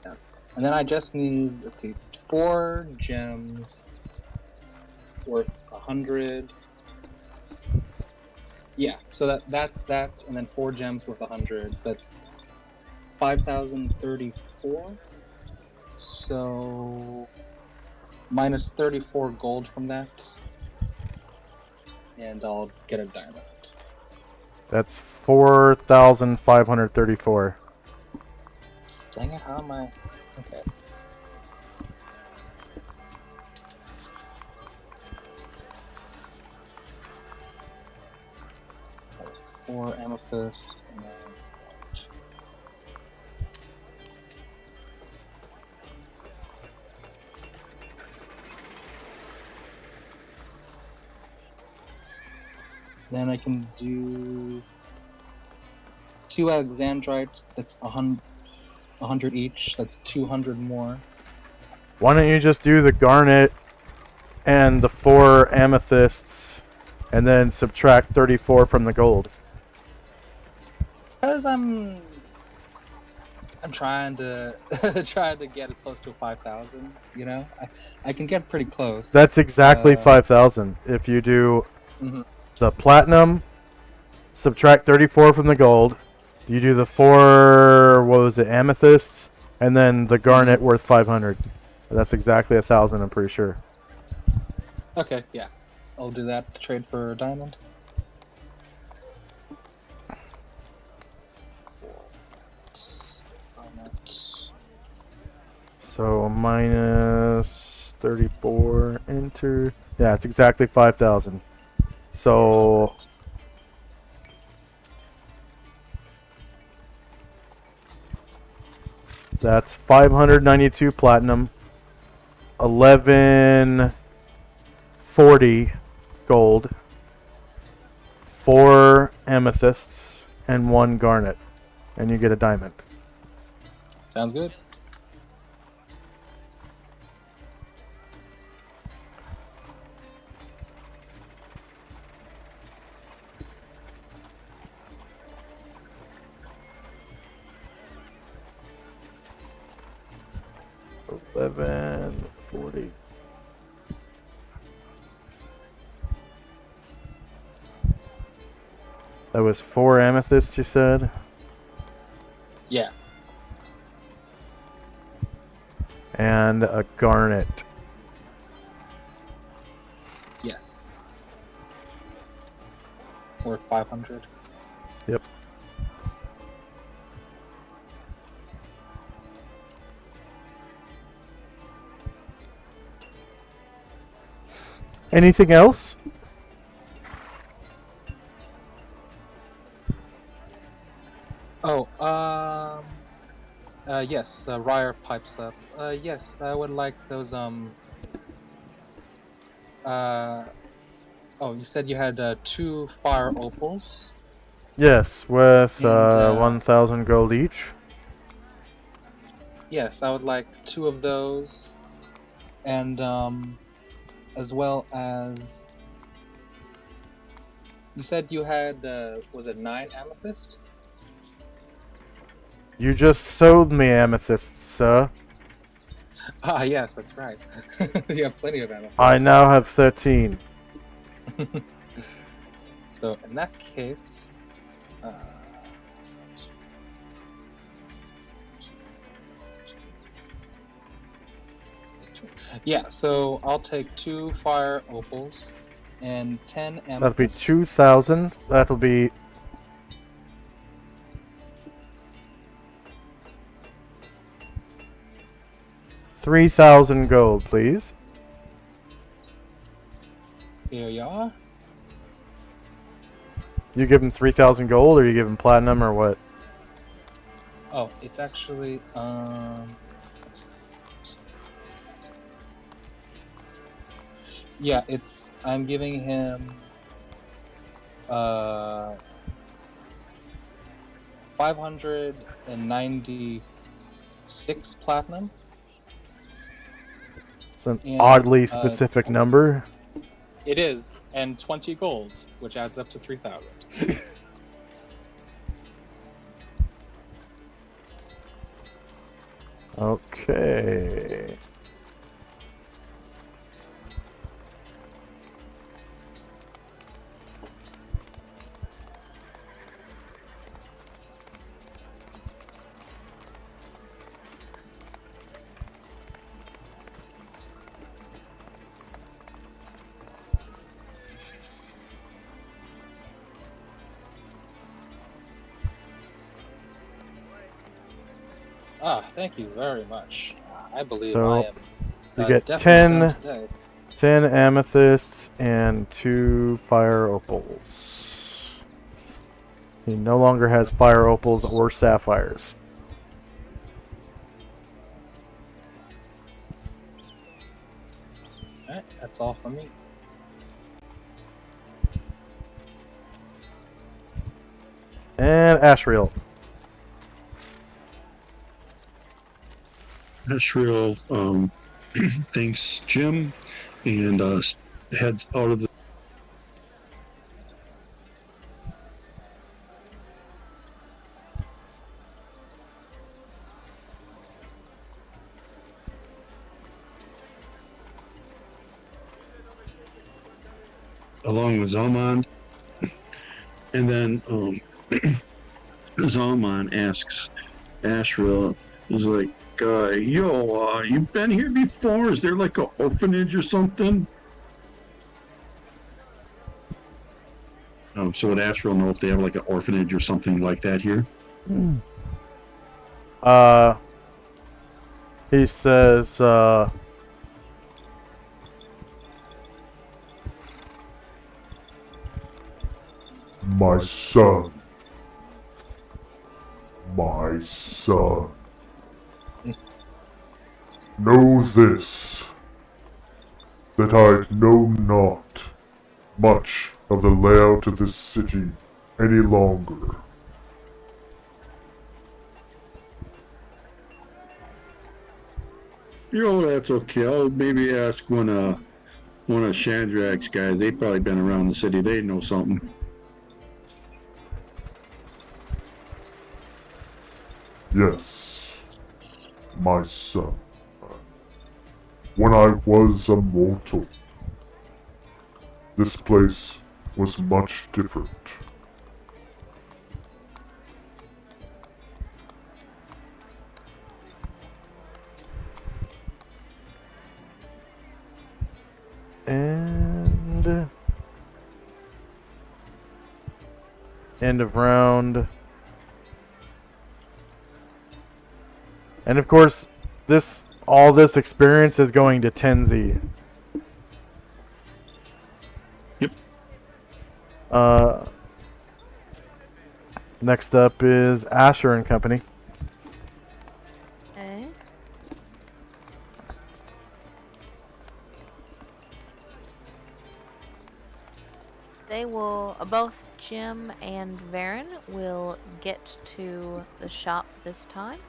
yeah. And then I just need, let's see, 4 gems worth 100. Yeah, so that's that, and then 4 gems worth 100. So that's 5,034. So minus 34 gold from that, and I'll get a diamond. That's 4,534. Dang it, how am I? Okay. 4 amethyst. And then, then I can do 2 Alexandrite. That's 100 each. That's 200 more. Why don't you just do the garnet and the 4 amethysts, and then subtract 34 from the gold? Because I'm trying to trying to get it close to 5,000. You know, I can get pretty close. That's exactly 5,000. If you do Mhm. the platinum, subtract 34 from the gold. You do the 4, what was it, amethysts, and then the garnet worth 500. That's exactly 1,000, I'm pretty sure. Okay, yeah, I'll do that to trade for a diamond. So minus 34, enter. Yeah, it's exactly 5,000. So that's 592 platinum, 1140 gold, 4 amethysts, and 1 garnet, and you get a diamond. Sounds good. $11.40. That was 4 amethysts, you said? Yeah. And a garnet. Yes. Worth 500. Yep. Anything else? Oh, yes, Ryer pipes up. Yes, I would like those, oh, you said you had, 2 fire opals? Yes, with And, 1,000 gold each. Yes, I would like 2 of those, and, as well as... You said you had, was it 9 amethysts? You just sold me amethysts, sir. Ah, yes, that's right. You have plenty of amethysts. I now have 13. So, in that case... yeah, so I'll take 2 fire opals and 10 amethysts. That'll be 2,000. That'll be... $3,000 gold, please. Here you are. You give him 3,000 gold, or you give him platinum, or what? Oh, it's actually, yeah, it's, I'm giving him, 596 platinum. It's an And, oddly specific number. It is, and 20 gold, which adds up to 3,000. Okay. Ah, thank you very much. I believe So, I am. You get definitely done 10, today. 10 amethysts and 2 fire opals. He no longer has fire opals or sapphires. Alright, that's all for me. And Ashriel. Ashriel thanks Jim and heads out of the. Along with Zalman, and then Zalman asks Ashriel, he's like, you've been here before? Is there like an orphanage or something? So would Ashriel know if they have like an orphanage or something like that here? He says, My son. My son. Knows this, that I know not much of the layout of this city any longer. That's okay. I'll maybe ask one of Chandrak's guys. They've probably been around the city. They know something. Yes, my son. When I was a mortal, this place was much different. and end of round. And of course, all this experience is going to Tenzi. Yep. Next up is Asher and Company. Okay. They will, both Jim and Varen will get to the shop this time.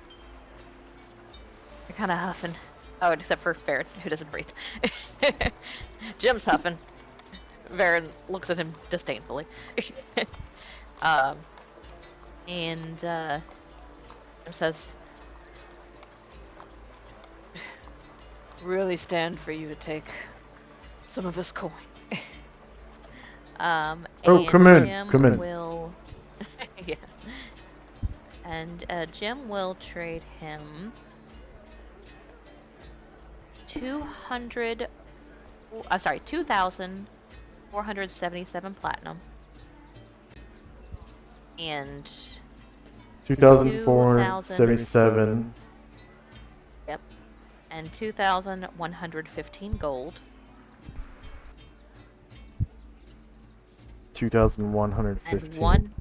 They're kind of huffing. Oh, except for Varen, who doesn't breathe. Jim's huffing. Varen looks at him disdainfully. And Jim says, really stand for you to take some of this coin. Oh, and come in, Jim come in. will, yeah. And Jim will trade him 2,477 platinum. And 2,477. Yep. And 2,115 gold. 2,115. And one.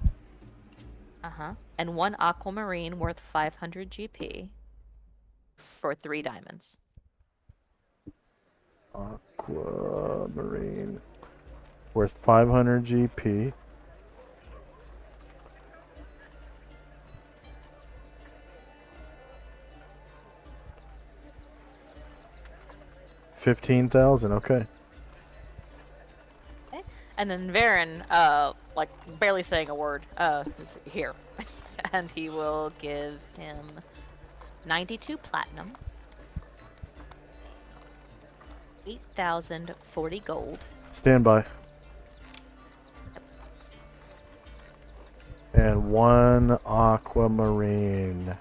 And one aquamarine worth 500 GP for 3 diamonds. Aquamarine worth 500 GP. $15,000. Okay. And then Varen, like barely saying a word, is here. And he will give him 92 platinum, 8,040 gold. Stand by. And one aquamarine.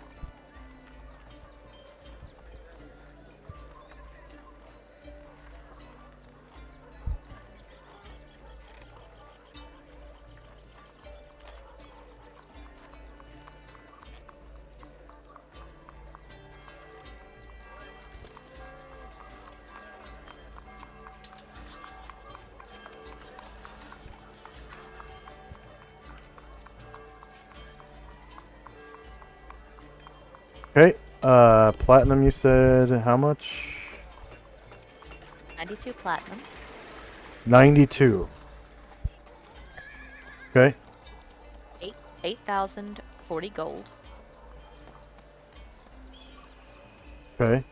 Okay. Platinum. You said how much? 92 platinum. 92. Okay. 8,040 gold. Okay.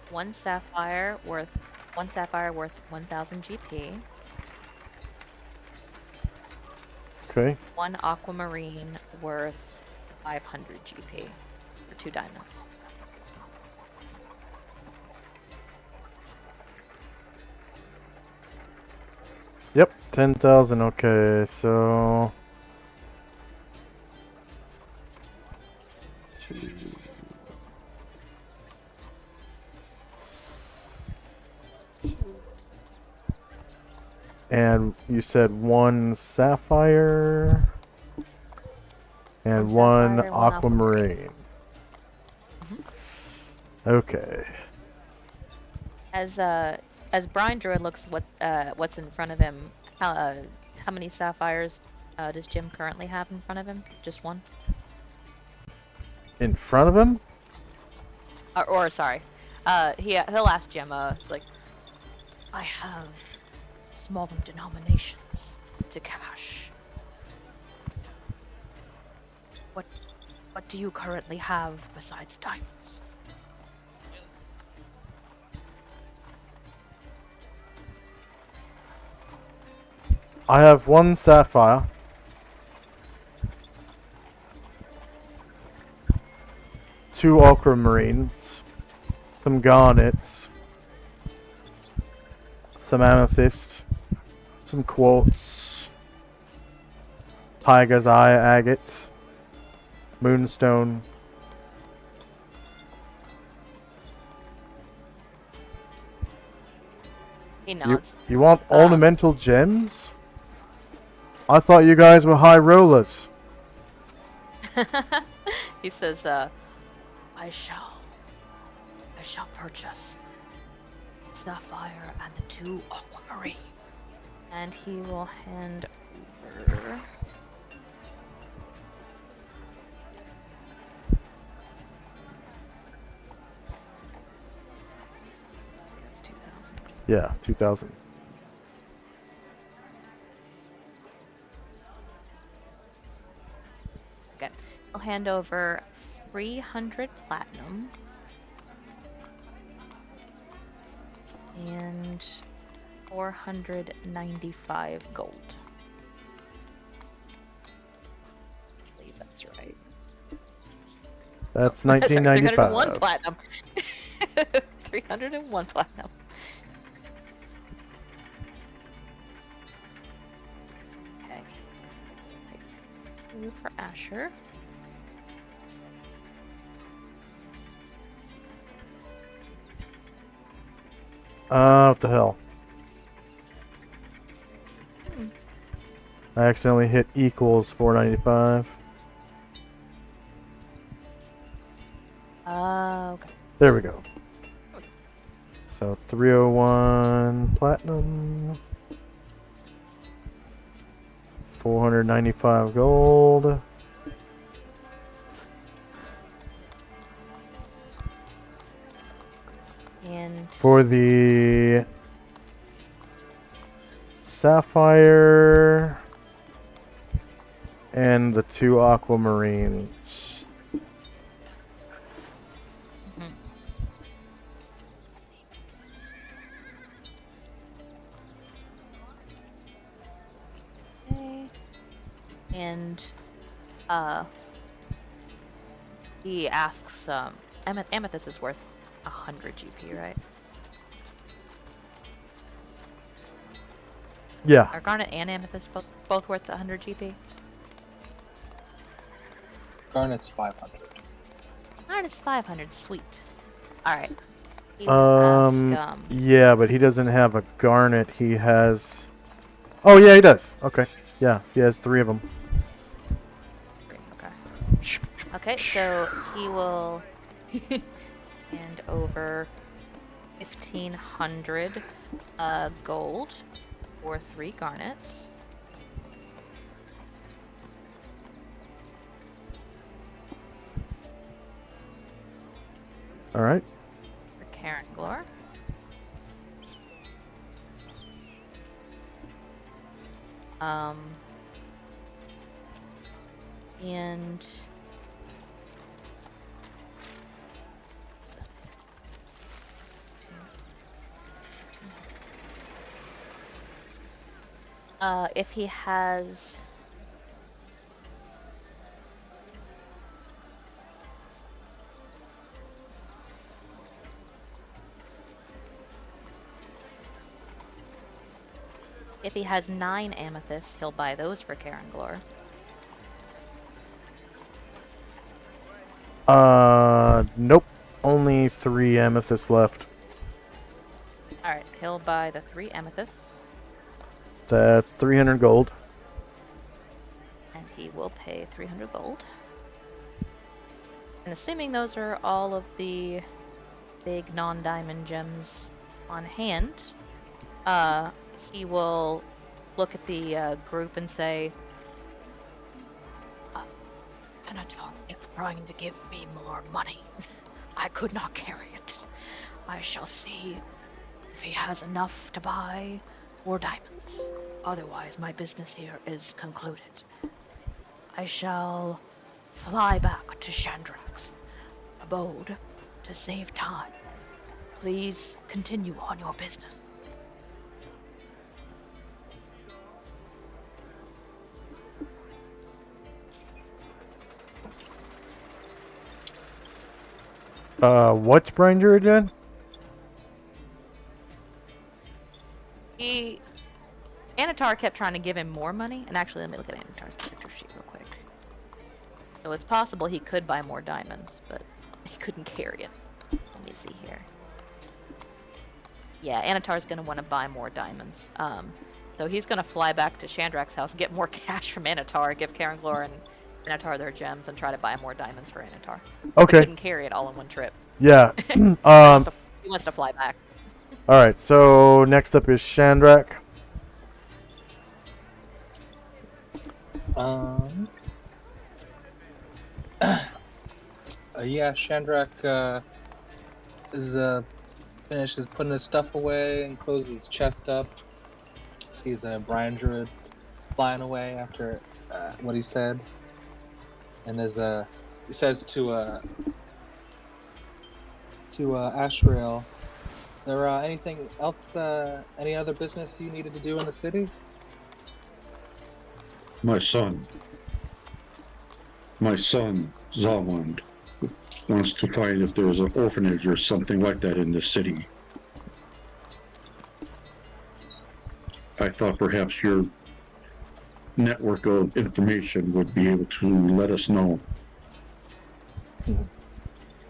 One sapphire worth 1,000 GP. Okay. One aquamarine worth 500 GP for 2 diamonds. Yep. 10,000. Okay. So. And you said one sapphire and one One sapphire, one aquamarine. Okay. As Brian Druid looks what's in front of him, how many sapphires does Jim currently have in front of him? Just one? In front of him? Or sorry, he'll ask Jim. It's like, I have smaller denominations to cash. What do you currently have besides diamonds? I have one sapphire. Two aquamarines. Some garnets. Some amethyst. Some quartz. Tiger's eye agates. Moonstone. He nods. You want ornamental gems? I thought you guys were high rollers. He says, I shall purchase sapphire and the 2 aquamarine. And he will hand over... See, that's 2,000. Yeah, 2,000. Okay. I'll hand over 300 platinum. And 495 gold. I believe that's right. That's Sorry, 1995. 301 platinum. 301 platinum. Okay. Take 2 for Asher. What the hell? I accidentally hit equals 495. Okay. There we go. So 301 platinum. 495 gold. And For the sapphire and the 2 aquamarines. okay. And he asks, amethyst is worth 100 GP, right? Yeah. Are garnet and amethyst both worth 100 GP? Garnet's 500. Garnet's 500, sweet. Alright. He will ask, Yeah, but he doesn't have a garnet. He has... Oh, yeah, he does. Okay. Yeah, he has 3 of them. okay. Okay, so he will hand over 1,500 gold for 3 garnets. All right. For Karen Glor. And if he has If he has 9 amethysts, he'll buy those for Karen Glor. Nope. Only 3 amethysts left. Alright, he'll buy the 3 amethysts. That's 300 gold. And he will pay 300 gold. And assuming those are all of the big non-diamond gems on hand, he will look at the group and say, Anatol is trying to give me more money. I could not carry it. I shall see if he has enough to buy more diamonds. Otherwise, my business here is concluded. I shall fly back to Chandrak's abode to save time. Please continue on your business. What's Branger again? Anatar kept trying to give him more money, and actually let me look at Anatar's character sheet real quick. So it's possible he could buy more diamonds, but he couldn't carry it. Let me see here. Yeah, Anatar's gonna want to buy more diamonds. So he's gonna fly back to Chandrak's house, get more cash from Anatar, give Karen Glor and Anatar their gems, and try to buy more diamonds for Anatar. Okay. He couldn't carry it all in one trip. Yeah. He wants to fly back. Alright, so next up is Chandrak. Yeah, Chandrak is finishes putting his stuff away and closes his chest up. Sees a Brian Druid flying away after what he said, and he says to Ashrael, "Is there anything else? Any other business you needed to do in the city?" My son, Zawand, wants to find if there's an orphanage or something like that in the city. I thought perhaps your network of information would be able to let us know.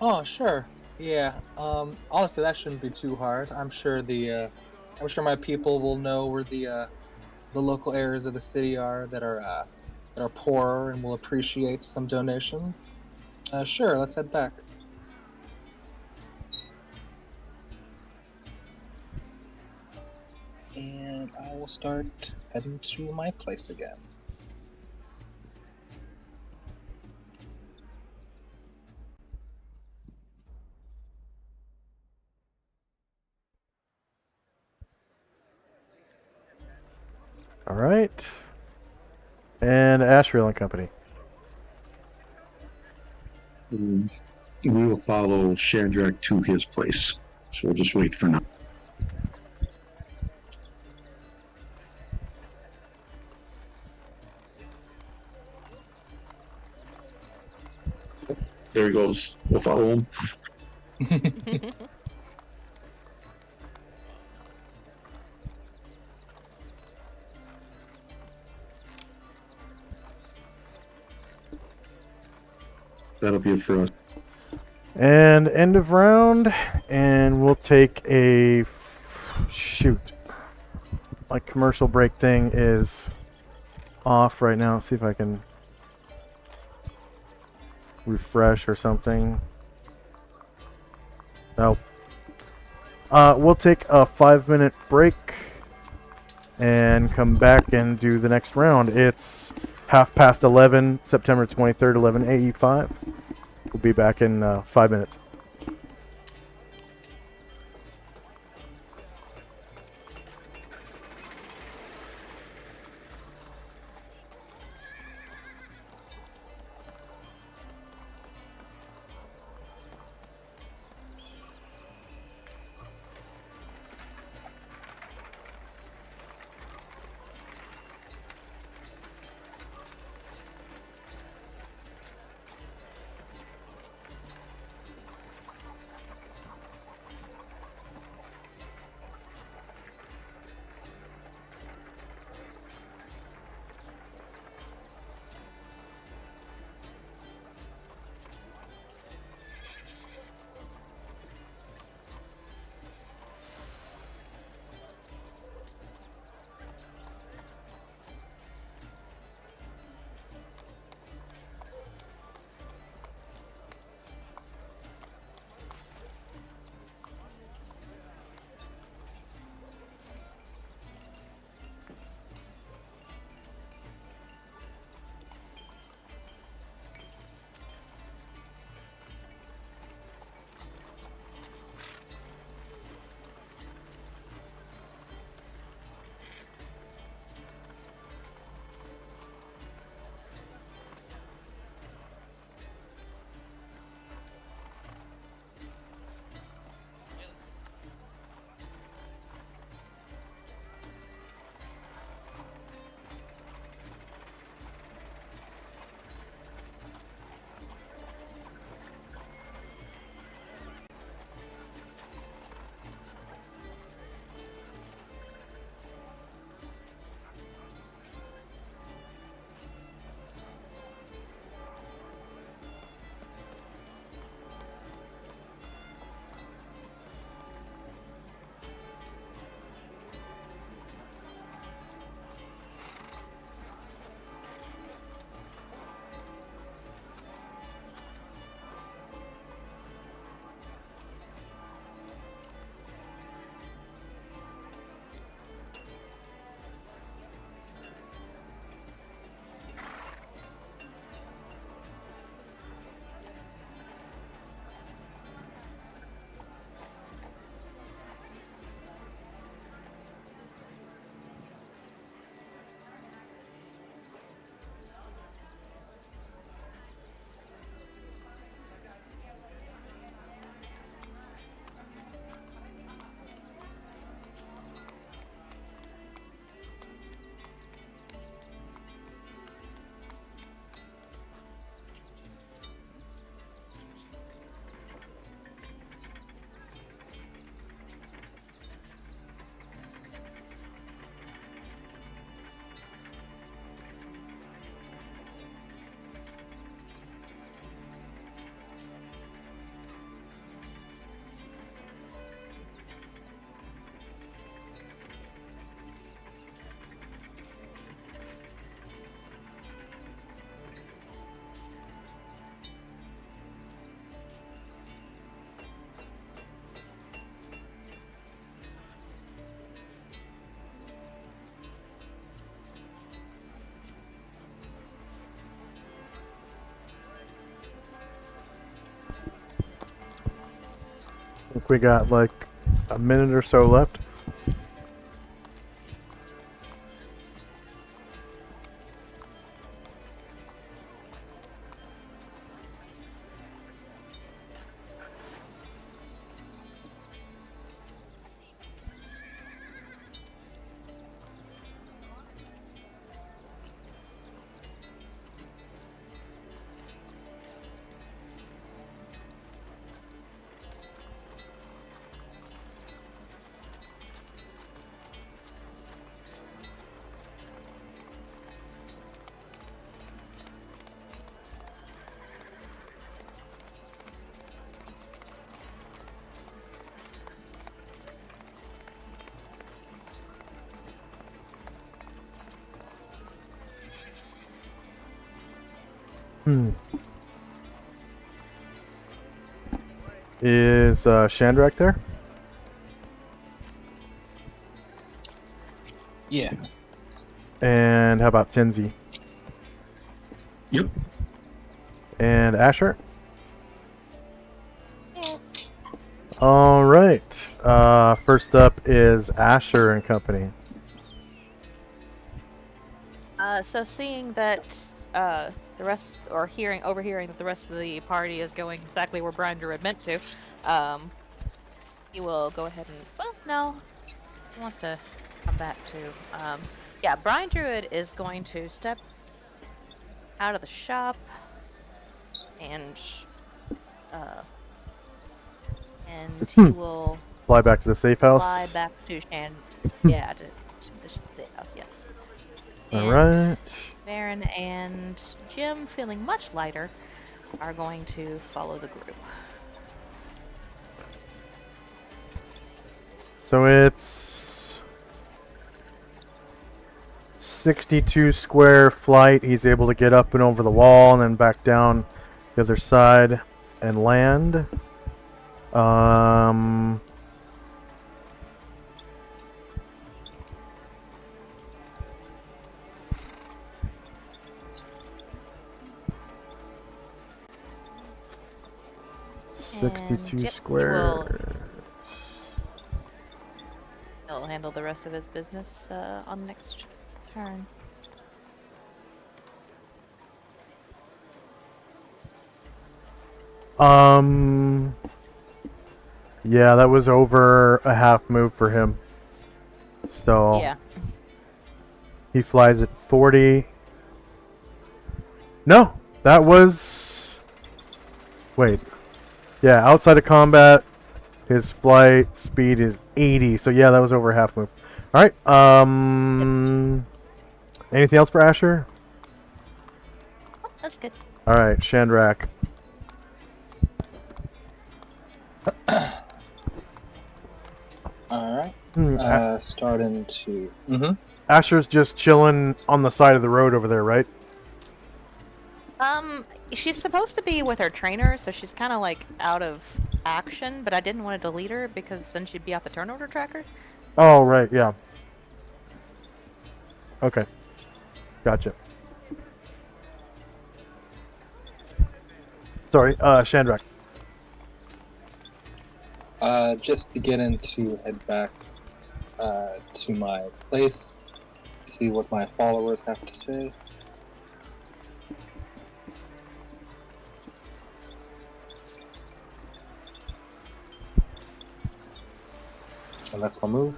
Oh, sure. Yeah. Honestly, that shouldn't be too hard. I'm sure my people will know where the local areas of the city are that are poorer and will appreciate some donations. Sure, let's head back. And I will start heading to my place again. Alright. And Ashrael and Company. We will follow Chandrak to his place. So we'll just wait for now. There he goes. We'll follow him. That'll be it for us. And end of round, and we'll take a shoot. My commercial break thing is off right now. Let's see if I can refresh or something. No. We'll take a 5-minute break and come back and do the next round. It's 11:30, September 23rd, 11:85. We'll be back in 5 minutes. think we got like a minute or so left. Is Shandrak there? Yeah. And how about Tinsy? Yep. And Asher? All right. First up is Asher and company. So seeing that the rest, or overhearing that the rest of the party is going exactly where Brian Drew had meant to, he will go ahead and, well, no, he wants to come back to, yeah, Brian Druid is going to step out of the shop and he will Fly back to the safe house. fly back to yeah, to the safe house, yes. All right. Baron and Jim, feeling much lighter, are going to follow the group. So it's 62 square flight. He's able to get up and over the wall and then back down the other side and land. And 62 yep, square. He'll handle the rest of his business on the next turn. Yeah, that was over a half move for him. So Yeah. he flies at 40. No, that was. Wait. Yeah, outside of combat, his flight speed is 80. So yeah, that was over a half move. All right. Anything else for Asher? Oh, that's good. All right, Shandrak. All right. Starting to. Asher's just chilling on the side of the road over there, right? She's supposed to be with her trainer, so she's kind of like out of action, but I didn't want to delete her because then she'd be off the turn order tracker. Oh, right, yeah. Okay. Gotcha. Sorry, Shandrak. Just beginning to head back to my place, see what my followers have to say. And that's my move.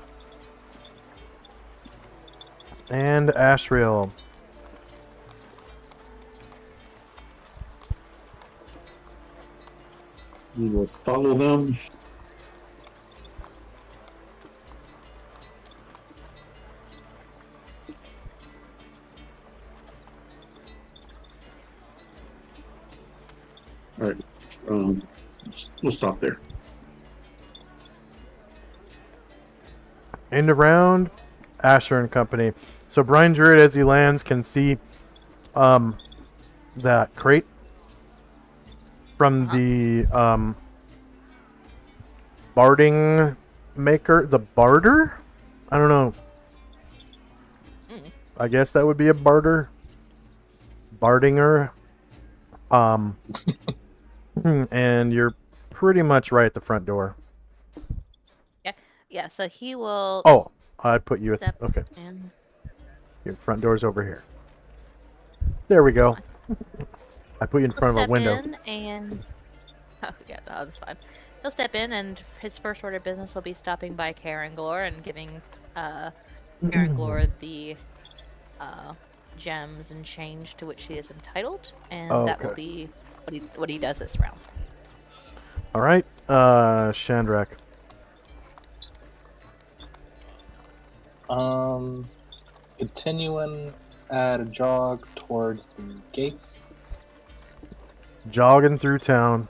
And Ashriel. We will follow them. All right. We'll stop there. End of round, Asher and company. So Brian Druid, as he lands, can see that crate from the barding maker. The barter? I don't know. I guess that would be a barter. Bardinger. And you're pretty much right at the front door. yeah, so he will Oh, I put you at... step Okay, in. your front door's over here. There we go. Fine. I put you in He'll front of a step window. in and... Oh, yeah, no, that's fine. He'll step in, and his first order of business will be stopping by Karen Glore and giving Karen Glore the gems and change to which he is entitled, and that will Okay. be what he does this round. All right, Shandrak. Continuing at a jog towards the gates. Jogging through town.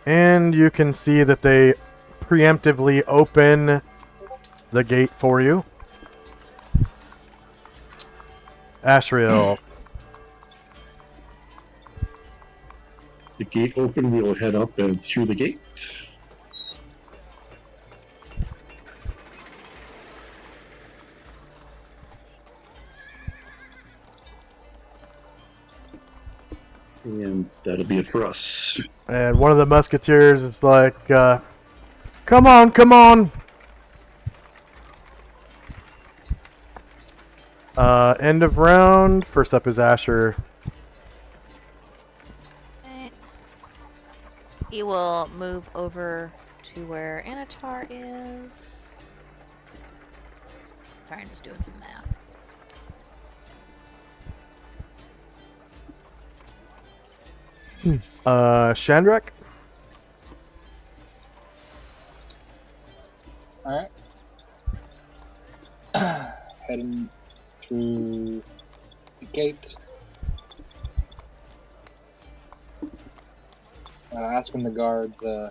And you can see that they preemptively open the gate for you. Ashriel. The gate open, we'll head up and through the gate. And that'll be it for us. And one of the musketeers is like, come on, come on! End of round. First up is Asher. Okay. He will move over to where Anatar is. Sorry, I'm just doing some math. Shandrak. Alright. Heading through the gate. Asking the guards, I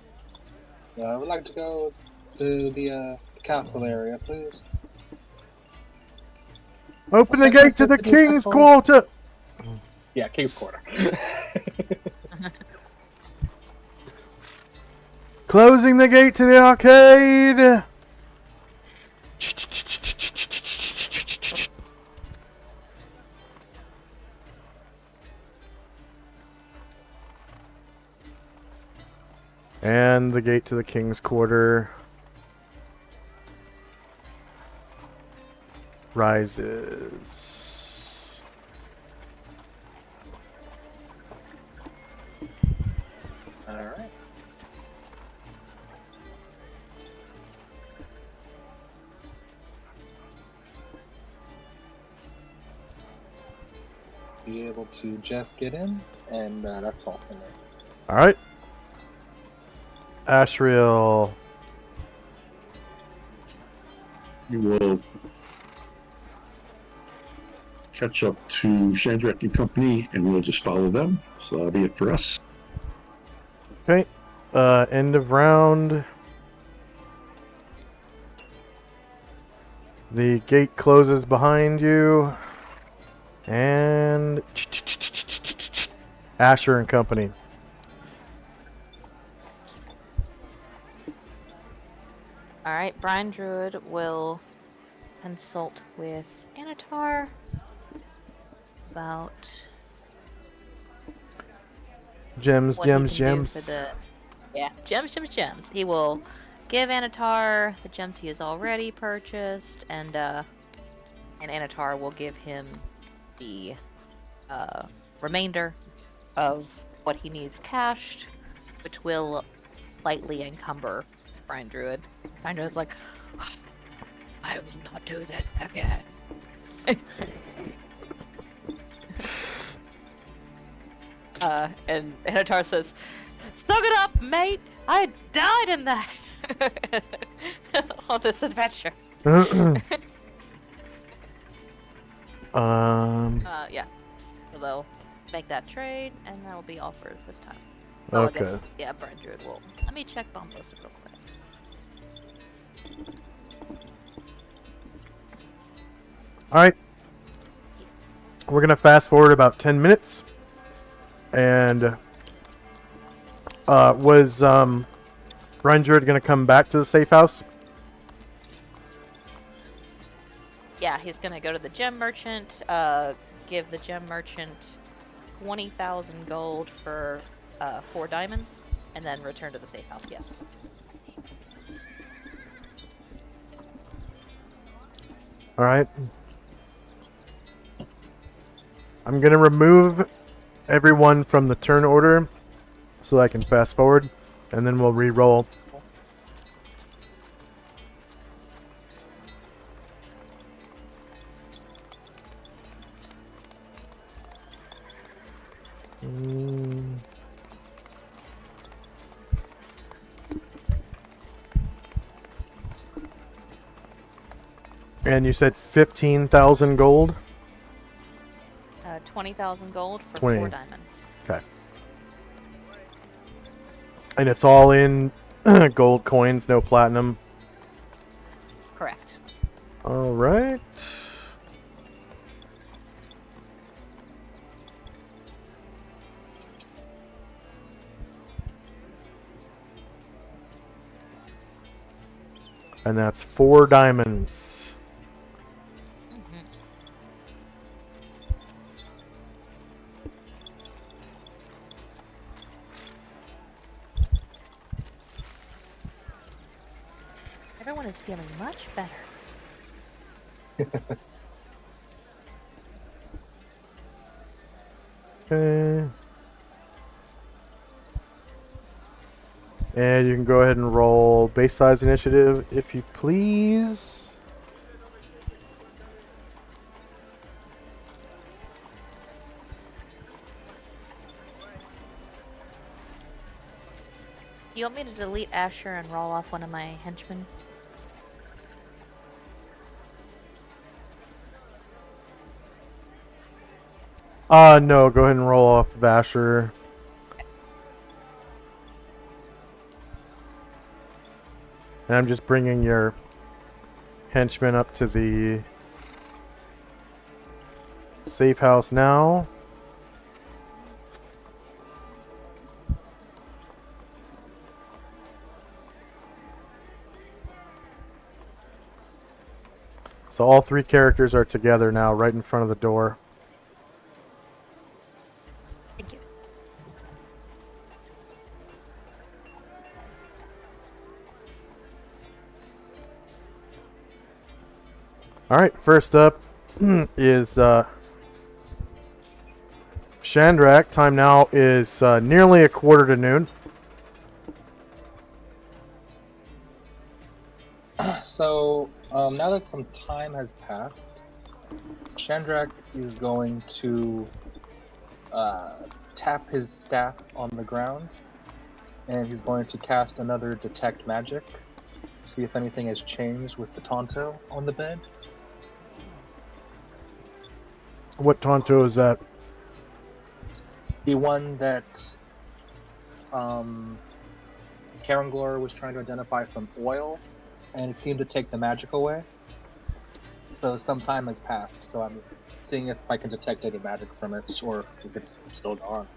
would like to go to the castle area, please. Open the What's gate that- to the what's that king's called? quarter. Yeah, King's Quarter. Closing the gate to the arcade. And the gate to the king's quarter rises. Alright. Be able to just get in, and that's all for me. All right. Ashriel. You will catch up to Shandrak and company, and we'll just follow them. So that'll be it for us. Okay. End of round. The gate closes behind you. And Asher and company. Alright, Brian Druid will consult with Anatar about Gems, what gems, he can gems. do for the gems. He will give Anatar the gems he has already purchased, and Anatar will give him the remainder of what he needs cashed, which will lightly encumber Brian Druid. Brian Druid's like, I will not do this again. And Anatar says, "Suck it up, mate! I died in that on this adventure." Yeah. So they'll make that trade, and that will be all for this time. Oh, Okay. I guess, yeah, Brian Druid will. Let me check Bombos real quick. All right. We're going to fast forward about 10 minutes. And was Brine Druid gonna come back to the safe house? Yeah, he's gonna go to the gem merchant, give the gem merchant 20,000 gold for 4 diamonds, and then return to the safe house, yes. Alright. I'm gonna remove everyone from the turn order so I can fast forward, and then we'll re-roll. And you said 15,000 gold? 20,000 gold for 20. 4 diamonds. Okay. And it's all in gold coins, no platinum. Correct. Alright. And that's 4 diamonds. Mm-hmm. Everyone is feeling much better. Okay. And you can go ahead and roll base size initiative if you please. You want me to delete Asher and roll off one of my henchmen? No, go ahead and roll off Vasher. And I'm just bringing your henchman up to the safe house now. So all 3 characters are together now, right in front of the door. Thank you. Alright, first up is Shandrak. Time now is nearly 1:45 PM. So, now that some time has passed, Chandrak is going to tap his staff on the ground, and he's going to cast another Detect Magic, see if anything has changed with the Tonto on the bed. What Tonto is that? The one that Karanglor was trying to identify some oil, and it seemed to take the magic away. So some time has passed, so I'm seeing if I can detect any magic from it, or if it's still gone.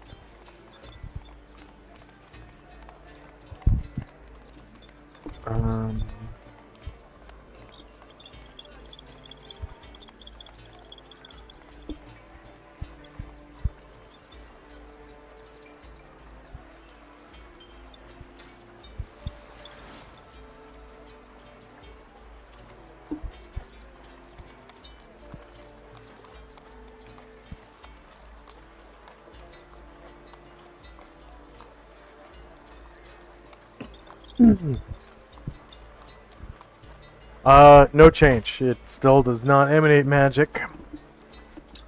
No change. It still does not emanate magic.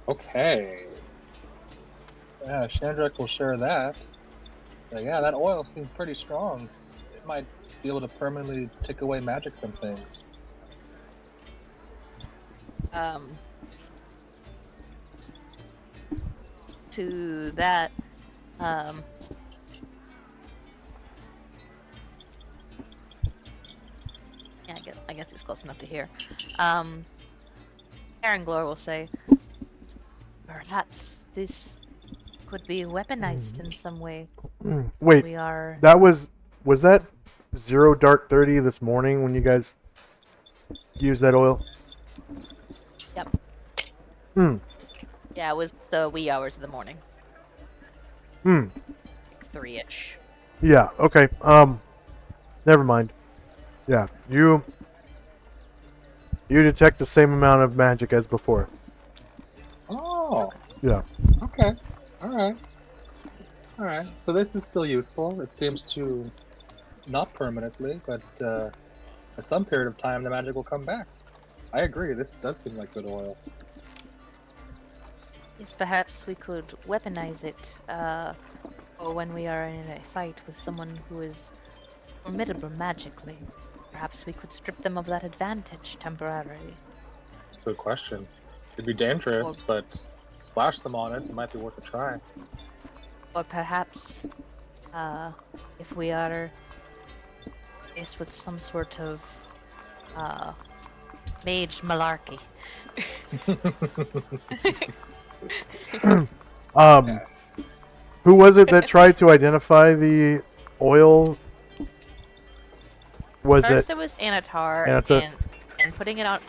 Okay. Yeah, Chandrak will share that. But yeah, that oil seems pretty strong. It might be able to permanently take away magic from things. To that, yeah, I guess it's close enough to hear. Aranglor will say, perhaps this could be weaponized in some way. Wait, We are. was that 0 dark 30 this morning when you guys used that oil? Yep. Hmm. Yeah, it was the wee hours of the morning. Hmm. Like 3-ish. Yeah, okay. Never mind. Yeah, you detect the same amount of magic as before. Oh, Yeah. okay. All right. So this is still useful. It seems to not permanently, but at some period of time, the magic will come back. I agree. This does seem like good oil. Yes, perhaps we could weaponize it, or when we are in a fight with someone who is formidable magically. Perhaps we could strip them of that advantage temporarily. It's a good question. It'd be dangerous, but splash some on it. It might be worth a try. Or perhaps, if we are faced with some sort of, mage malarkey. Yes. Who was it that tried to identify the oil? Was First it it was Anatar, Anatar? and putting it on.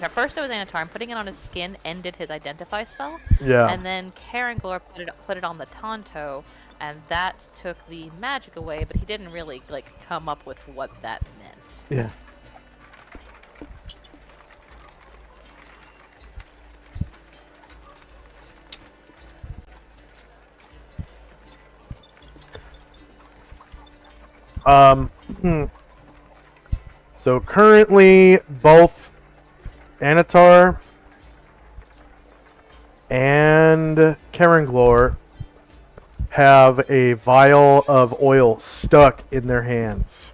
First it was Anatar, and putting it on his skin ended his identify spell. Yeah. And then Karangor put it on the Tonto, and that took the magic away. But he didn't really come up with what that meant. Yeah. So currently, both Anatar and Karanglor have a vial of oil stuck in their hands.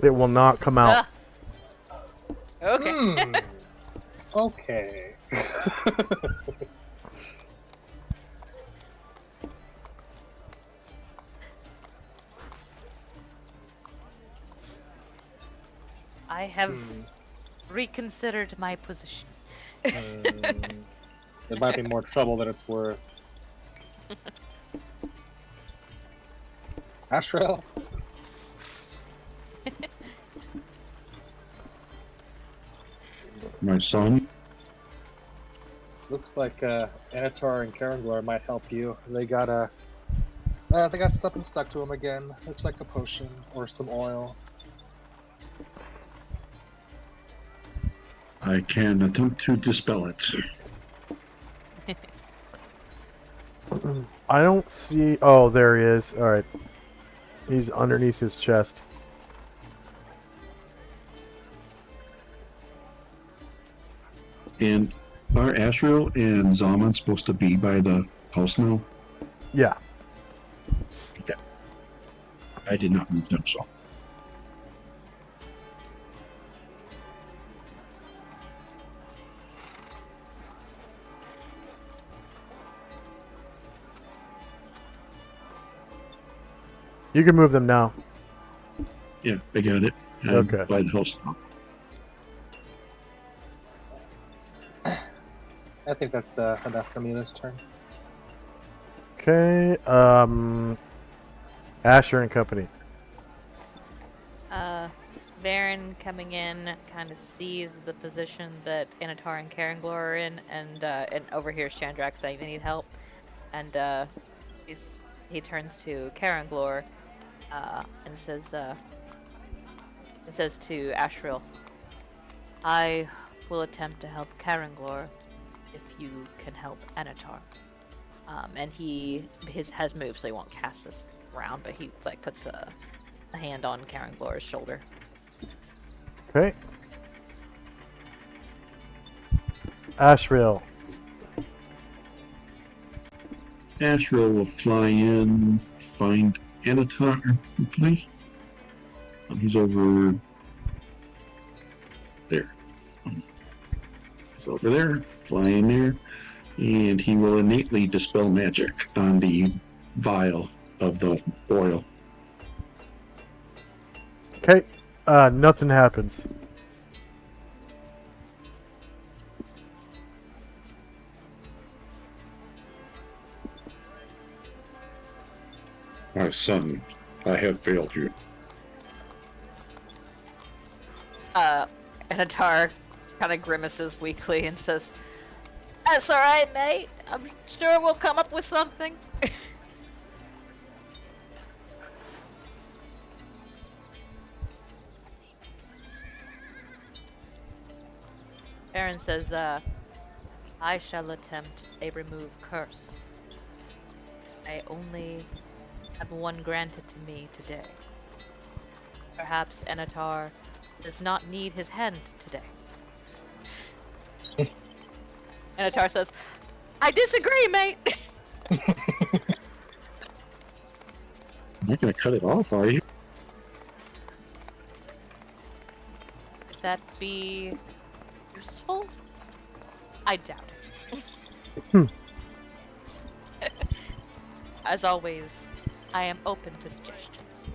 It will not come out. Okay. Okay. I have reconsidered my position. It might be more trouble than it's worth. Ashrel? My son. Looks like Anatar and Karangor might help you. They got something stuck to them again. Looks like a potion or some oil. I can attempt to dispel it. I don't see. Oh, there he is. All right. He's underneath his chest. And are Asriel and Zaman supposed to be by the house now? Yeah. Okay. I did not move them, so. You can move them now. Yeah, I got it. I'm Okay. by the house now. I think that's enough for me this turn. Okay. Asher and Company. Varen coming in kind of sees the position that Anatar and Karangor are in, and overhears Chandrak saying they need help, and he turns to Karangor, and says to Ashril, "I will attempt to help Karangor if you can help Anatar." And his has moved, so he won't cast this round, but he puts a hand on Karangor's shoulder. Okay. Asriel. Asriel will fly in, find Anatar, hopefully. He's over there. He's over there, fly in there, and he will innately dispel magic on the vial of the oil. Okay. Nothing happens. My son, I have failed you. Anatar kind of grimaces weakly and says, "That's all right, mate. I'm sure we'll come up with something." Aaron says, "I shall attempt a remove curse. I only have one granted to me today. Perhaps Anatar does not need his hand today." Anatar says, "I disagree, mate." You're not gonna cut it off, are you? Would that be useful? I doubt it. As always, I am open to suggestions.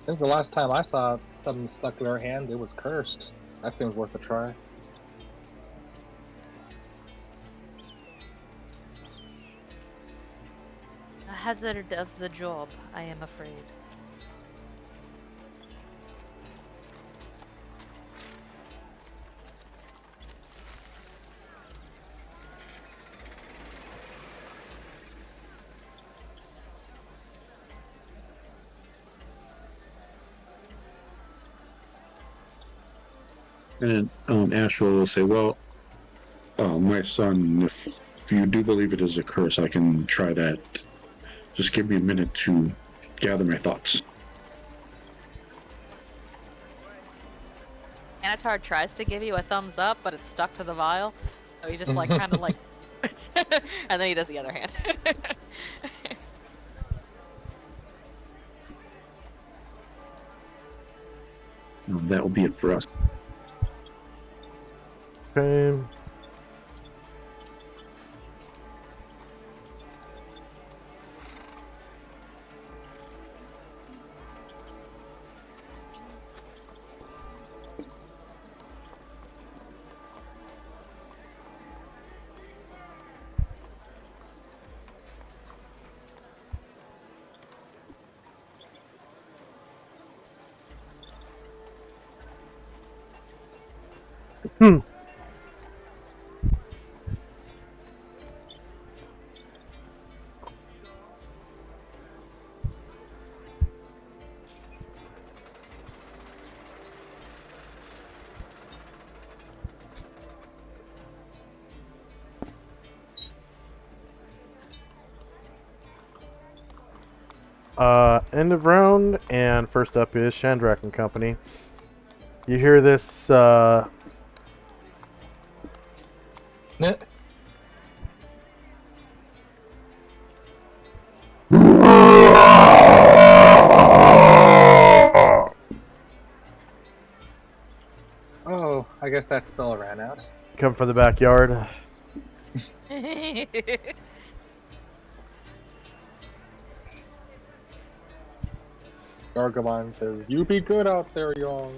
I think the last time I saw something stuck in her hand, it was cursed. That seems worth a try. A hazard of the job, I am afraid. And Ashra will say, well, my son, if you do believe it is a curse, I can try that. Just give me a minute to gather my thoughts. Anatar tries to give you a thumbs up, but it's stuck to the vial. So he just like kind of like, and then he does the other hand. That will be it for us. Okay. End of round, and first up is Chandrak and Company. You hear this, Oh, I guess that spell ran out. come from the backyard. Gargamon says, "You be good out there, y'all."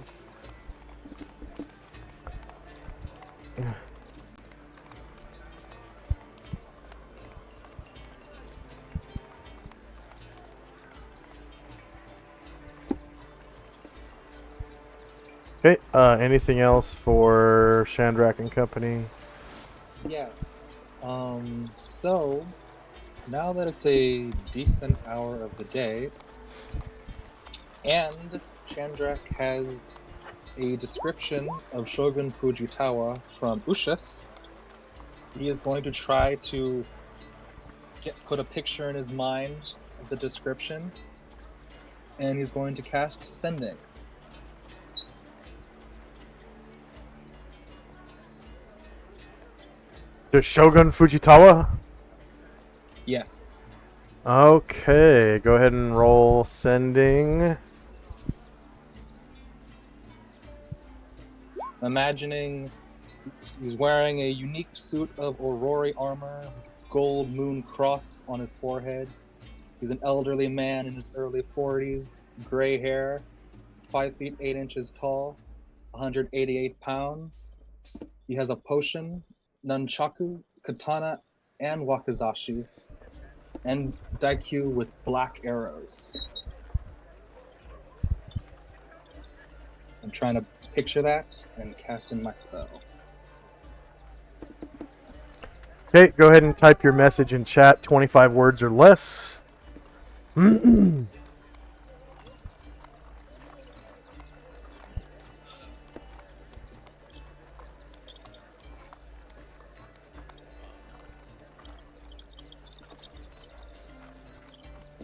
Okay, anything else for Chandrak and Company? Yes. So now that it's a decent hour of the day, and Chandrak has a description of Shogun Fujitawa from Ushas, he is going to try to put a picture in his mind of the description, and he's going to cast Sending. The Shogun Fujitawa? Yes. Okay, go ahead and roll Sending. Imagining he's wearing a unique suit of Aurori armor, gold moon cross on his forehead. He's an elderly man in his early 40s, gray hair, 5 feet 8 inches tall, 188 pounds. He has a potion, nunchaku, katana and wakizashi, and daikyu with black arrows. I'm trying to picture that and cast in my spell. Okay, go ahead and type your message in chat, 25 words or less.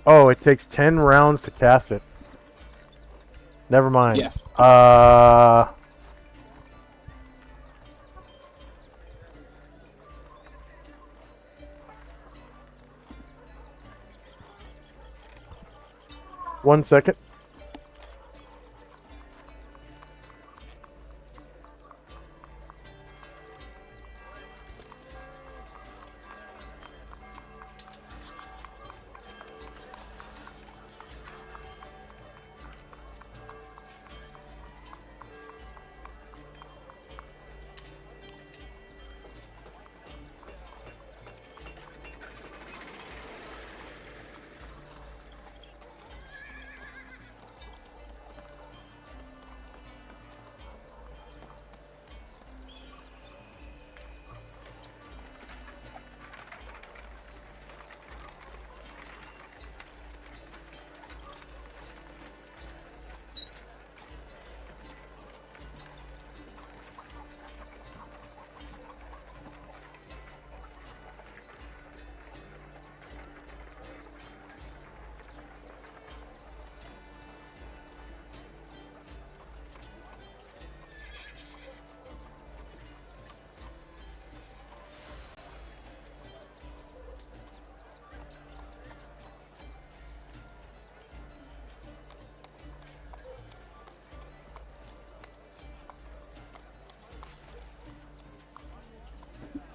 Oh, it takes 10 rounds to cast it. Never mind. Yes. One second.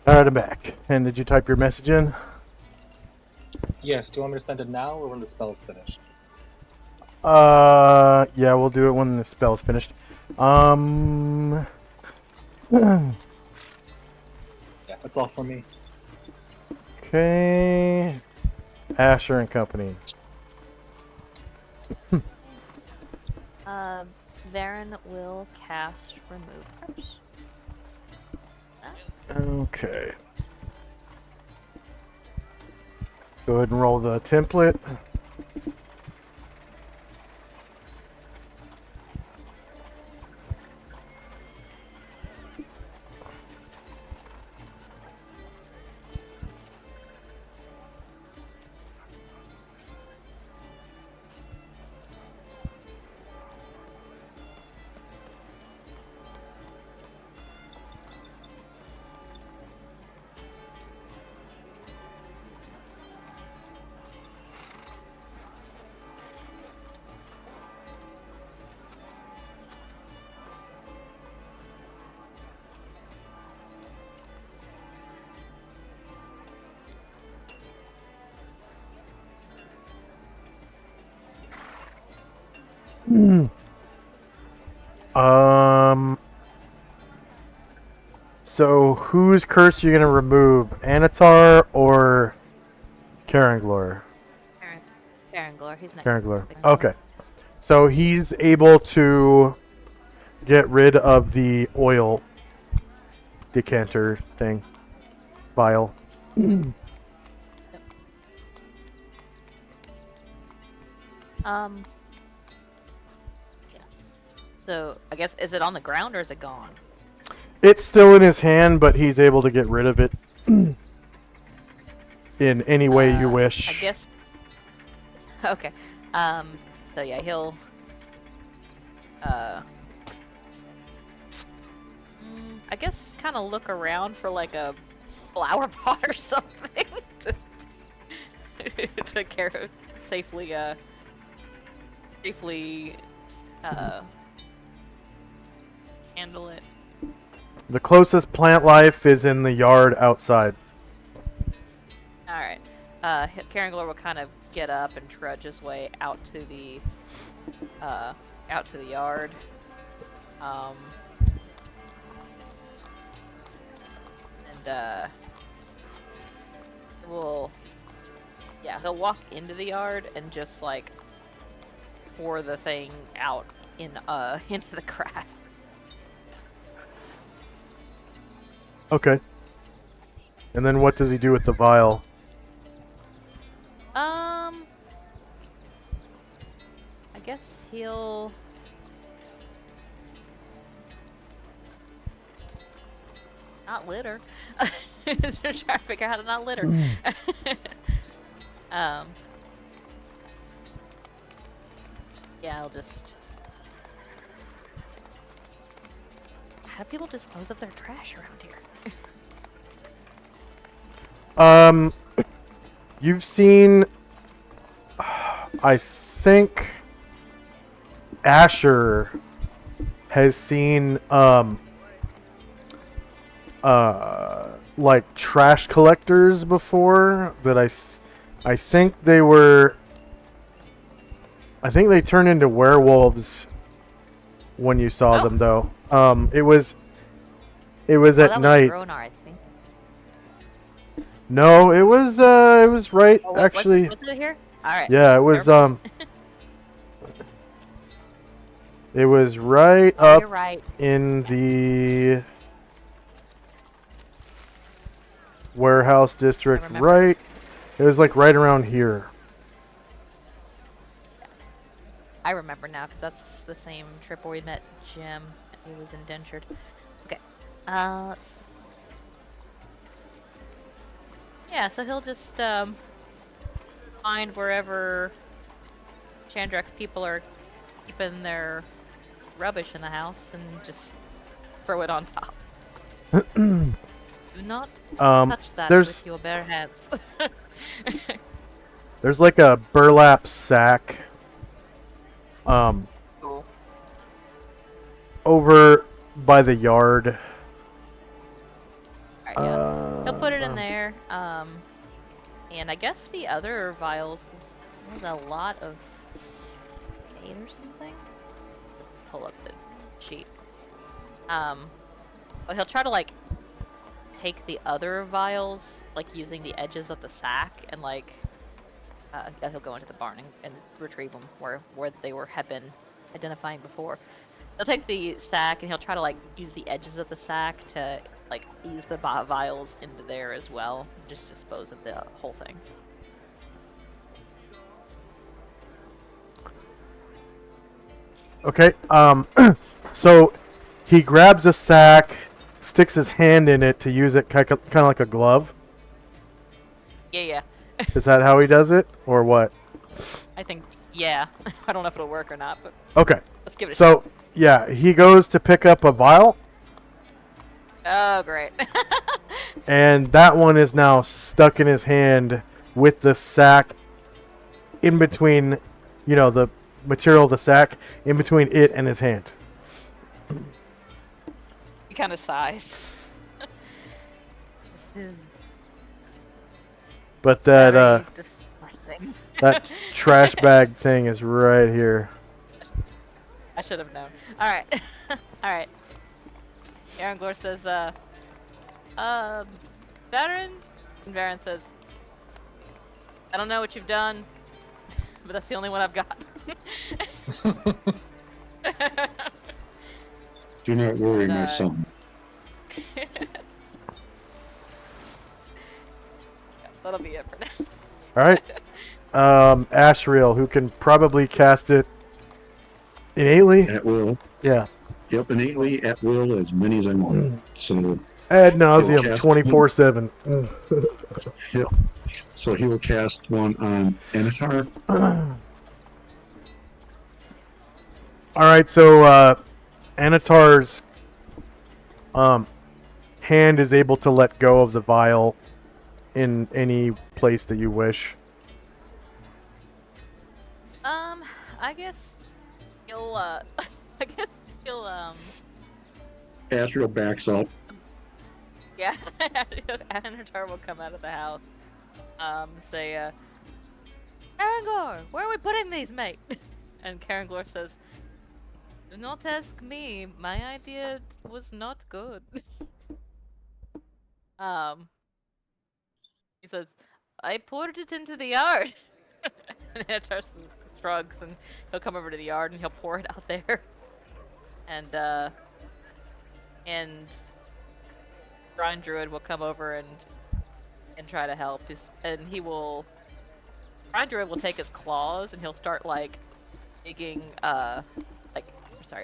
Alright, I'm back. And did you type your message in? Yes, do you want me to send it now or when the spell's finished? Yeah, we'll do it when the spell's finished. Yeah, that's all for me. Okay. Asher and Company. Varen will cast Remove Curse. Okay. Go ahead and roll the template. So whose curse are you gonna remove? Anatar or Karanglor? Karanglor, he's next. Karanglor. Okay. So he's able to get rid of the oil decanter thing. Vial. Yeah. So I guess, is it on the ground or is it gone? It's still in his hand, but he's able to get rid of it in any way you wish. I guess. Okay. So yeah, he'll. I guess kind of look around for like a flower pot or something to safely handle it. The closest plant life is in the yard outside. All right. Karanglor will kind of get up and trudge his way out to the yard. And he'll walk into the yard and just like pour the thing out into the grass. Okay. And then what does he do with the vial? I guess he'll not litter. Just trying to figure out how to not litter. Yeah, I'll just. How do people dispose of their trash around here? You've seen, I think Asher has seen, like trash collectors before that I think they turned into werewolves when you saw them though. It was at That night. was Gronar, I think. No, it was right Oh, wait, actually. was it here? All right. Yeah, it was it was right Oh, up you're right. in the warehouse district, remember. right? It was like right around here. I remember now because that's the same trip where we met Jim. He was indentured. Okay. Let's see. Yeah, so he'll just find wherever Chandrak's people are keeping their rubbish in the house and just throw it on top. Do not touch that there's with your bare hands. there's like a burlap sack Cool. over by the yard. Alright, yeah. He'll put it in there. And I guess the other vials was a lot of 8 or something. Pull up the sheet. But he'll try to like take the other vials, like using the edges of the sack, and like he'll go into the barn and retrieve them where they had been identifying before. He'll take the sack and he'll try to like use the edges of the sack to like ease the vials into there as well. Just dispose of the whole thing. Okay. So he grabs a sack, sticks his hand in it to use it kind of like a glove. Yeah. Is that how he does it, or what? I think, yeah. I don't know if it'll work or not, but Okay. let's give it a So yeah, he goes to pick up a vial, shot. Oh, great. and that one is now stuck in his hand with the sack in between, the material of the sack in between it and his hand. He kind of sighs. This is But that very distressing. that trash bag thing is right here. I should have known. Alright. Alright. Aaron Glor says, Veteran? And Varen says, I don't know what you've done, but that's the only one I've got. Do not worry, my Uh, son. That'll be it for now. All right. Ashriel, who can probably cast it innately. At will. Yeah. Yep, innately, at will, as many as I want. So, Ad He'll nauseum, cast 24/7. yep. So he will cast one on Anatar. All right. So Anatar's hand is able to let go of the vial in any place that you wish. I guess he'll, Asriel backs up. yeah, Anatar will come out of the house, say, Karangor, where are we putting these, mate? And Karangor says, do not ask me, my idea was not good. He says, I poured it into the yard. And Anatar shrugs, and he'll come over to the yard and he'll pour it out there. And Brian Druid will come over and try to help. Brian Druid will take his claws and he'll start like digging,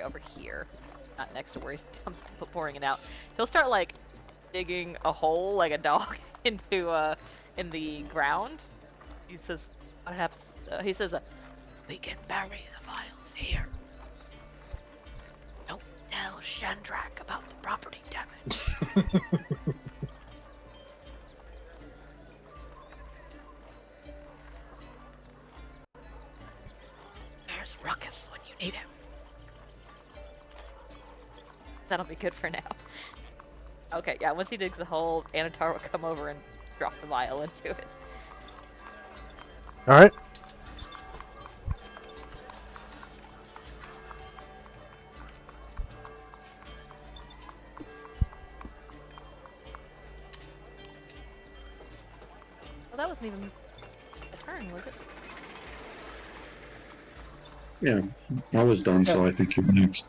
over here, not next to where he's pouring it out. He'll start like digging a hole like a dog into in the ground. He says, perhaps he says, we can bury the vials here. Don't tell Shandrak about the property damage. There's Ruckus when you need him. That'll be good for now. Okay, yeah, once he digs the hole, Anatar will come over and drop the vial into it. Alright. Well, that wasn't even a turn, was it? Yeah, I was done, so I think you're next.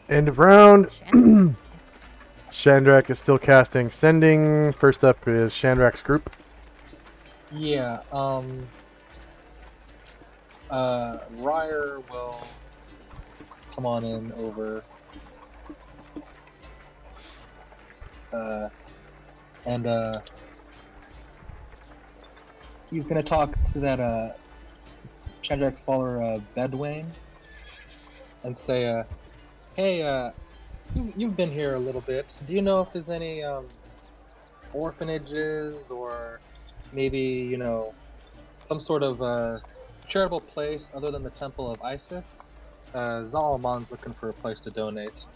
End of round. Shandrak. Shandrak is still casting Sending. First up is Shandrak's group. Yeah, Ryer will come on in over, and he's gonna talk to that, Shandrak's follower, Bedwayne, and say, hey, you've been here a little bit. Do you know if there's any, orphanages or maybe, some sort of, charitable place other than the Temple of Isis? Zalamon's looking for a place to donate.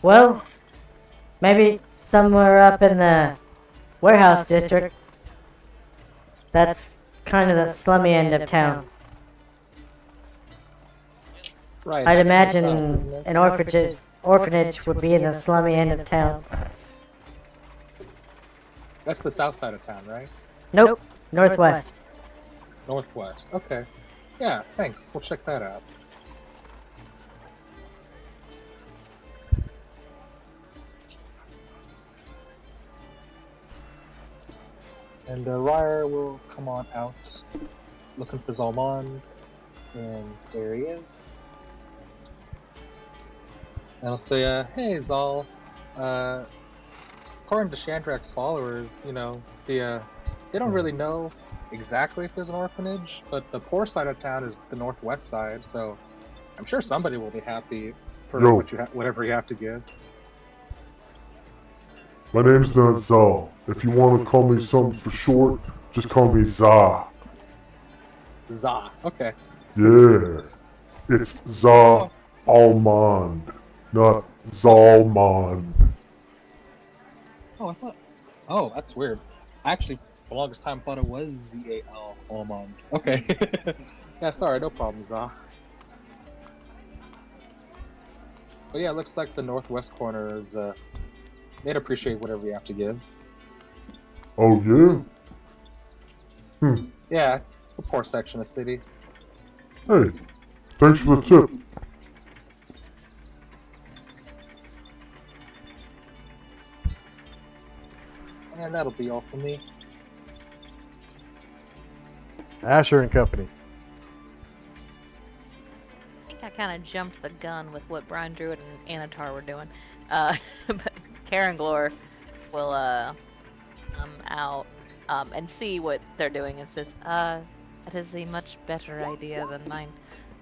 Well, maybe somewhere up in the warehouse district. That's kind of the slummy end of town. Right. I'd that's imagine south, isn't it? an orphanage would be in the slummy end of town. That's the south side of town, right? Nope, northwest. Northwest. Okay. Yeah, thanks. We'll check that out. And Ryer will come on out looking for Zalmond. And there he is. And I'll say, hey Zal, according to Shandrak's followers, they don't really know exactly if there's an orphanage, but the poor side of town is the northwest side, so I'm sure somebody will be happy for Yo. whatever you have to give. My name's not Zal. If you want to call me something for short, just call me Za. Za. Okay. Yeah. It's Za Almond, not Zalmond. Oh, I thought. Oh, that's weird. I actually, for the longest time, thought it was Z-A-L Almond. Okay. Yeah, sorry, no problem, Za. But yeah, it looks like the northwest corner is. They'd appreciate whatever you have to give. Oh yeah? Yeah, it's a poor section of the city. Hey, thanks for the tip. And that'll be all for me. Asher and Company. I think I kind of jumped the gun with what Brian Druid and Anatar were doing. But Karenglor will come out and see what they're doing and says, that is a much better idea than mine.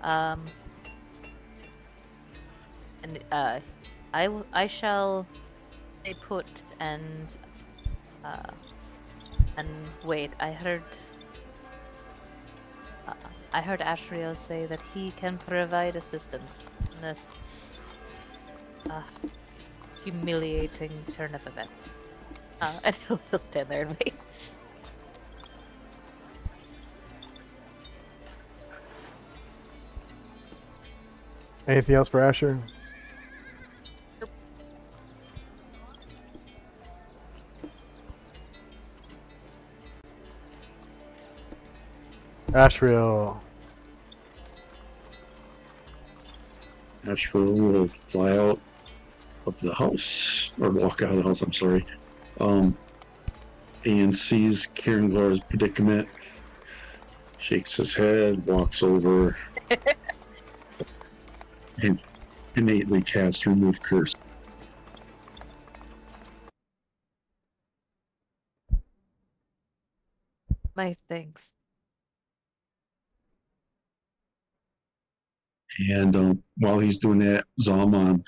And I shall stay put and wait. I heard Ashriel say that he can provide assistance in this humiliating turn of events. And he'll stand there and wait. Anything else for Asher? Ashriel. Asheville will fly out of the house, or walk out of the house, I'm sorry, and sees Karen Glara's predicament, shakes his head, walks over, and innately casts Remove Curse. My thanks. And while he's doing that, Zalman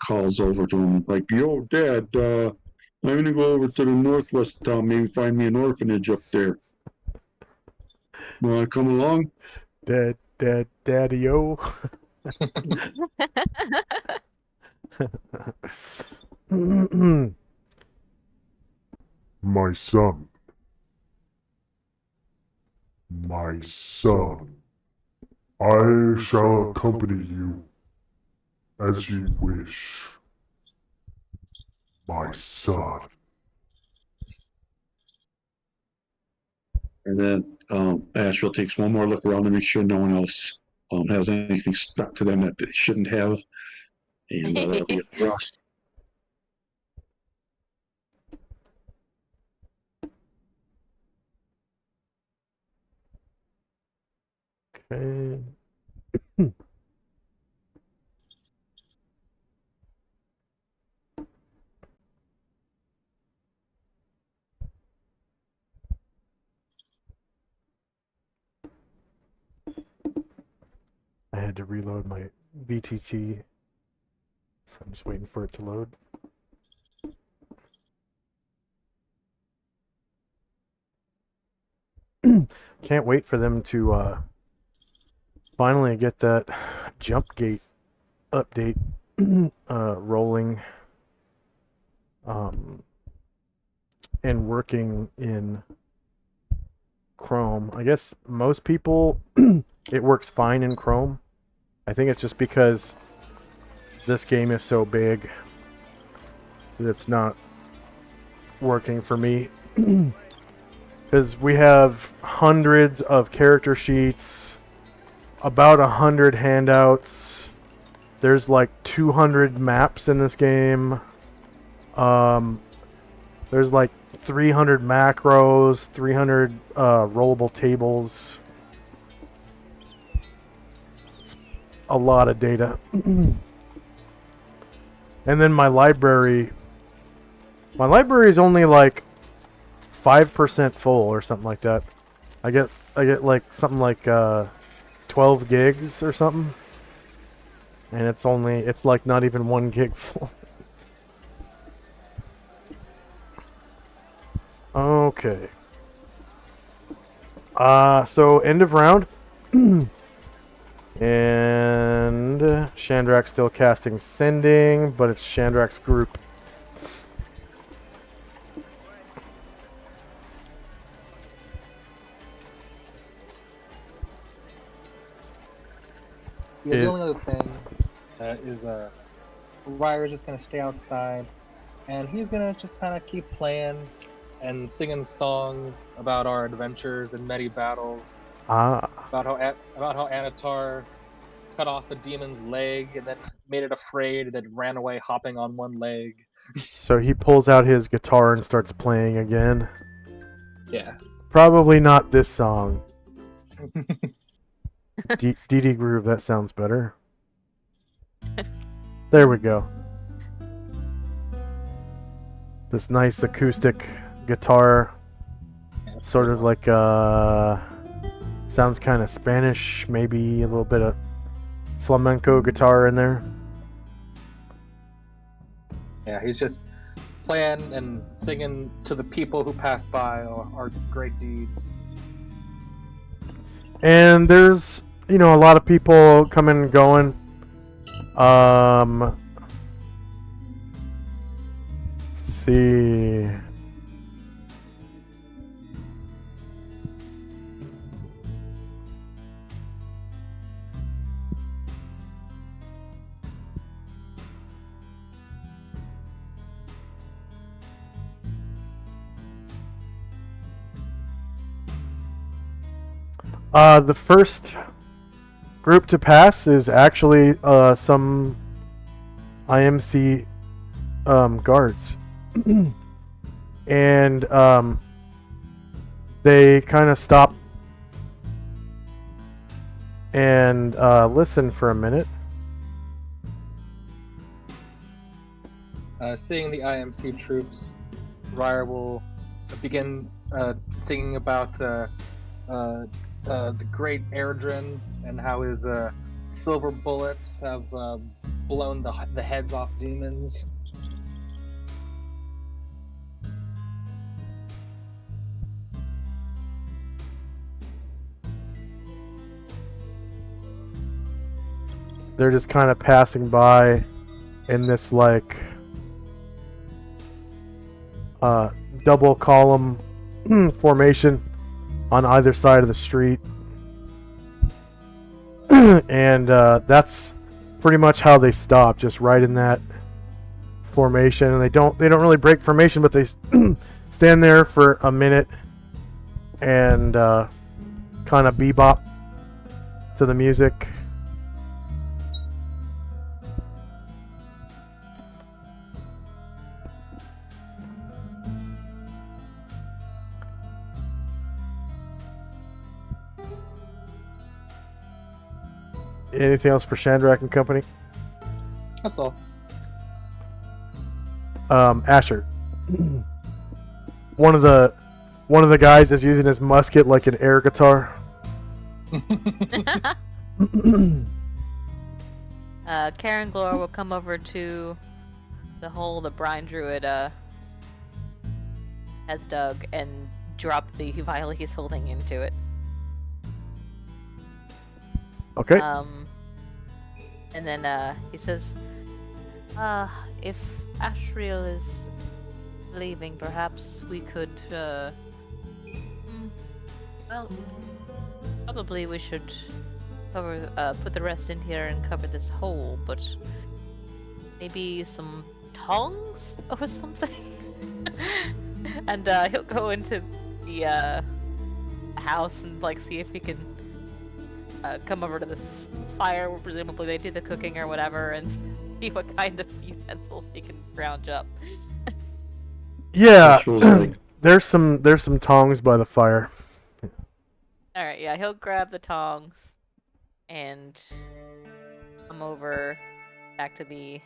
calls over to him like, "Yo, Dad, I'm gonna go over to the northwest town, maybe find me an orphanage up there. Wanna come along?" Daddy-o. My son. My son. I shall accompany you as you wish. My son. And then Asheville takes one more look around to make sure no one else has anything stuck to them that they shouldn't have. And that'll be it for us. Okay. I had to reload my VTT, so I'm just waiting for it to load. Can't wait for them to finally get that jump gate update rolling and working in Chrome. I guess most people it works fine in Chrome. I think it's just because this game is so big that it's not working for me. Because we have hundreds of character sheets, about 100 handouts. There's like 200 maps in this game. There's like 300 macros, 300 rollable tables. It's a lot of data. And then my library is only like 5% full or something like that. I get like something like 12 gigs or something, and it's like not even 1 gig full. Okay. So end of round. And Chandrak's still casting Sending, but it's Chandrak's group. Yeah, the only other thing is Ryer's just gonna stay outside, and he's gonna just kind of keep playing and singing songs about our adventures and many battles. About how Anatar cut off a demon's leg and then made it afraid and then ran away hopping on one leg. So he pulls out his guitar and starts playing again. Yeah. Probably not this song. DD Groove, that sounds better. There we go. This nice acoustic guitar. Yeah, Sort of like, sounds kind of Spanish, maybe a little bit of flamenco guitar in there. Yeah, he's just playing and singing to the people who pass by our great deeds. And there's, a lot of people coming and going. Let's see. The first group to pass is actually some IMC guards. And they kind of stop and listen for a minute. Seeing the IMC troops, Ryer will begin singing about the great Erdrin and how his silver bullets have blown the heads off demons. They're just kind of passing by in this like double column formation on either side of the street. And that's pretty much how they stop, just right in that formation. And they don't really break formation, but they stand there for a minute and kind of bebop to the music. Anything else for Shandrak and company? That's all. Asher. One of the guys is using his musket like an air guitar. Karen Glore will come over to the hole the brine druid has dug and drop the vial he's holding into it. Okay. And then he says, if Ashriel is leaving, perhaps we could, well, probably we should cover, put the rest in here and cover this hole, but maybe some tongs or something? And he'll go into the house and like see if he can come over to this fire where presumably they do the cooking or whatever, and see what kind of utensil he can scrounge up. Yeah, Like, there's some tongs by the fire. All right, yeah, he'll grab the tongs and come over back to the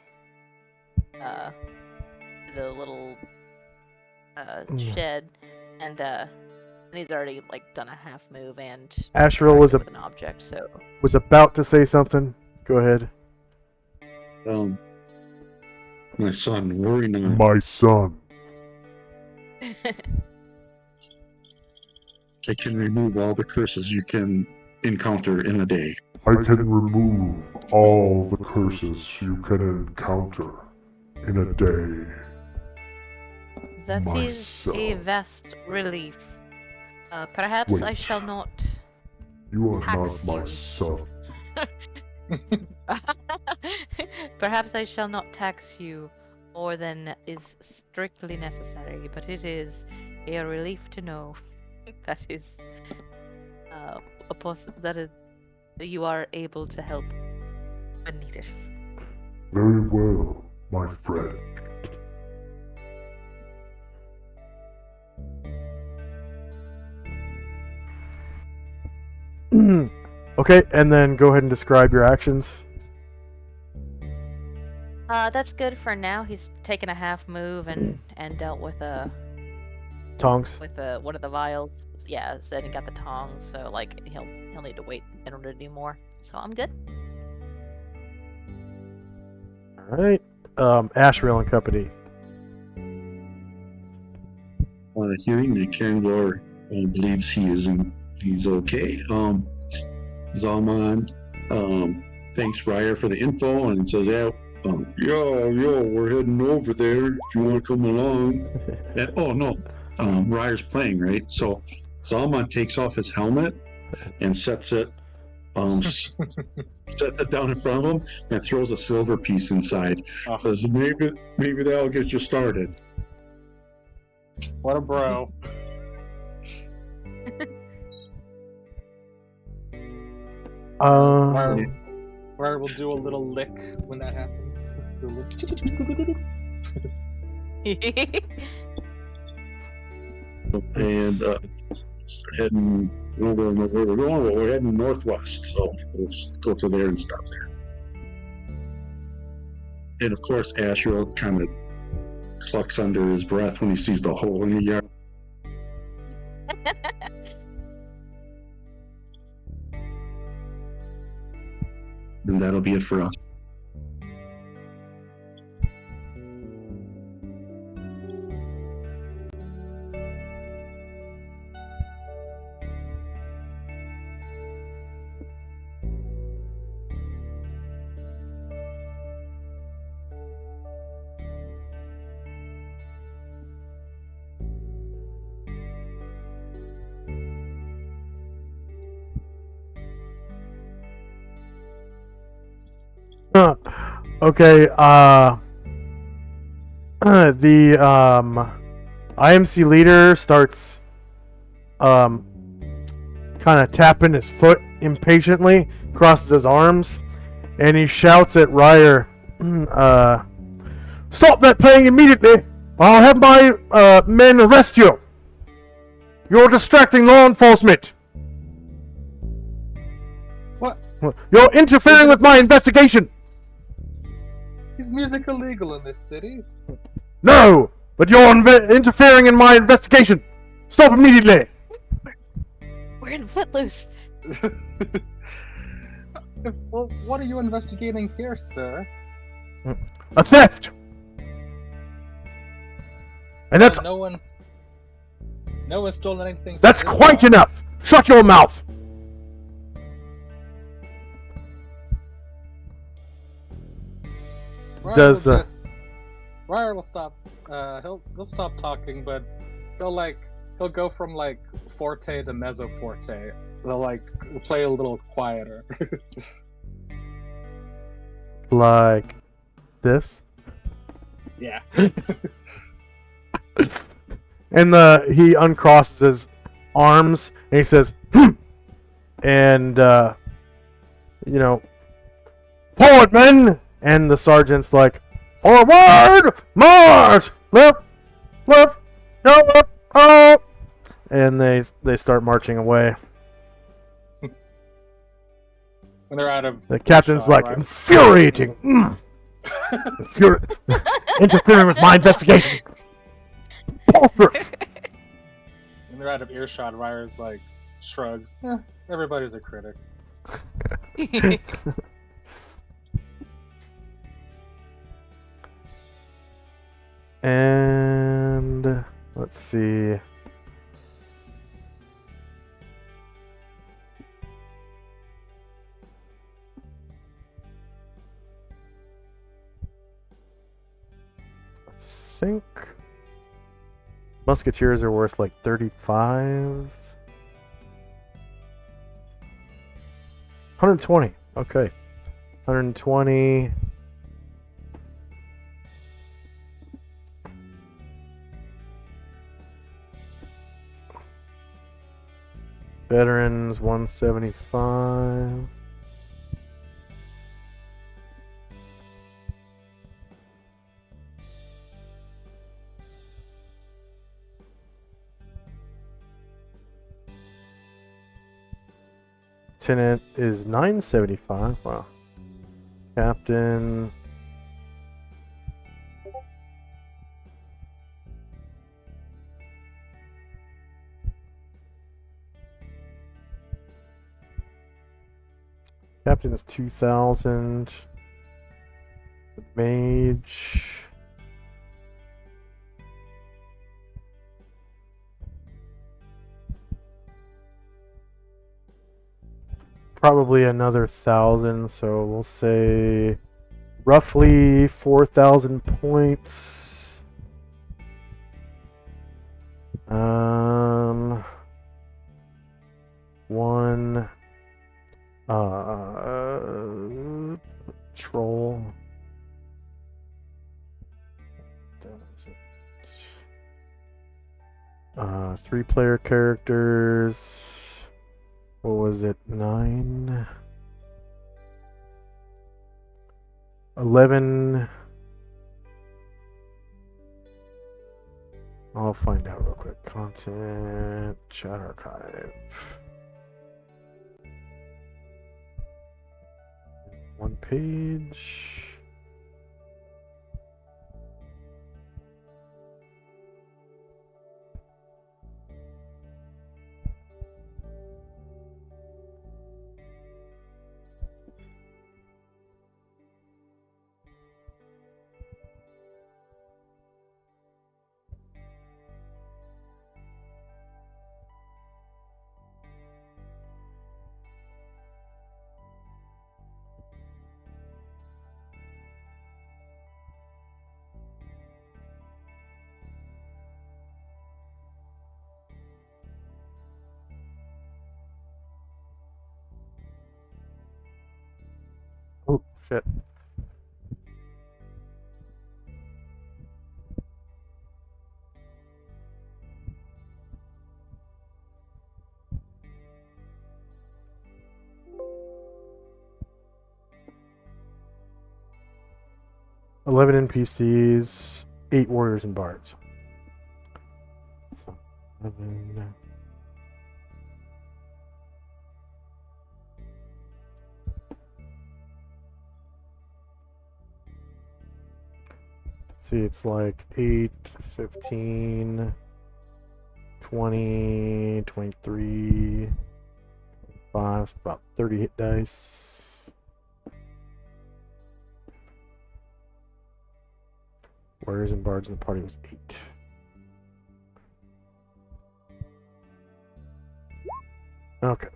little shed, and he's already like done a half move and Asheril was with an object, so was about to say something. Go ahead. my son, worry not. My son. I can remove all the curses you can encounter in a day. I can remove all the curses you can encounter in a day. that My is a son. vast relief. Perhaps I Wait. shall not. You are Tax not my you. son. Perhaps I shall not tax you more than is strictly necessary, but it is a relief to know that is that you are able to help when needed. Very well, my friend. Okay, and then go ahead and describe your actions. That's good for now. He's taken a half move and dealt with Tongs. one of the vials. Yeah, said he got the tongs, so like he'll need to wait in order to do more. So I'm good. All right. Asheril and company. Hearing that Kangor believes he's okay. Zalman thanks Ryer for the info and says, "Yeah, we're heading over there if you want to come along." And oh no, Ryer's playing, right? So Zalman takes off his helmet and sets it down in front of him and throws a silver piece inside. Says, maybe that'll get you started. What a bro. Where we'll do a little lick when that happens. And start heading over where we're going. Well, we're heading northwest, so we'll go to there and stop there. And of course, Asher kind of clucks under his breath when he sees the hole in the yard. And that'll be it for us. Okay, the IMC leader starts kind of tapping his foot impatiently, crosses his arms, and he shouts at Ryer, "Stop that playing immediately! I'll have my men arrest you! You're distracting law enforcement! What? You're interfering with my investigation! Is music illegal in this city? No! But you're interfering in my investigation! Stop immediately! We're in Footloose. Well, what are you investigating here, sir? A theft! And that's No one stole anything. that's quite enough! Shut your mouth! Ryer will stop. He'll stop talking, but he'll go from like forte to mezzo forte. They'll play a little quieter. Like this? Yeah. And he uncrosses his arms and he says, and forward, men! And the sergeant's like, forward! March! Left! Left! No, left! Up! And they start marching away. When they're out of The captain's shot, like, right? infuriating! Interfering with my investigation! Preposterous! When they're out of earshot, Ryer's like shrugs. Everybody's a critic. And let's see. I think musketeers are worth like 35. 120. Okay. 120. Veterans 175. Lieutenant is 975. Wow. Captain. Captain is 2,000. The mage. probably another 1,000, so we'll say roughly 4,000 points. One troll. 3-player characters. What was it? 9, 11. I'll find out real quick. Content, chat archive. 1 page. Oh, shit. Eleven NPCs, 8 warriors and bards. So, 11. See, it's like 8, 15, 20, 23, 5, about 30 hit dice. Warriors and bards in the party was 8. Okay.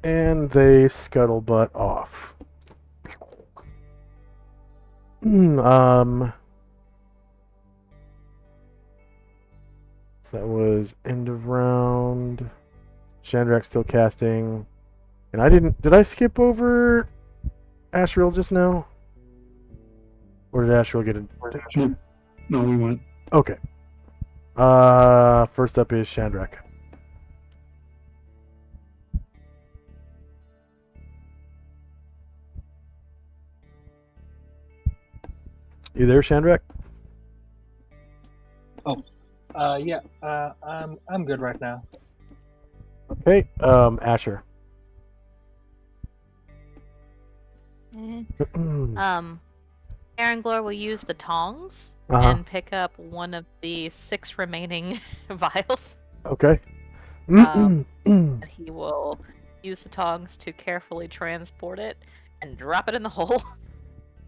And they scuttlebutt off. So that was end of round. Chandrak's still casting. And I didn't... Did I skip over Ashriel just now? Or did Ashriel get it? No, we went. Okay. First up is Chandrak. You there, Chandrak? Yeah. I'm good right now. Okay. Asher. Aranglor will use the tongs Uh-huh. and pick up one of the 6 remaining vials. Okay. And he will use the tongs to carefully transport it and drop it in the hole.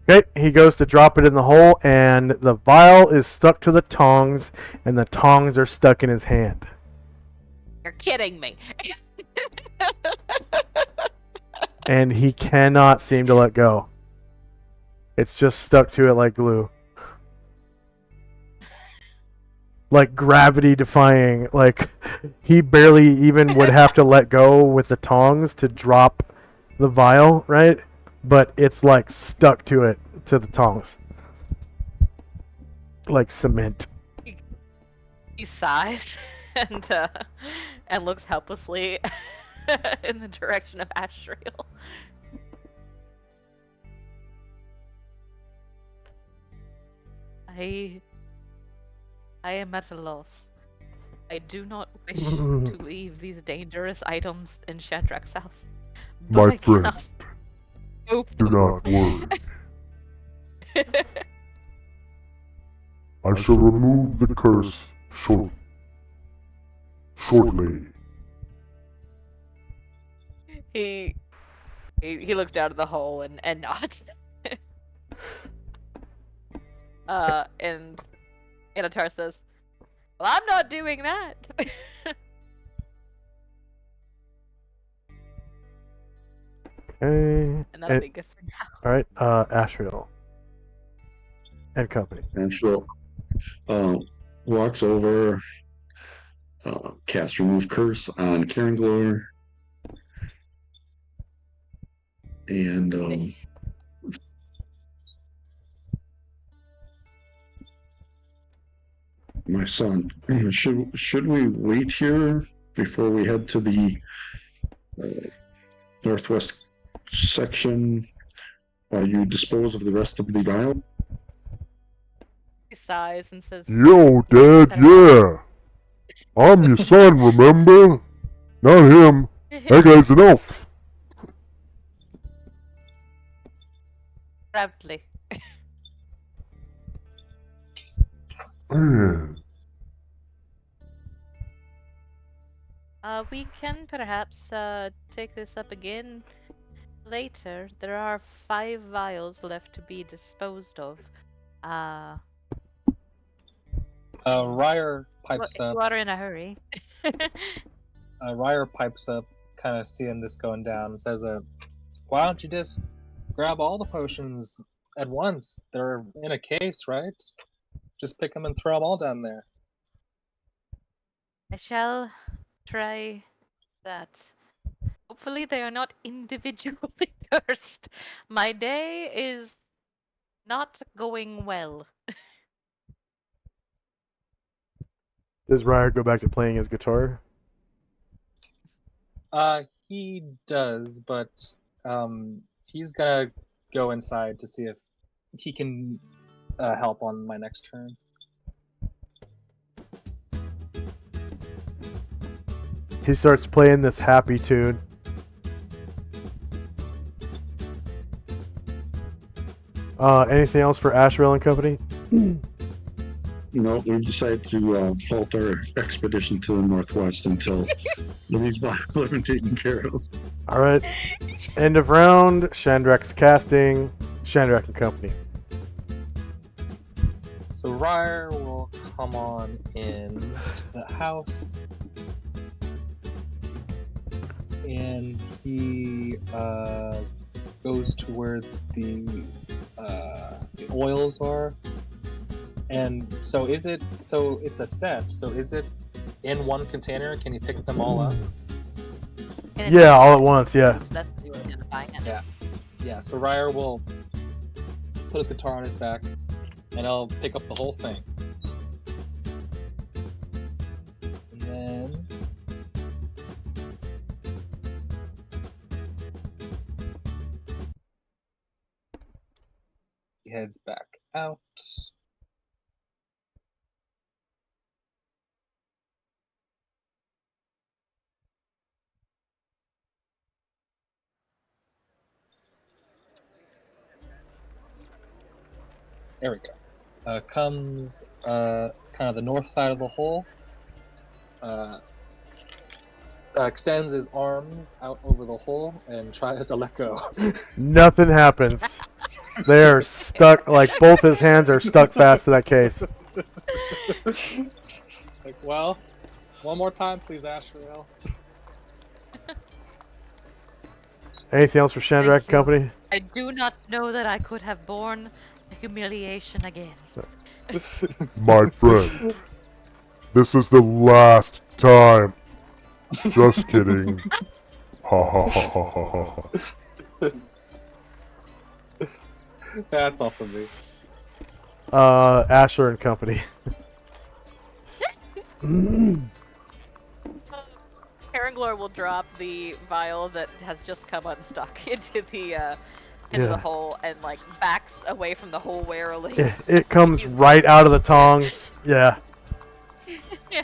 Okay, he goes to drop it in the hole, and the vial is stuck to the tongs, and the tongs are stuck in his hand. You're kidding me. And he cannot seem to let go. It's just stuck to it like glue. Like gravity defying. Like, he barely even would have to let go with the tongs to drop the vial, right? But it's like stuck to it, to the tongs. Like cement. He sighs and looks helplessly in the direction of Ashriel. I am at a loss. I do not wish to leave these dangerous items in Chandrak's house. But My I friend, cannot move do them. not worry. I shall remove the curse shortly. He looks down at the hole and nods. And Anatar says, "Well, I'm not doing that." Okay. And that'll be good for now. All right. Ashriel and company. And she'll walks over, cast remove curse on Caranglor, and my son, should we wait here before we head to the northwest section while you dispose of the rest of the vial? He sighs and says, Yo, Dad, yeah. I'm your son, remember? Not him. That guy's an elf. proudly. Man. We can perhaps take this up again later. There are 5 vials left to be disposed of. Ryer pipes You up. are in a hurry. Ryer pipes up, kind of seeing this going down, and says, "Why don't you just grab all the potions at once? They're in a case, right? Just pick them and throw them all down there." I shall try that. Hopefully they are not individually cursed. My day is not going well. Does Ryer go back to playing his guitar? He does, but he's gonna go inside to see if he can help on my next turn. He starts playing this happy tune. Anything else for Ashriel and company? No, we've decided to halt our expedition to the northwest until these vials have been taken care of. All right. End of round. Shandrak's casting. Shandrak and company. So Ryer will come on in to the house, and he goes to where the oils are. And so it's a set. So is it in one container? Can you pick them all up? Yeah, all at once. Yeah. So that's what you were identifying it. Yeah. So Ryer will put his guitar on his back, and I'll pick up the whole thing. And then he heads back out. There we go. Comes kind of the north side of the hole. Extends his arms out over the hole and tries to let go. Nothing happens. They are stuck. Like both his hands are stuck fast to that case. Like, well, one more time, please, Ashriel. Anything else for Shandrak and you. company? I do not know that I could have borne the humiliation again. My friend, this is the last time. Just kidding. Ha ha ha ha ha ha. That's all for me. Asher and company. Caranglor will drop the vial that has just come unstuck into the hole and like backs away from the hole warily. It comes right out of the tongs. Yeah. Yeah.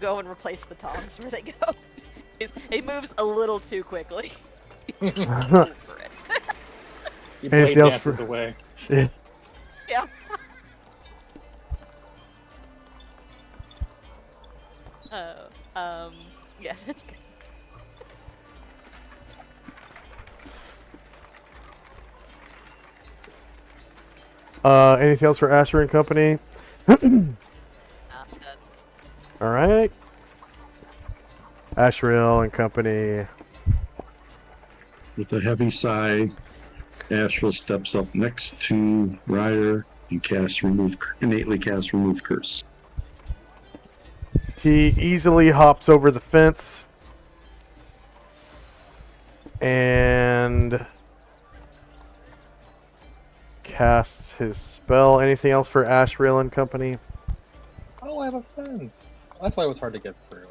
Go and replace the tongs where they go. It moves a little too quickly. He Anything blade else dances for- away. Yeah. Yeah. Yeah. Anything else for Asher and Company? All right. Ashriel and Company. With a heavy sigh, Astral steps up next to Ryder and innately casts Remove Curse. He easily hops over the fence and casts his spell. Anything else for Ashriel and Company? Oh, I have a fence. That's why it was hard to get through.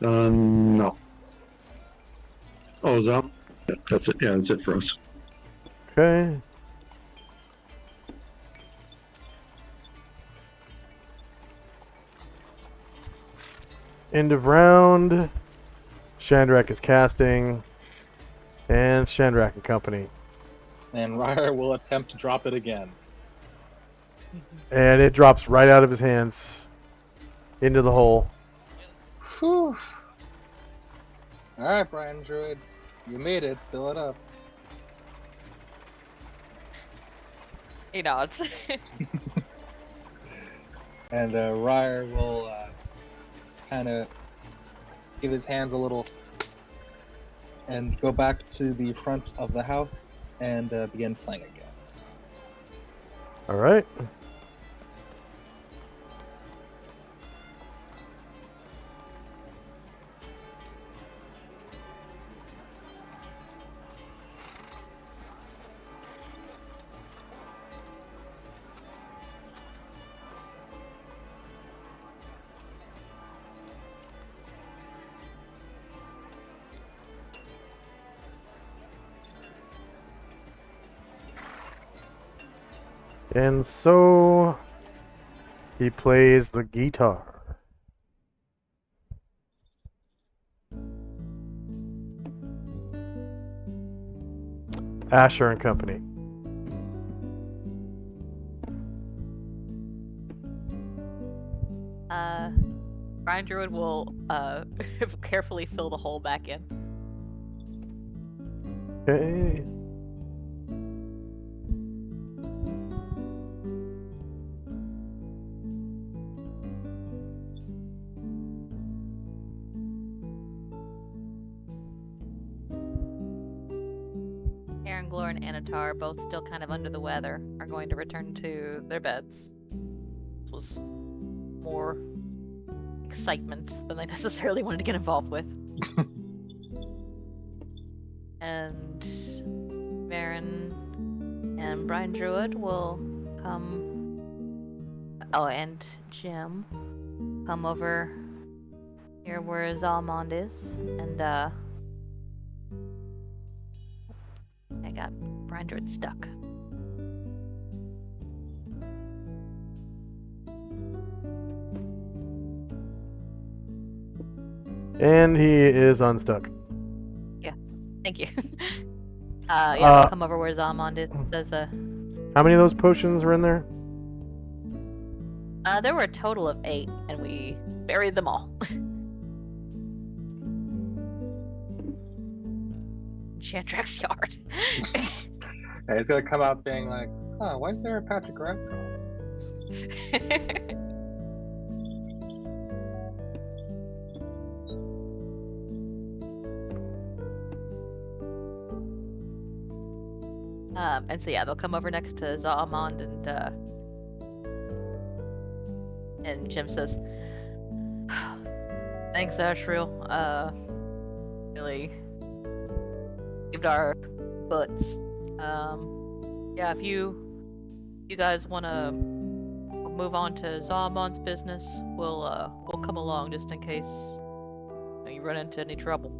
No. Oh, is that? That's it. Yeah, that's it for us. Okay. End of round. Shandrak is casting. And Shandrak and Company. And Ryder will attempt to drop it again. And it drops right out of his hands into the hole. Whew. Alright, Brian Druid. You made it. Fill it up. He nods. And Ryder will kind of give his hands a little and go back to the front of the house and begin playing again. All right. And so he plays the guitar. Asher and Company. Brian Druid will carefully fill the hole back in. Okay. Aaron, Glor, and Anatar, both still kind of under the weather, are going to return to their beds. This was more excitement than they necessarily wanted to get involved with. And Varen and Brian Druid will come. Oh, and Jim come over here where Zalmond is, and I got Brian Druid stuck. And he is unstuck. Thank you. I'll come over where Zalmond is. Says, How many of those potions are in there? there were a total of 8, and we buried them all. Shandrak's yard. Yeah, he's gonna come out being like, "Huh, why is there a patch of grass growing?" And so yeah, they'll come over next to Zalmond, and Jim says, "Thanks, Ashriel. Really saved our butts. Yeah, if you guys want to move on to Zalmond's business, we'll come along just in case you run into any trouble."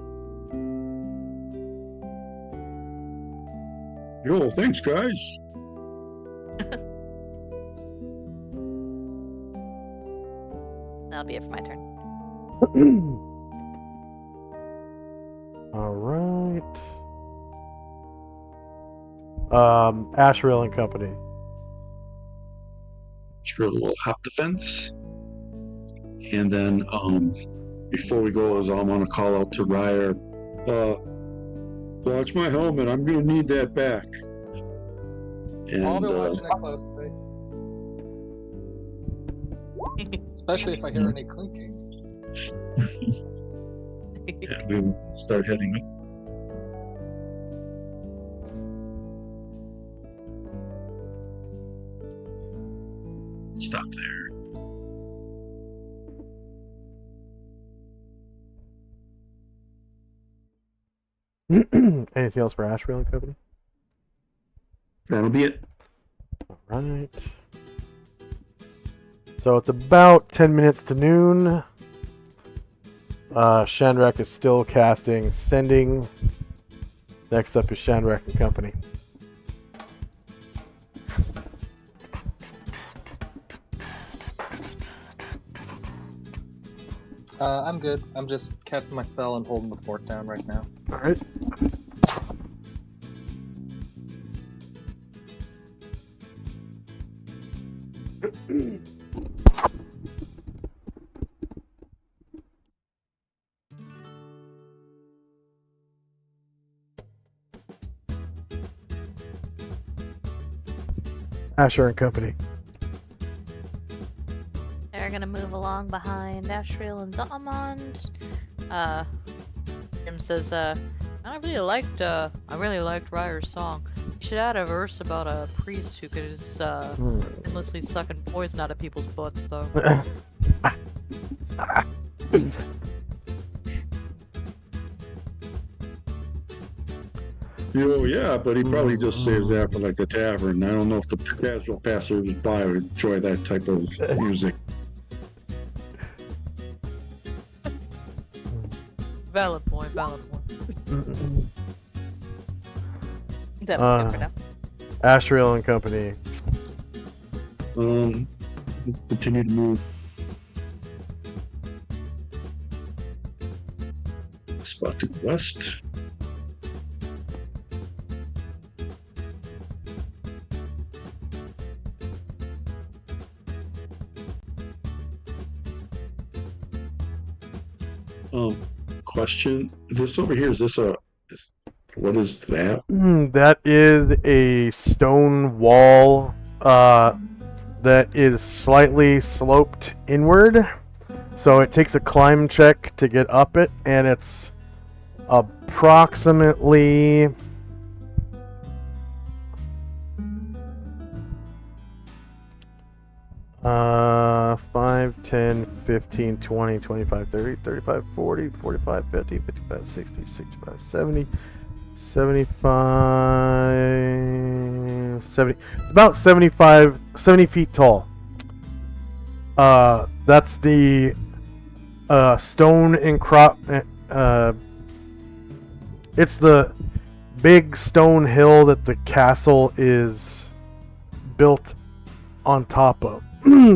Yo, thanks, guys. That'll be it for my turn. All right. Ashriel and Company. Ashriel will hop the fence. And then, before we go, I'm going to call out to Ryer. Watch my helmet. I'm going to need that back. I'll And be watching it closely. Especially if I hear any clinking. and we'll start heading up. Stop there. Anything else for Ashrail and Company? That'll be it. Alright. So it's about 10 minutes to noon. Shandrak is still casting Sending. Next up is Shandrak and Company. I'm good. I'm just casting my spell and holding the fort down right now. Alright. Asher and Company. They're gonna move along behind Ashriel and Zalmond. Jim says, I really liked Ryer's song. You should add a verse about a priest who could just endlessly sucking poison out of people's butts, though. Oh yeah, but he probably just saves that for like the tavern. I don't know if the casual passersby would enjoy that type of music. Valid point. That was good for now. Ashrael and Company. Continue to move. Spot to the west. Question. This over here, what is that? That is a stone wall that is slightly sloped inward. So it takes a climb check to get up it, and it's approximately 5, 10, 15, 20, 25, 30, 35, 40, 45, 50, 55, 60, 65, 70, 75, 70. It's about 70 feet tall. That's the stone it's the big stone hill that the castle is built on top of.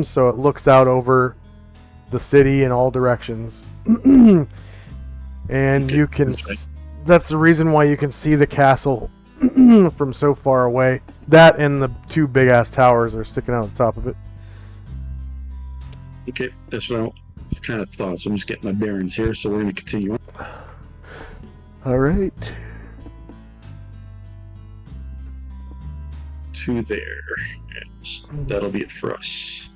So it looks out over the city in all directions. And you can that's the reason why you can see the castle from so far away. That and the two big ass towers are sticking out on top of it. Okay, that's what I kind of thought. So I'm just getting my bearings here. So we're going to continue on. All right. To there. Yes, that'll be it for us.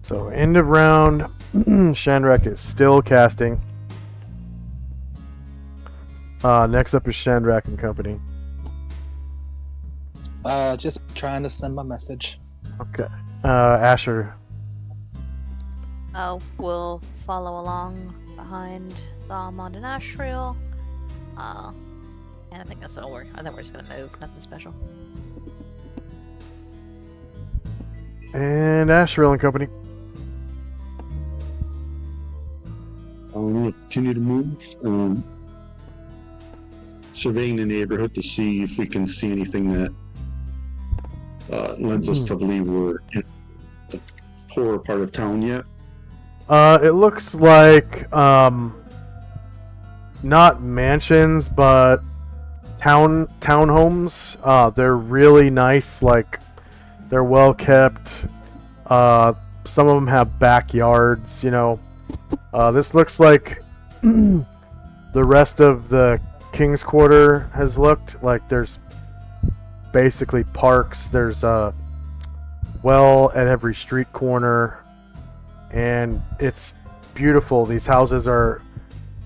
So end of round. Shandrak is still casting. Next up is Shandrak and Company. Just trying to send my message. Okay. Asher. We'll follow along behind Zalmond and Ashriel. And I think that's all I think we're just gonna move. Nothing special. And Ashrael and Company. I'm going to continue to move. Surveying the neighborhood to see if we can see anything that lends us to believe we're in the poorer part of town yet. It looks like not mansions, but townhomes. They're really nice. Like they're well kept. Some of them have backyards. You know, this looks like the rest of the King's Quarter has looked. Like there's basically parks. There's a well at every street corner, and it's beautiful. These houses are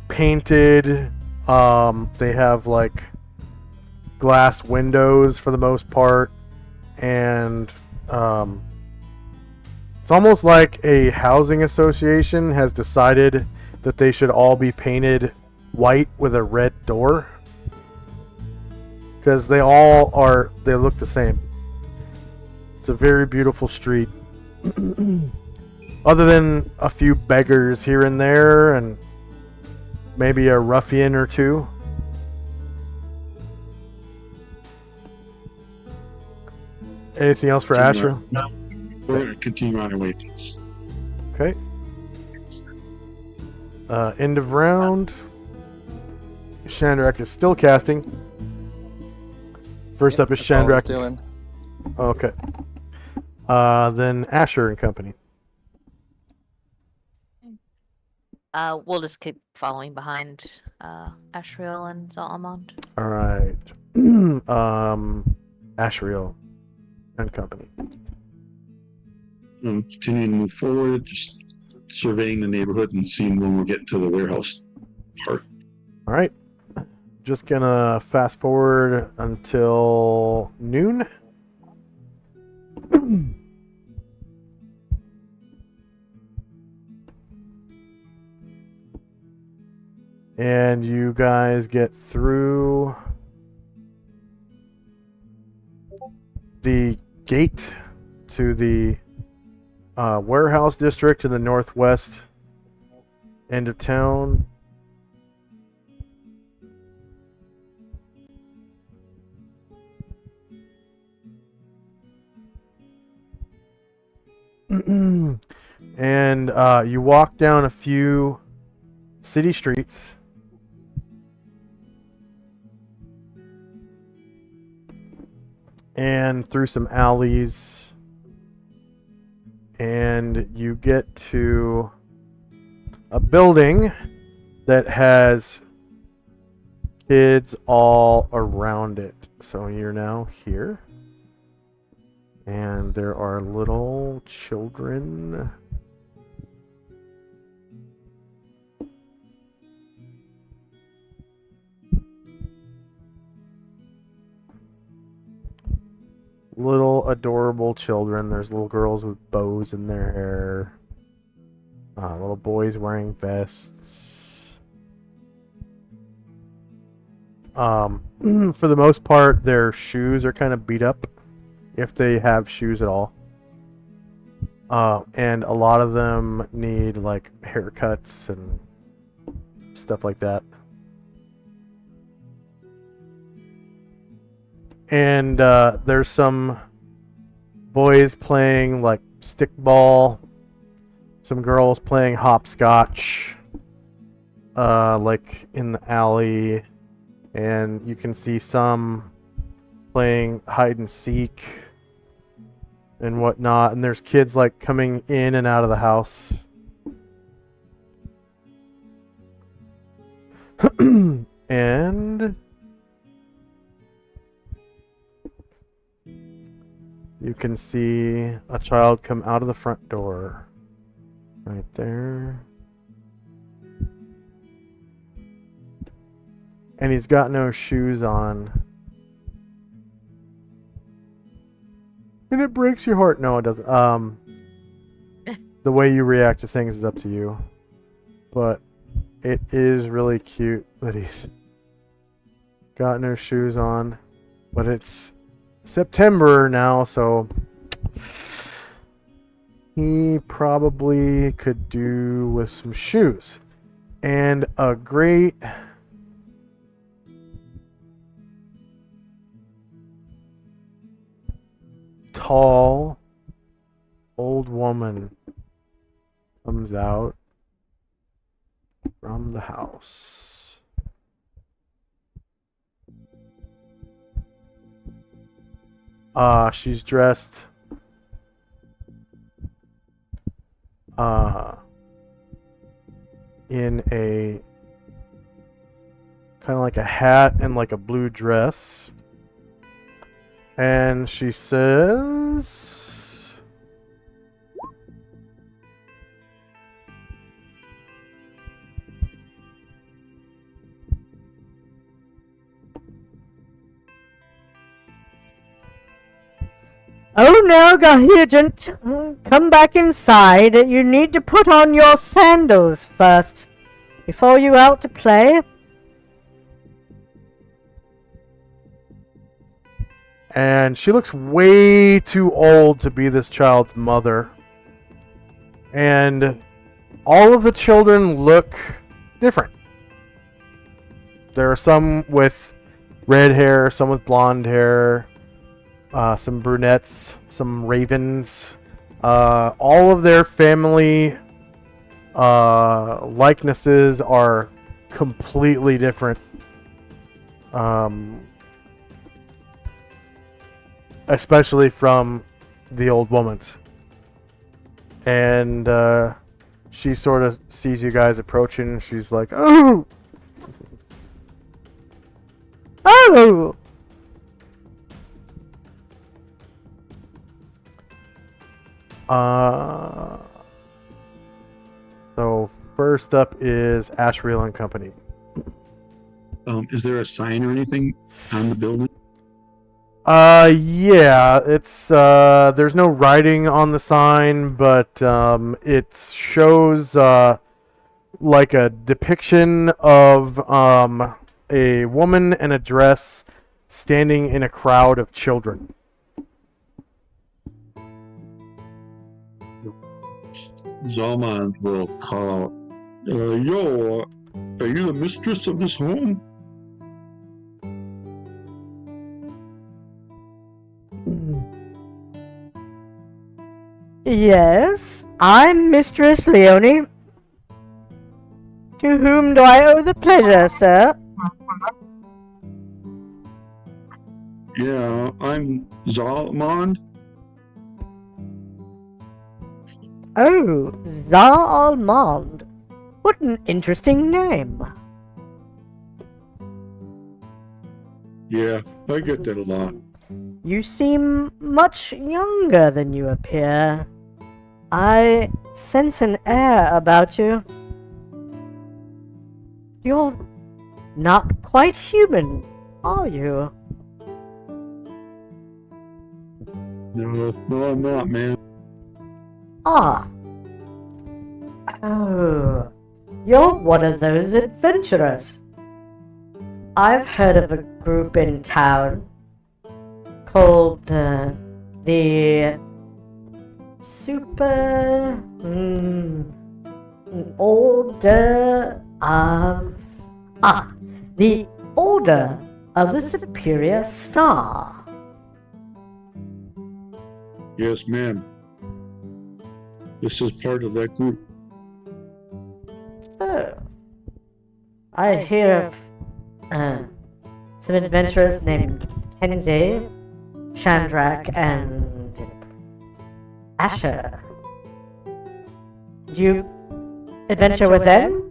painted. They have like glass windows for the most part, and it's almost like a housing association has decided that they should all be painted white with a red door, because they look the same. It's a very beautiful street. Other than a few beggars here and there and maybe a ruffian or two. Anything else for Asher? No. We're going to continue on our way. Thanks. Okay. End of round. Shandrak is still casting. First up is That's all I was Shandrak. doing. Okay. Then Asher and company. We'll just keep following behind Ashriel and Zalamond. All right. Ashriel and company. Continuing to move forward, just surveying the neighborhood and seeing when we're getting to the warehouse part. All right. Just gonna fast forward until noon. And you guys get through the gate to the warehouse district in the northwest end of town. And you walk down a few city streets. And through some alleys. And you get to a building that has kids all around it. So you're now here. And there are little children. Little adorable children. There's little girls with bows in their hair. Little boys wearing vests. For the most part, their shoes are kind of beat up, if they have shoes at all. And a lot of them need like haircuts and stuff like that. And there's some boys playing like stickball, some girls playing hopscotch, like in the alley, and you can see some playing hide and seek and whatnot, and there's kids like coming in and out of the house. And you can see a child come out of the front door right there. And he's got no shoes on. And it breaks your heart. No, it doesn't. The way you react to things is up to you. But it is really cute that he's got no shoes on. But it's September now, so he probably could do with some shoes. And a great tall old woman comes out from the house. She's dressed in a kind of like a hat and like a blue dress. And she says, Oh no, agent. Come back inside. You need to put on your sandals first before you out to play. and she looks way too old to be this child's mother. And all of the children look different. There are some with red hair, some with blonde hair, some brunettes, some ravens. All of their family likenesses are completely different. Especially from the old woman's. And she sort of sees you guys approaching, and she's like, "Oh! Oh! So first up is Ashriel and Company. Is there a sign or anything on the building? Yeah, it's there's no writing on the sign, but it shows like a depiction of a woman in a dress standing in a crowd of children. Zalman will call out, yo, are you the mistress of this home? Yes, I'm Mistress Leonie. To whom do I owe the pleasure, sir? Yeah, I'm Zalman. Oh, Zalmond. What an interesting name. Yeah, I get that a lot. You seem much younger than you appear. I sense an air about you. You're not quite human, are you? No, I'm not, man. Ah. Oh. You're one of those adventurers. I've heard of a group in town called the Super Order of the Order of the Superior Star. Yes, ma'am. This is part of that group. Oh. I hear of some adventurers named Kenzie, Chandrak, and Asher. Do you adventure with them?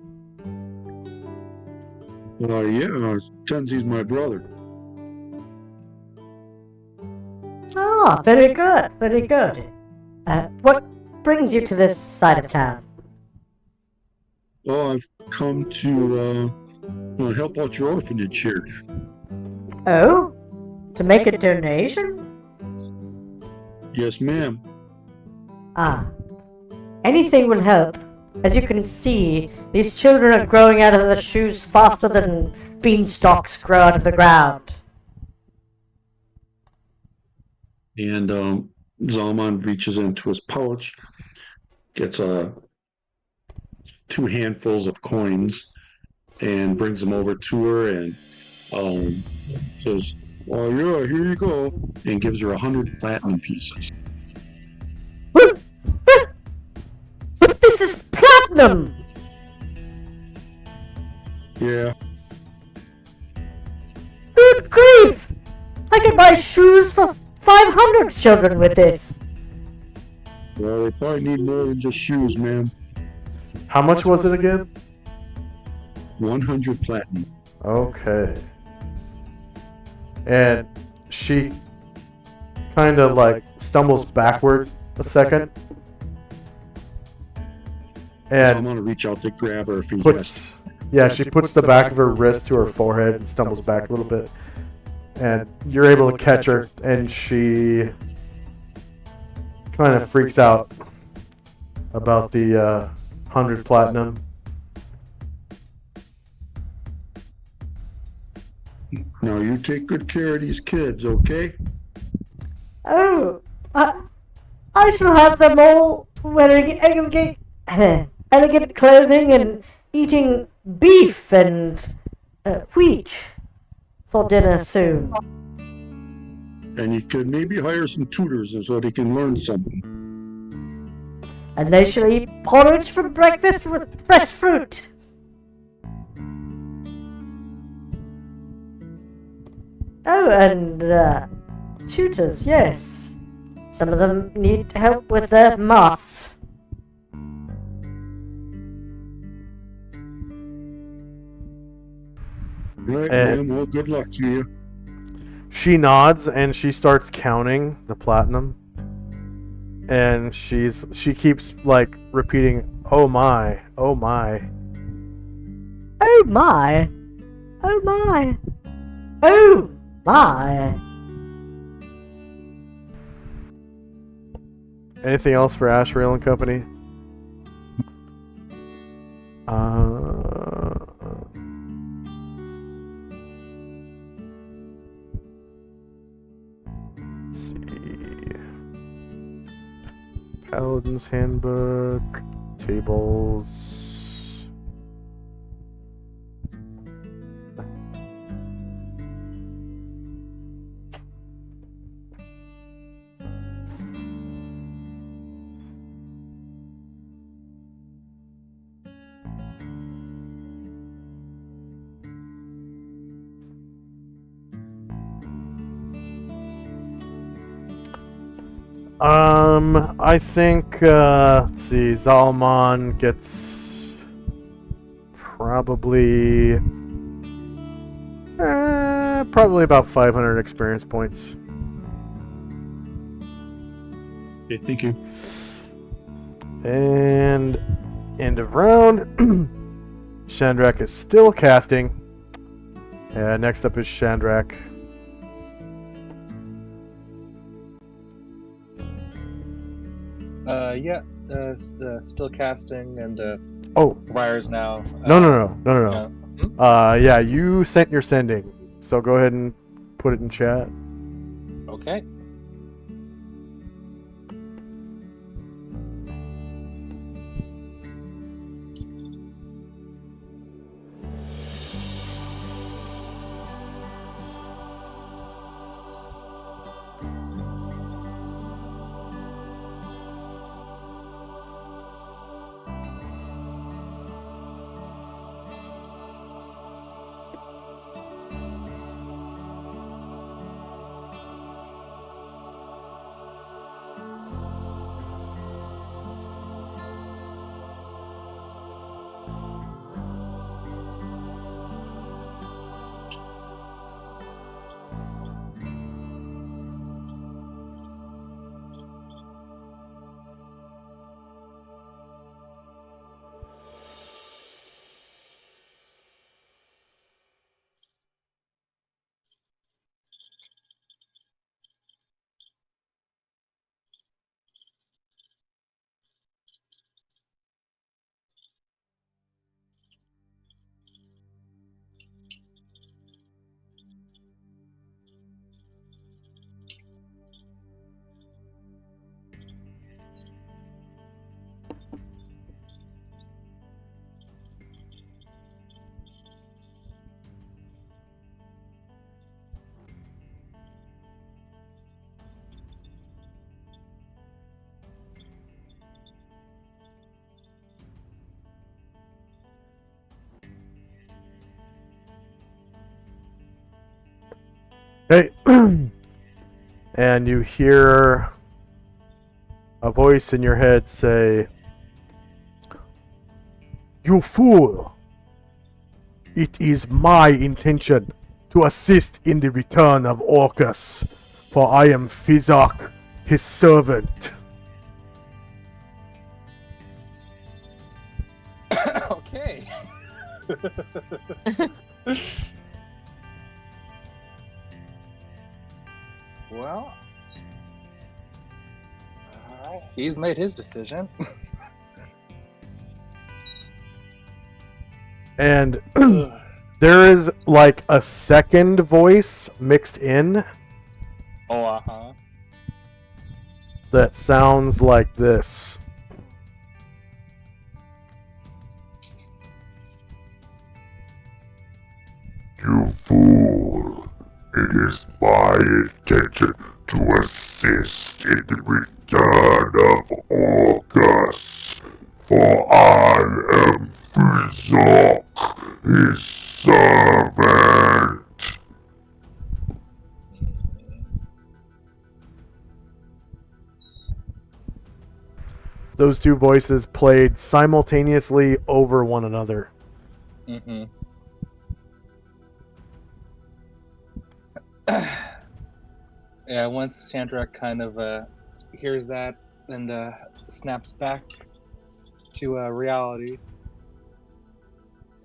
Yeah, Tenzi's my brother. Ah, very good, very good. What brings you to this side of town? Oh, I've come to help out your orphanage here. Oh? To make a donation? Yes, ma'am. Ah. Anything will help. As you can see, these children are growing out of the shoes faster than beanstalks grow out of the ground. And Zalman reaches into his pouch, gets 2 handfuls of coins, and brings them over to her, and says, "Oh yeah, here you go," and gives her 100 platinum pieces. But this is platinum! Yeah, Good grief! I could buy shoes for 500 children with this. well, they probably need more than just shoes, man. How much was it again? 100 platinum. Okay. And she kind of like stumbles backward a second. I'm And gonna reach out to grab her if he has. puts, yeah, she puts the back of her wrist to her forehead and stumbles back a little bit. And you're able to catch her, and she kind of freaks out about the 100 platinum. Now you take good care of these kids, okay? Oh, I shall have them all wearing elegant clothing and eating beef and wheat for dinner soon. And you could maybe hire some tutors so they can learn something. And they shall eat porridge for breakfast with fresh fruit. Oh, and tutors, yes. Some of them need help with their maths. Right, And- ma'am. Well, good luck to you. She nods and she starts counting the platinum. And she keeps like repeating, "Oh my, oh my." Oh my! Oh my! Oh my! Anything else for Ashrail and Company? Let's see. Paladin's Handbook, tables. I think, let's see, Zalman gets probably about 500 experience points. Okay, thank you. And end of round. Shandrak is still casting. Next up is Shandrak. Still casting, and Oh, wires now. no. Yeah, you sent your sending. So go ahead and put it in chat. Okay. Hey, and you hear a voice in your head say, "You fool! It is my intention to assist in the return of Orcus, for I am Fizark, his servant. Okay. Well, alright. He's made his decision. And Ugh. there is like a second voice mixed in Oh, uh-huh. that sounds like this. You fool! It is my intention to assist in the return of Orcus, for I am Fizark, his servant. Those two voices played simultaneously over one another. Mm-hmm. Yeah, once Sandra kind of hears that and snaps back to reality,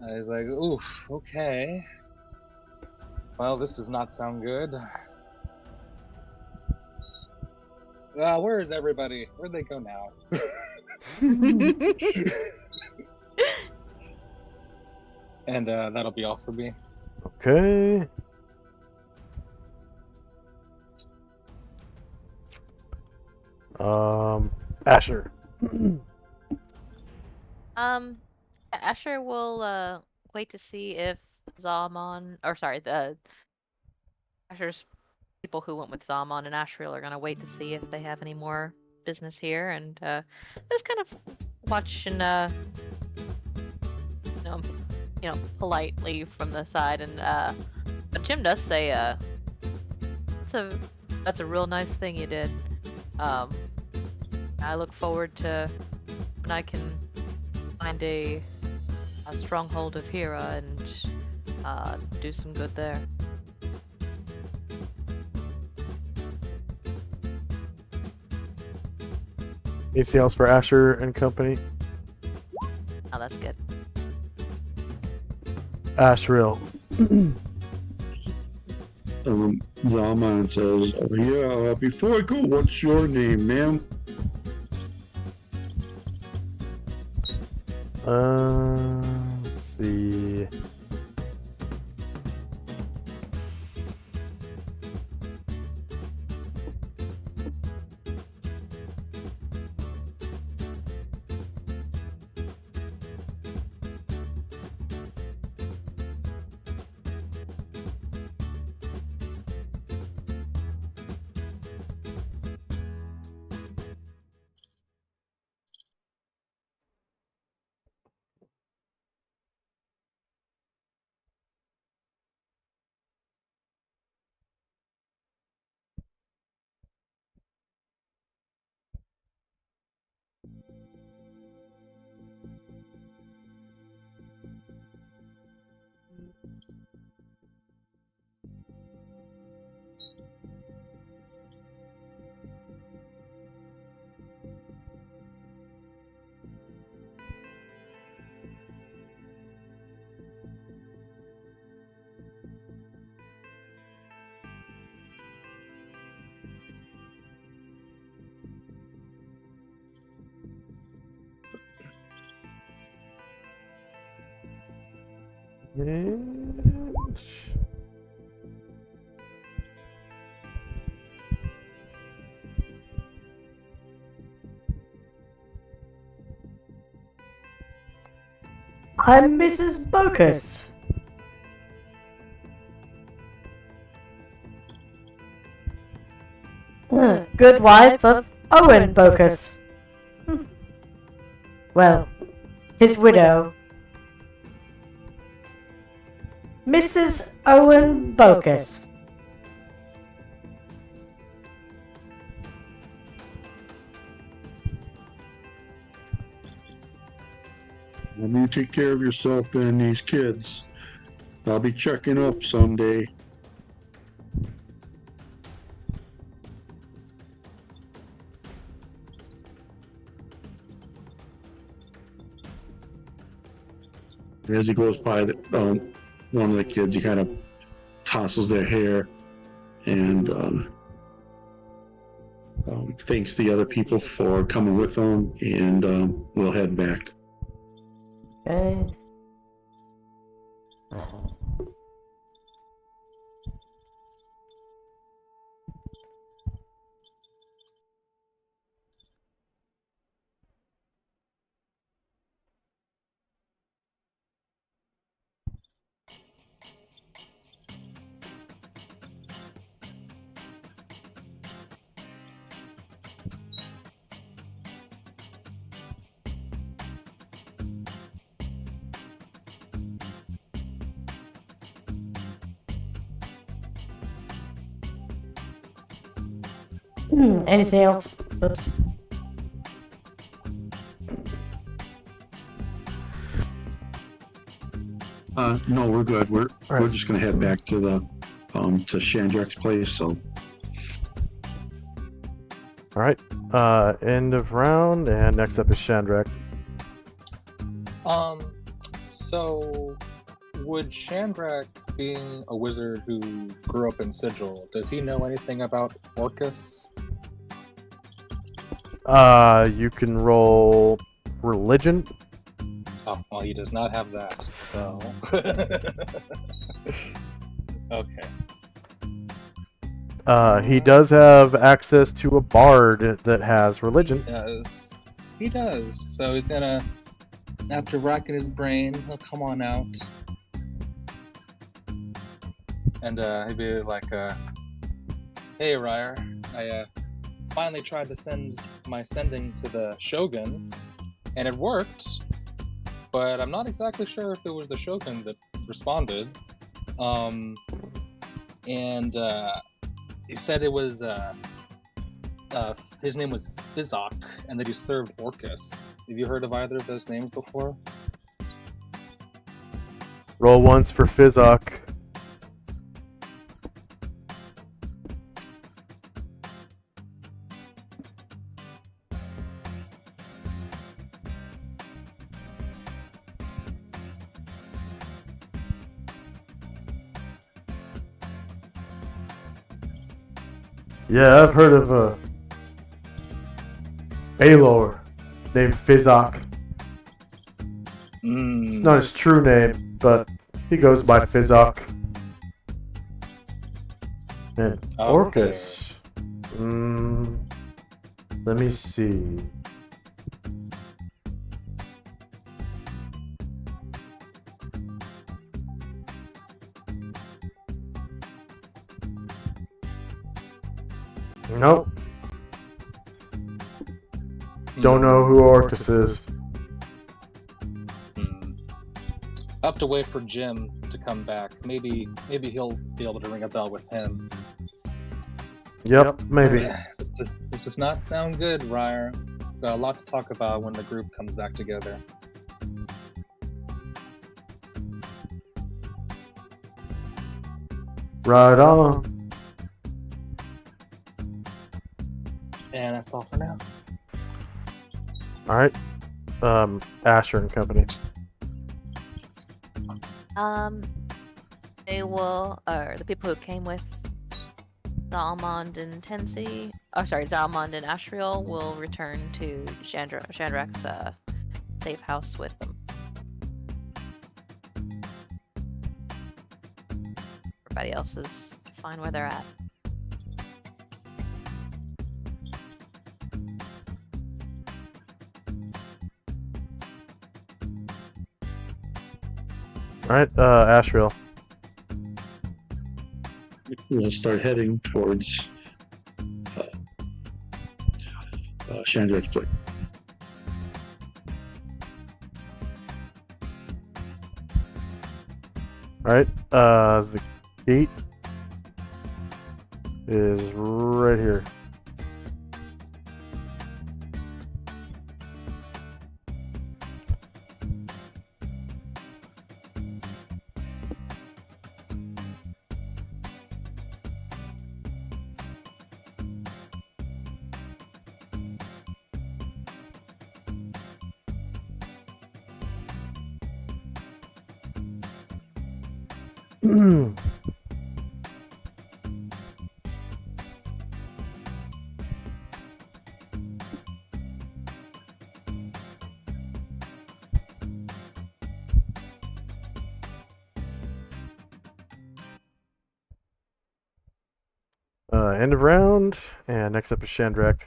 he's like, oof, okay. Well, this does not sound good. Where is everybody? Where'd they go now? And that'll be all for me. Okay. Asher. Asher will wait to see if Zalmon, or sorry, the Asher's people who went with Zalmon and Ashriel are gonna wait to see if they have any more business here, and just kind of watch and politely from the side, and but Jim does say that's a real nice thing you did. I look forward to when I can find a stronghold of Hera and do some good there. Anything else for Asher and company? Oh, that's good. Ashriel. Zalman says, "Oh yeah, before I go, what's your name, ma'am?" Let's see. I'm Mrs. Bocus. Good wife of Owen Bocus. Well, his widow. Mrs. Owen Bocus. When you take care of yourself and these kids, I'll be checking up someday. As he goes by, one of the kids, he kind of tosses their hair and thanks the other people for coming with them, and we'll head back. Okay. Anything else? Oops. No, we're good. We're right. just gonna head back to the to Shandrak's place. So All right. End of round, and next up is Shandrak. So would Shandrak, being a wizard who grew up in Sigil, does he know anything about Orcus? You can roll religion. Oh, well, he does not have that, so... Okay. He does have access to a bard that has religion. He does. So he's gonna, after racking his brain, he'll come on out. And he'd be like, hey, Ryer, I finally tried to send my sending to the Shogun, and it worked, but I'm not exactly sure if it was the Shogun that responded. And he said it was, his name was Fizok, and that he served Orcus. Have you heard of either of those names before? Roll once for Fizok. Yeah, I've heard of a Aelor named Fizok. It's not his true name, but he goes by Fizok. And Orcus. Let me see. Nope. Don't know who Orcus is. I'll have to wait for Jim to come back. Maybe he'll be able to ring a bell with him. Yep, maybe. This does not sound good, Ryer. Got a lot to talk about when the group comes back together. Right on. And that's all for now. Alright. Asher and company. They will, or the people who came with Zalmond and Tensi, Zalmond and Ashriel will return to Shandrak's safe house with them. Everybody else is fine where they're at. Alright, Ashriel. we'll start heading towards Shandrak's place. Alright, the gate is right here. End of round, and next up is Shandrak.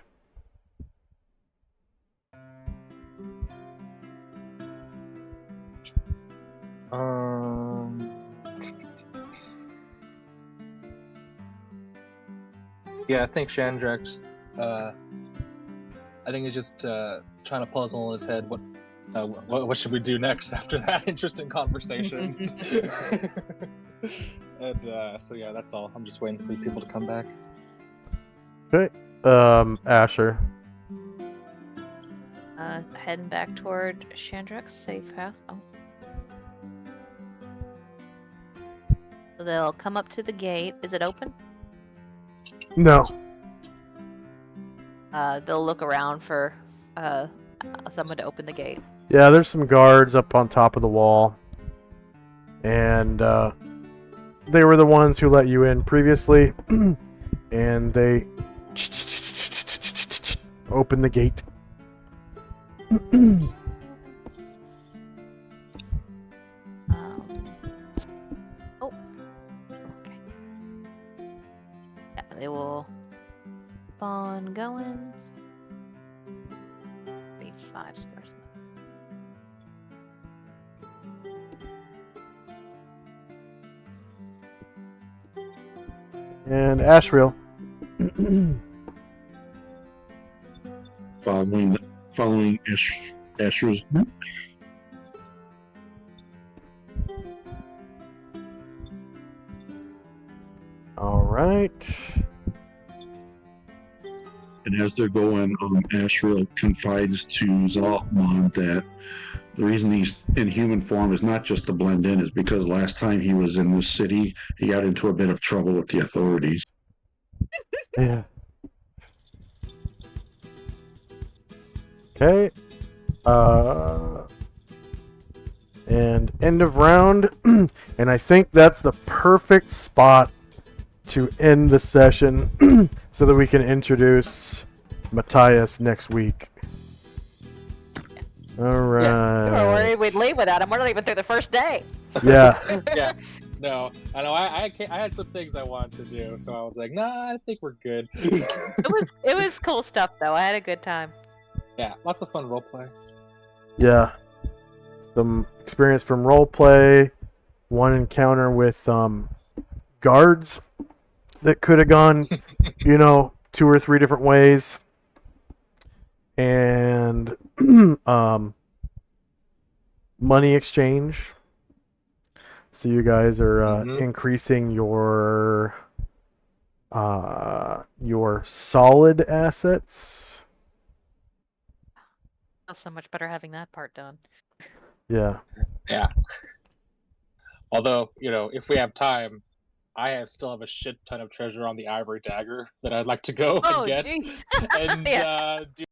Yeah, I think Chandrak's. I think he's just trying to puzzle in his head what should we do next after that interesting conversation. And so yeah, that's all. I'm just waiting for people to come back. Okay. Asher. Heading back toward Chandrak's safe house. Oh. So they'll come up to the gate. Is it open? No. They'll look around for someone to open the gate. Yeah, there's some guards up on top of the wall. And they were the ones who let you in previously. And they open the gate. Oh. Okay. Yeah, they will keep on going. 5 squares. And Ashriel. Following Asher's. All right. And as they're going, Asheril confides to Zaltman that the reason he's in human form is not just to blend in, is because last time he was in this city, he got into a bit of trouble with the authorities. Yeah. Okay. And end of round. And I think that's the perfect spot to end the session so that we can introduce Matthias next week. All right. You were worried we'd leave without him. We're not even through the first day. Yeah. Yeah, no, I know. I had some things I wanted to do, so I was like, nah, I think we're good. It was cool stuff though. I had a good time. Yeah, lots of fun roleplay. Yeah. Some experience from roleplay. One encounter with guards that could have gone, 2 or 3 different ways. And money exchange. So you guys are increasing your solid assets. Feels so much better having that part done. Yeah. Yeah. Although, if we have time, still have a shit ton of treasure on the Ivory Dagger that I'd like to go and get. Geez. And Yeah. do